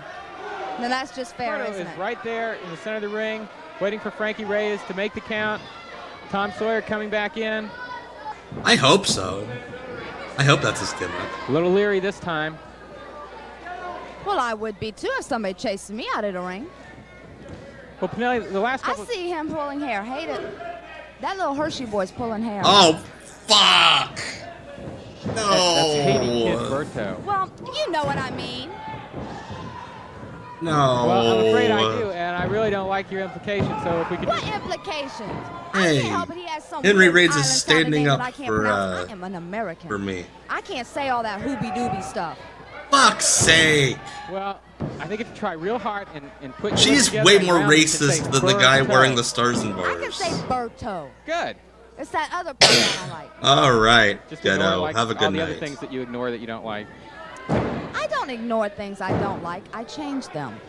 Now that's just fair, Berto isn't is it? right there in the center of the ring, waiting for Frankie Reyes to make the count. Tom Sawyer coming back in. I hope so. I hope that's his gimmick. A little leery this time. Well, I would be too if somebody chased me out of the ring. Well, Penelope, the last I couple. see him pulling hair. Hate it. That little Hershey boy's pulling hair. Oh, fuck! No. That's Haiti Kid Berto. Well, you know what I mean. No. Well, I'm afraid I do, and I really don't like your implication. So if we could. What implications? Hey, I can't help it. He has some Henry weird Reigns is island sounding standing name up that I can't for, pronounce. I am an American. for me. I can't say all that hoobie-dooby stuff. Fuck's sake! Well, I think if you try real hard and put. your She's lips together way and more round it, you can say racist than the guy Berto. wearing the stars and I can bars. say Berto. Good. It's that other part I don't like. All right, Just ignore Ghetto. like Have a all good the other night. things that you ignore that you don't like. I don't ignore things I don't like. I change them.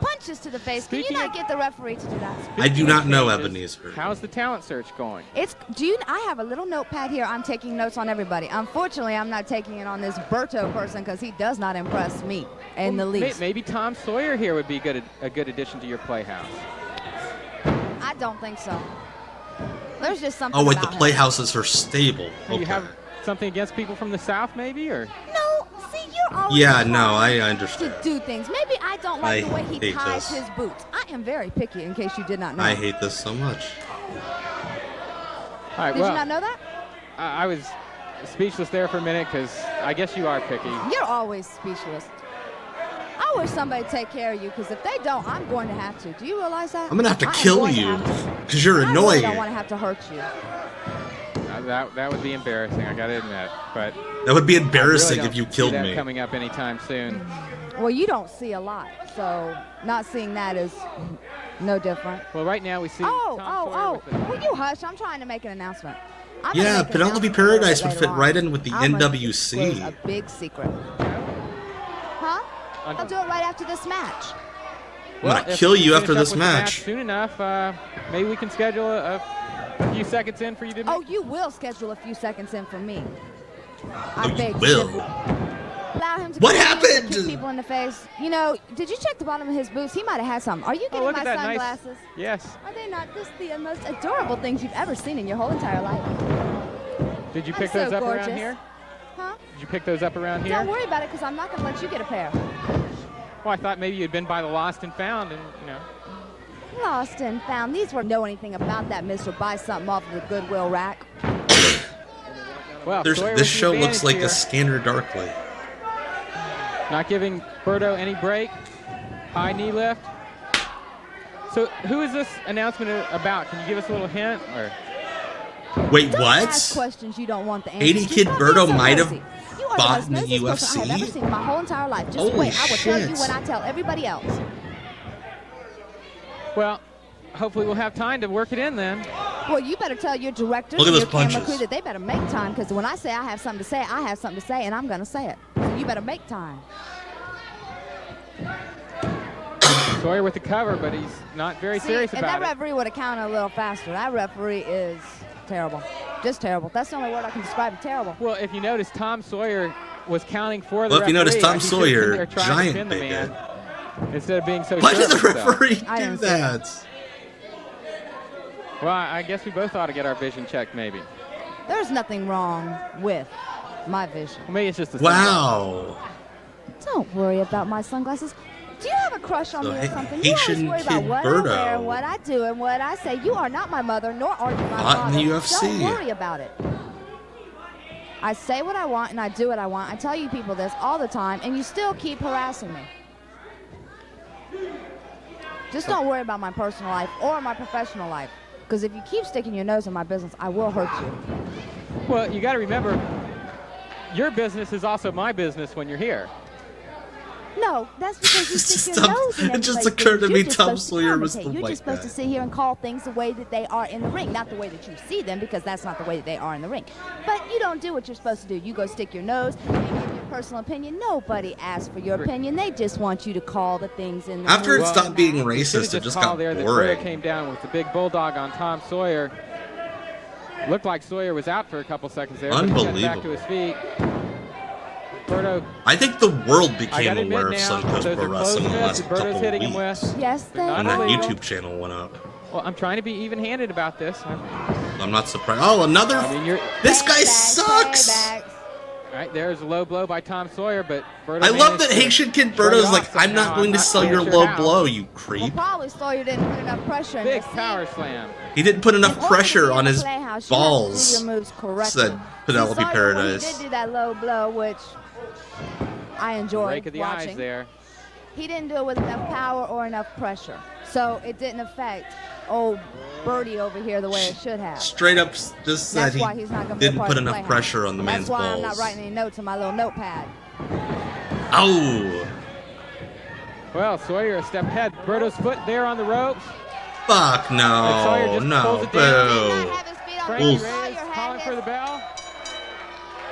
Punches to the face. Can you not get the referee to do that? I do not know Changes. Ebenezer. How's the talent search going? I have a little notepad here. I'm taking notes on everybody. Unfortunately, I'm not taking it on this Berto person because he does not impress me in the least. Maybe Tom Sawyer here would be a good addition to your playhouse. I don't think so. There's just something Oh wait, the about him. Playhouse is her stable. Do you Okay. have something against people from the South, maybe, or? No, see, you're always Yeah, no, trying I understand. to do things. Maybe I don't like I the way he hate ties this. his boots. I am very picky, in case you did not know. I hate this so much. All right, Did well, you not know that? I was speechless there for a minute because I guess you are picky. You're always speechless. I wish somebody would take care of you, because if they don't, I'm going to have to. Do you realize that? I'm gonna have to I am kill going to you have to. because you're I really annoying. don't want to have to hurt you. That would be embarrassing, I gotta admit. But That would be I embarrassing really if you don't see killed that me. coming up anytime soon. Well, you don't see a lot, so not seeing that is no different. Well, right now we see. Oh, Tom Sawyer with the- will you hush? I'm trying to make an announcement. Yeah, Penelope Paradise would fit on. right in with the I'm gonna NWC. disclose a big secret. Huh? I'll do it right after this match. I'm gonna kill you after this match match. soon enough, maybe we can schedule a few seconds in for you to. Oh, you will schedule a few seconds in for me. Oh, you will. Allow him to What come in and happened? kick people in the face. You know, did you check the bottom of his boots? He might have had something. Are you getting look my at that sunglasses? nice. Yes. Are they not just the most adorable things you've ever seen in your whole entire life? Did you I'm pick so those up gorgeous. around here? Huh? Did you pick those up around here? Don't worry about it, because I'm not going to let you get a pair. Well, I thought maybe you'd been by the Lost and Found, and you know. Lost and found. These were know anything about that, mister. Buy something off of the Goodwill rack. Well, This Sawyer with show the looks advantage like here. a Scanner Darkly. Not giving Berto any break. High knee lift. So who is this announcement about? Can you give us a little hint? Or Wait, Don't what? ask questions you don't want the answer. 80 Kid Berto might have You are fought the in most the nosy person I have ever UFC? seen in my whole entire life. Just Holy wait. I will tell you shit. when I tell everybody else. well, hopefully we'll have time to work it in then. Well, you better tell your directors Look at and those your camera punches. crew that they better make time, because when I say I have something to say, I have something to say, and I'm going to say it. So you better make time. Sawyer with the cover, but he's not very serious If about that it. referee would have counted a little faster, that referee is terrible. Just terrible. That's the only word I can describe it. Terrible. Well, if you notice, Tom Sawyer was counting for the Well, if you notice, referee, Tom like he's sitting Sawyer, there trying to giant pin the bigot. man, instead of being so Why sure did of the himself. referee I do didn't see that? Well, I guess we both ought to get our vision checked, maybe. There's nothing wrong with my vision. Well, maybe it's just the Wow. Don't worry about my sunglasses. Do you have a crush on The me or something? You always Haitian worry about Kid what Berto. I wear, what I do, and what I say. You are not my mother, nor are you my Not father. in the UFC. Don't worry about it. I say what I want, and I do what I want. I tell you people this all the time, and you still keep harassing me. Just don't worry about my personal life or my professional life, because if you keep sticking your nose in my business, I will hurt you. Well, you got to remember, your business is also my business when you're here. No, that's because you stick your Tom- nose in it just everybody's occurred to business. me You're just Tom supposed to Sawyer was commentate. the You're white just supposed guy. to sit here and call things the way that they are in the ring, not the way that you see them, because that's not the way that they are in the ring. But you don't do what you're supposed to do. You go stick your nose and give your personal opinion. Nobody asks for your opinion. They just want you to call the things in the After it ring. stopped being You should've racist, it just got called there that boring. Berto came down with the big bulldog on Tom Sawyer. Looked like Sawyer was out for a couple seconds there. but he got back Unbelievable. to his feet. Berto, I think the world I became gotta admit aware of now, Suncoast those Pro are Wrestling in the closed last fists that Berto's couple of hitting him weeks. with. Yes, They're they not When that illegal. YouTube channel went up. Well, I'm trying to be even-handed about this. I'm not surprised. Oh, another. I mean, This guy sucks. All right, there's a low blow by Tom Sawyer, but Berto I love managed that to Haitian Kid shrug it Berto's off like, I'm somehow. not going to sell quite your sure low how. blow, you Well, creep. probably Sawyer didn't put enough pressure in Big your power slam. He didn't put enough In order to pressure be on in the his playhouse, you have to do balls, your moves correctly. said Penelope See, Sawyer, Paradise. When he did do that low blow, which I enjoyed Break of the watching. eyes there. He didn't do it with enough power or enough pressure. So it didn't affect old Birdie over here the way it should have. Straight up just said That's he why he's not going to be a didn't part put of the enough playhouse. pressure on the man's That's why balls. I'm not writing any notes on my little notepad. Oh, Well, Sawyer a step ahead. Berto's foot there on the ropes. fuck And Sawyer no, just no, pulls it down. boo. Frankie Oof. Reyes calling for the bell.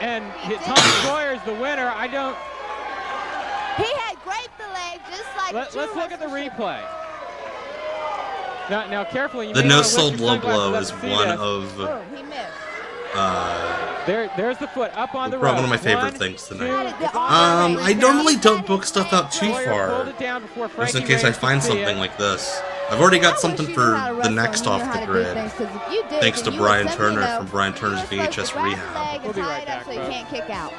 And Tom Sawyer's the winner. I don't. He had graped the leg just like Let's look at the replay. Now carefully. You The may wanna lift no-sold your low sunglasses blow up is to see one this. of Oh, he missed. There's the foot up on the probably rope. one of my favorite One, things two, tonight. it's I normally don't book stuff out too Sawyer far, pulled it down before just in Frankie case I Reyes could find see something it. like this. I've already got I something wish you knew for how to the wrestle next and you off knew how the to do grid. things, 'cause if you did, Thanks then to you would Brian send me Turner a note. from Brian Turner's You're supposed to VHS grab the Rehab. leg We'll and be tie right it up back, so you folks. can't kick out.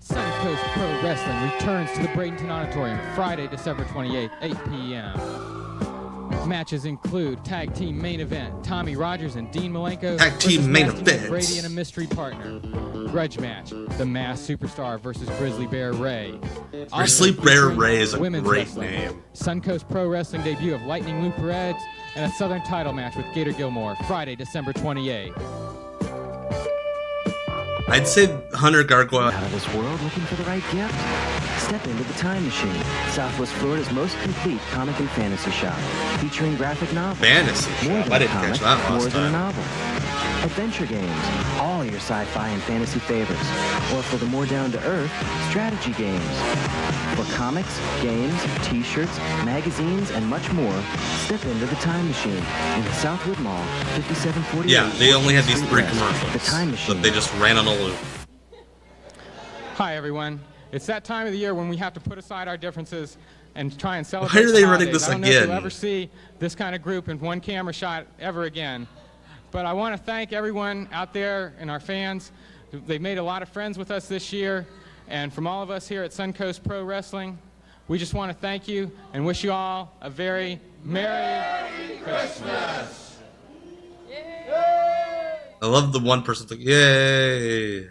Suncoast Pro Wrestling returns to the Bradenton Auditorium Friday, December 28th, 8 p.m. Matches include Tag Team Main Event, Tommy Rogers and Dean Malenko Tag Team versus Main Nasty Event. Nick Brady and a mystery partner. Grudge Match, The Masked Superstar versus Grizzly Bear Ray. Grizzly Also Bear featuring Ray is a women's great wrestling, name. Suncoast Pro Wrestling debut of Lightning Lou Perez and a Southern title match with Gator Gilmore, Friday, December 28th. I'd say Hunter Gargoyle. Out of this world looking for the right gift? Step into the Time Machine, Southwest Florida's most complete comic and fantasy shop, featuring graphic novels. Fantasy More shop. than I a didn't comic, catch that more last than a time. novel. Adventure games, all your sci-fi and fantasy favorites. Or for the more down-to-earth, strategy games. For comics, games, t-shirts, magazines, and much more, step into the Time Machine in the Southwood Mall, 5748. Yeah, they only had these 3 West. commercials. The Time Machine. But they just ran on a loop. Hi, everyone. It's that time of the year when we have to put aside our differences and try and celebrate. Why are they the running holidays. this I don't know if again? you'll ever see this kind of group in one camera shot ever again. But I want to thank everyone out there and our fans. They've made a lot of friends with us this year. And from all of us here at Suncoast Pro Wrestling, we just want to thank you and wish you all a very Merry Christmas. I love the one person like, yay.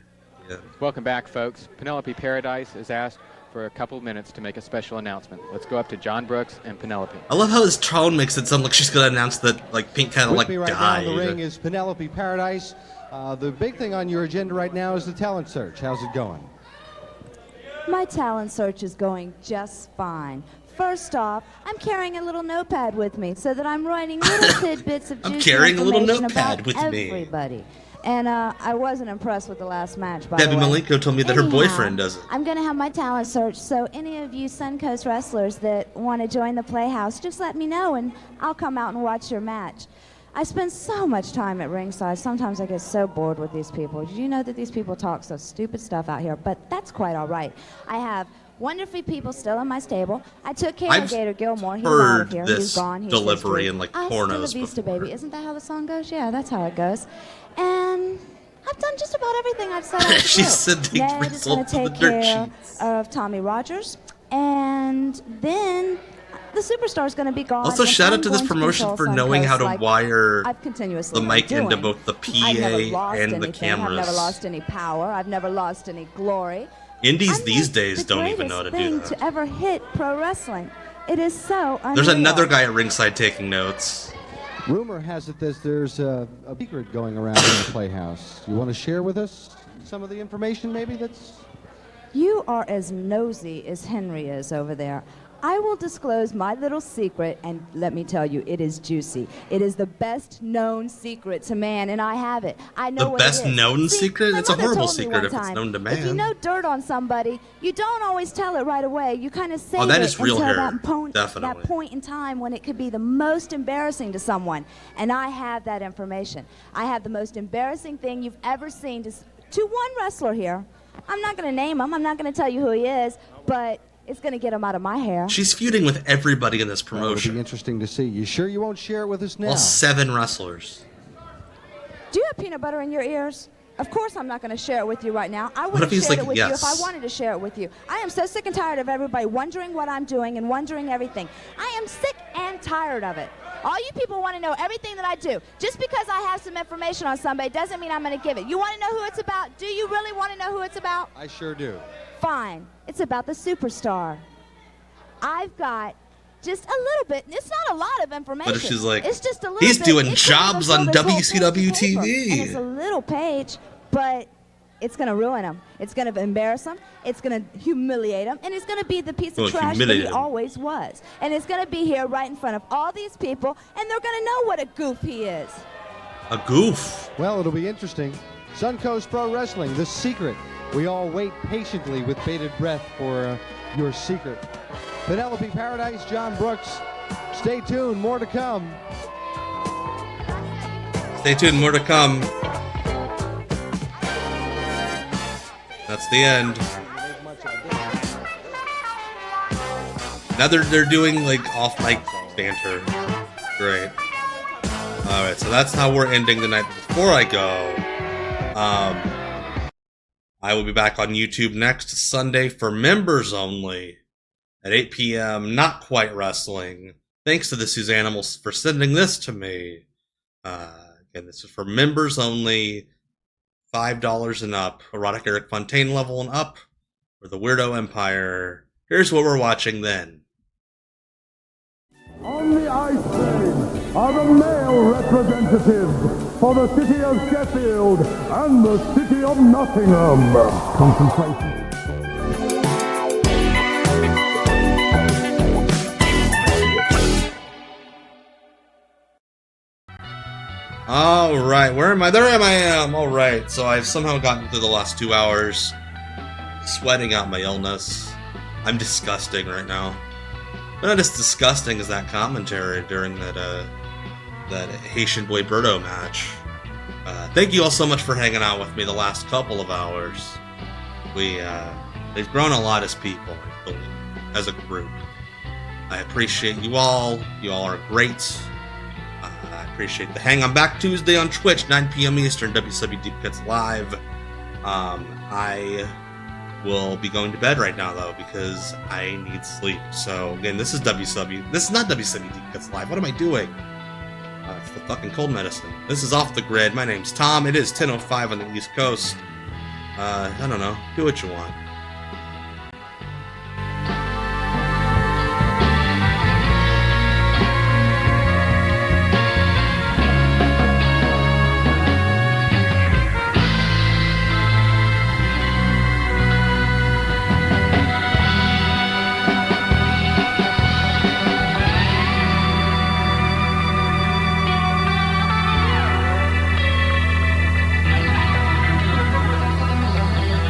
Yeah. Welcome back, folks. Penelope Paradise is asked for a couple minutes to make a special announcement. Let's go up to John Brooks and Penelope. I love how his tone makes it sound like she's going to announce that like Pink kind of With like me right died. now in the ring is Penelope Paradise. The big thing on your agenda right now is the talent search. How's it going? My talent search is going just fine. First off, I'm carrying a little notepad with me so that I'm writing little tidbits of juicy carrying a little information notepad about with me. everybody. And I wasn't impressed with the last match, by Debbie the way. Malenko told me that her Anyhow, boyfriend does it. I'm going to have my talent search, so any of you Suncoast wrestlers that want to join the Playhouse, just let me know, and I'll come out and watch your match. I spend so much time at ringside. Sometimes I get so bored with these people. Did you know that these people talk so stupid stuff out here? But that's quite all right. I have wonderful people still in my stable. I took care of Gator Gilmore. He's out of here. He's gone. He's delivery history. in like Hasta la pornos vista, before. baby. Isn't that how the song goes? Yeah, that's how it goes. And I've done just about everything I've said I would She do. said the Ned is going results to of the take dirt care sheets. of Tommy Rogers, and then the superstar's going to be gone. Also, and shout I'm out to this going promotion for control knowing how Suncoast to like wire I've continuously the been mic into doing. both the PA I've never lost and the anything. cameras. I've never lost any power. I've never lost any glory. Indies these days don't even know how to do Greatest thing that. to ever hit pro wrestling. It is so unreal. There's another guy at ringside taking notes. Rumor has it that there's a secret going around in the Playhouse. You want to share with us some of the information maybe that's... You are as nosy as Henry is over there. I will disclose my little secret, and let me tell you, it is juicy. It is the best known secret to man, and I have it. I know The what best it is. known See, secret? my It's a mother horrible told me secret one if it's time, known to If you man. know dirt on somebody, you don't always tell it right away. You kind of save Oh, that it is real until hair. that Definitely. point in time when it could be the most embarrassing to someone. And I have that information. I have the most embarrassing thing you've ever seen to one wrestler here. I'm not going to name him. I'm not going to tell you who he is, but it's going to get him out of my hair. She's feuding with everybody in this It'll promotion. be interesting to see. You sure you won't share it with us now? All 7 wrestlers. Do you have peanut butter in your ears? Of course I'm not going to share it with you right now. I would What have if he's shared like, it with you if I yes? wanted to share it with you. I am so sick and tired of everybody wondering what I'm doing and wondering everything. I am sick and tired of it. All you people want to know everything that I do. Just because I have some information on somebody doesn't mean I'm going to give it. You want to know who it's about? Do you really want to know who it's about? I sure do. Fine. It's about the superstar. I've got just a little bit. It's not a lot of information. What if she's like, it's just a little he's bit. doing It couldn't even jobs fill on this whole page of WCW paper. TV. And it's a little page, but it's going to ruin him. It's going to embarrass him. It's going to humiliate him. And it's going to be the piece of Well, trash that humiliate he him. always was. And it's going to be here right in front of all these people, and they're going to know what a goof he is. A goof. Well, it'll be interesting. Suncoast Pro Wrestling, The Secret. We all wait patiently with bated breath for your secret. Penelope Paradise, John Brooks. Stay tuned, more to come. Stay tuned, more to come. That's the end. Now they're doing like off-mic banter. Great. Alright, so that's how we're ending the night. Before I go, I will be back on YouTube next Sunday for members only at 8 p.m. Not Quite Wrestling. Thanks to the Suzanimals for sending this to me. Again, this is for members only. $5 and up. Erotic Eric Fontaine level and up. For the Weirdo Empire. Here's what we're watching then. On the ice ring are the male representatives for the city of Sheffield and the city of Nottingham. Concentration. Alright, where am I? There I am! Alright, so I've somehow gotten through the last 2 hours, sweating out my illness. I'm disgusting right now. But not as disgusting as that commentary during that Haitian Boy Birdo match. Thank you all so much for hanging out with me the last couple of hours. We've grown a lot as people, I believe, as a group. I appreciate you all. You all are great. I appreciate the hang. I'm back Tuesday on Twitch, 9 p.m. Eastern, WCW Deep Cuts Live. I will be going to bed right now, though, because I need sleep. So, again, this is WCW. This is not WCW Deep Cuts Live. What am I doing? It's the fucking cold medicine. This is Off the Grid. My name's Tom. It is 10:05 on the East Coast. I don't know. Do what you want.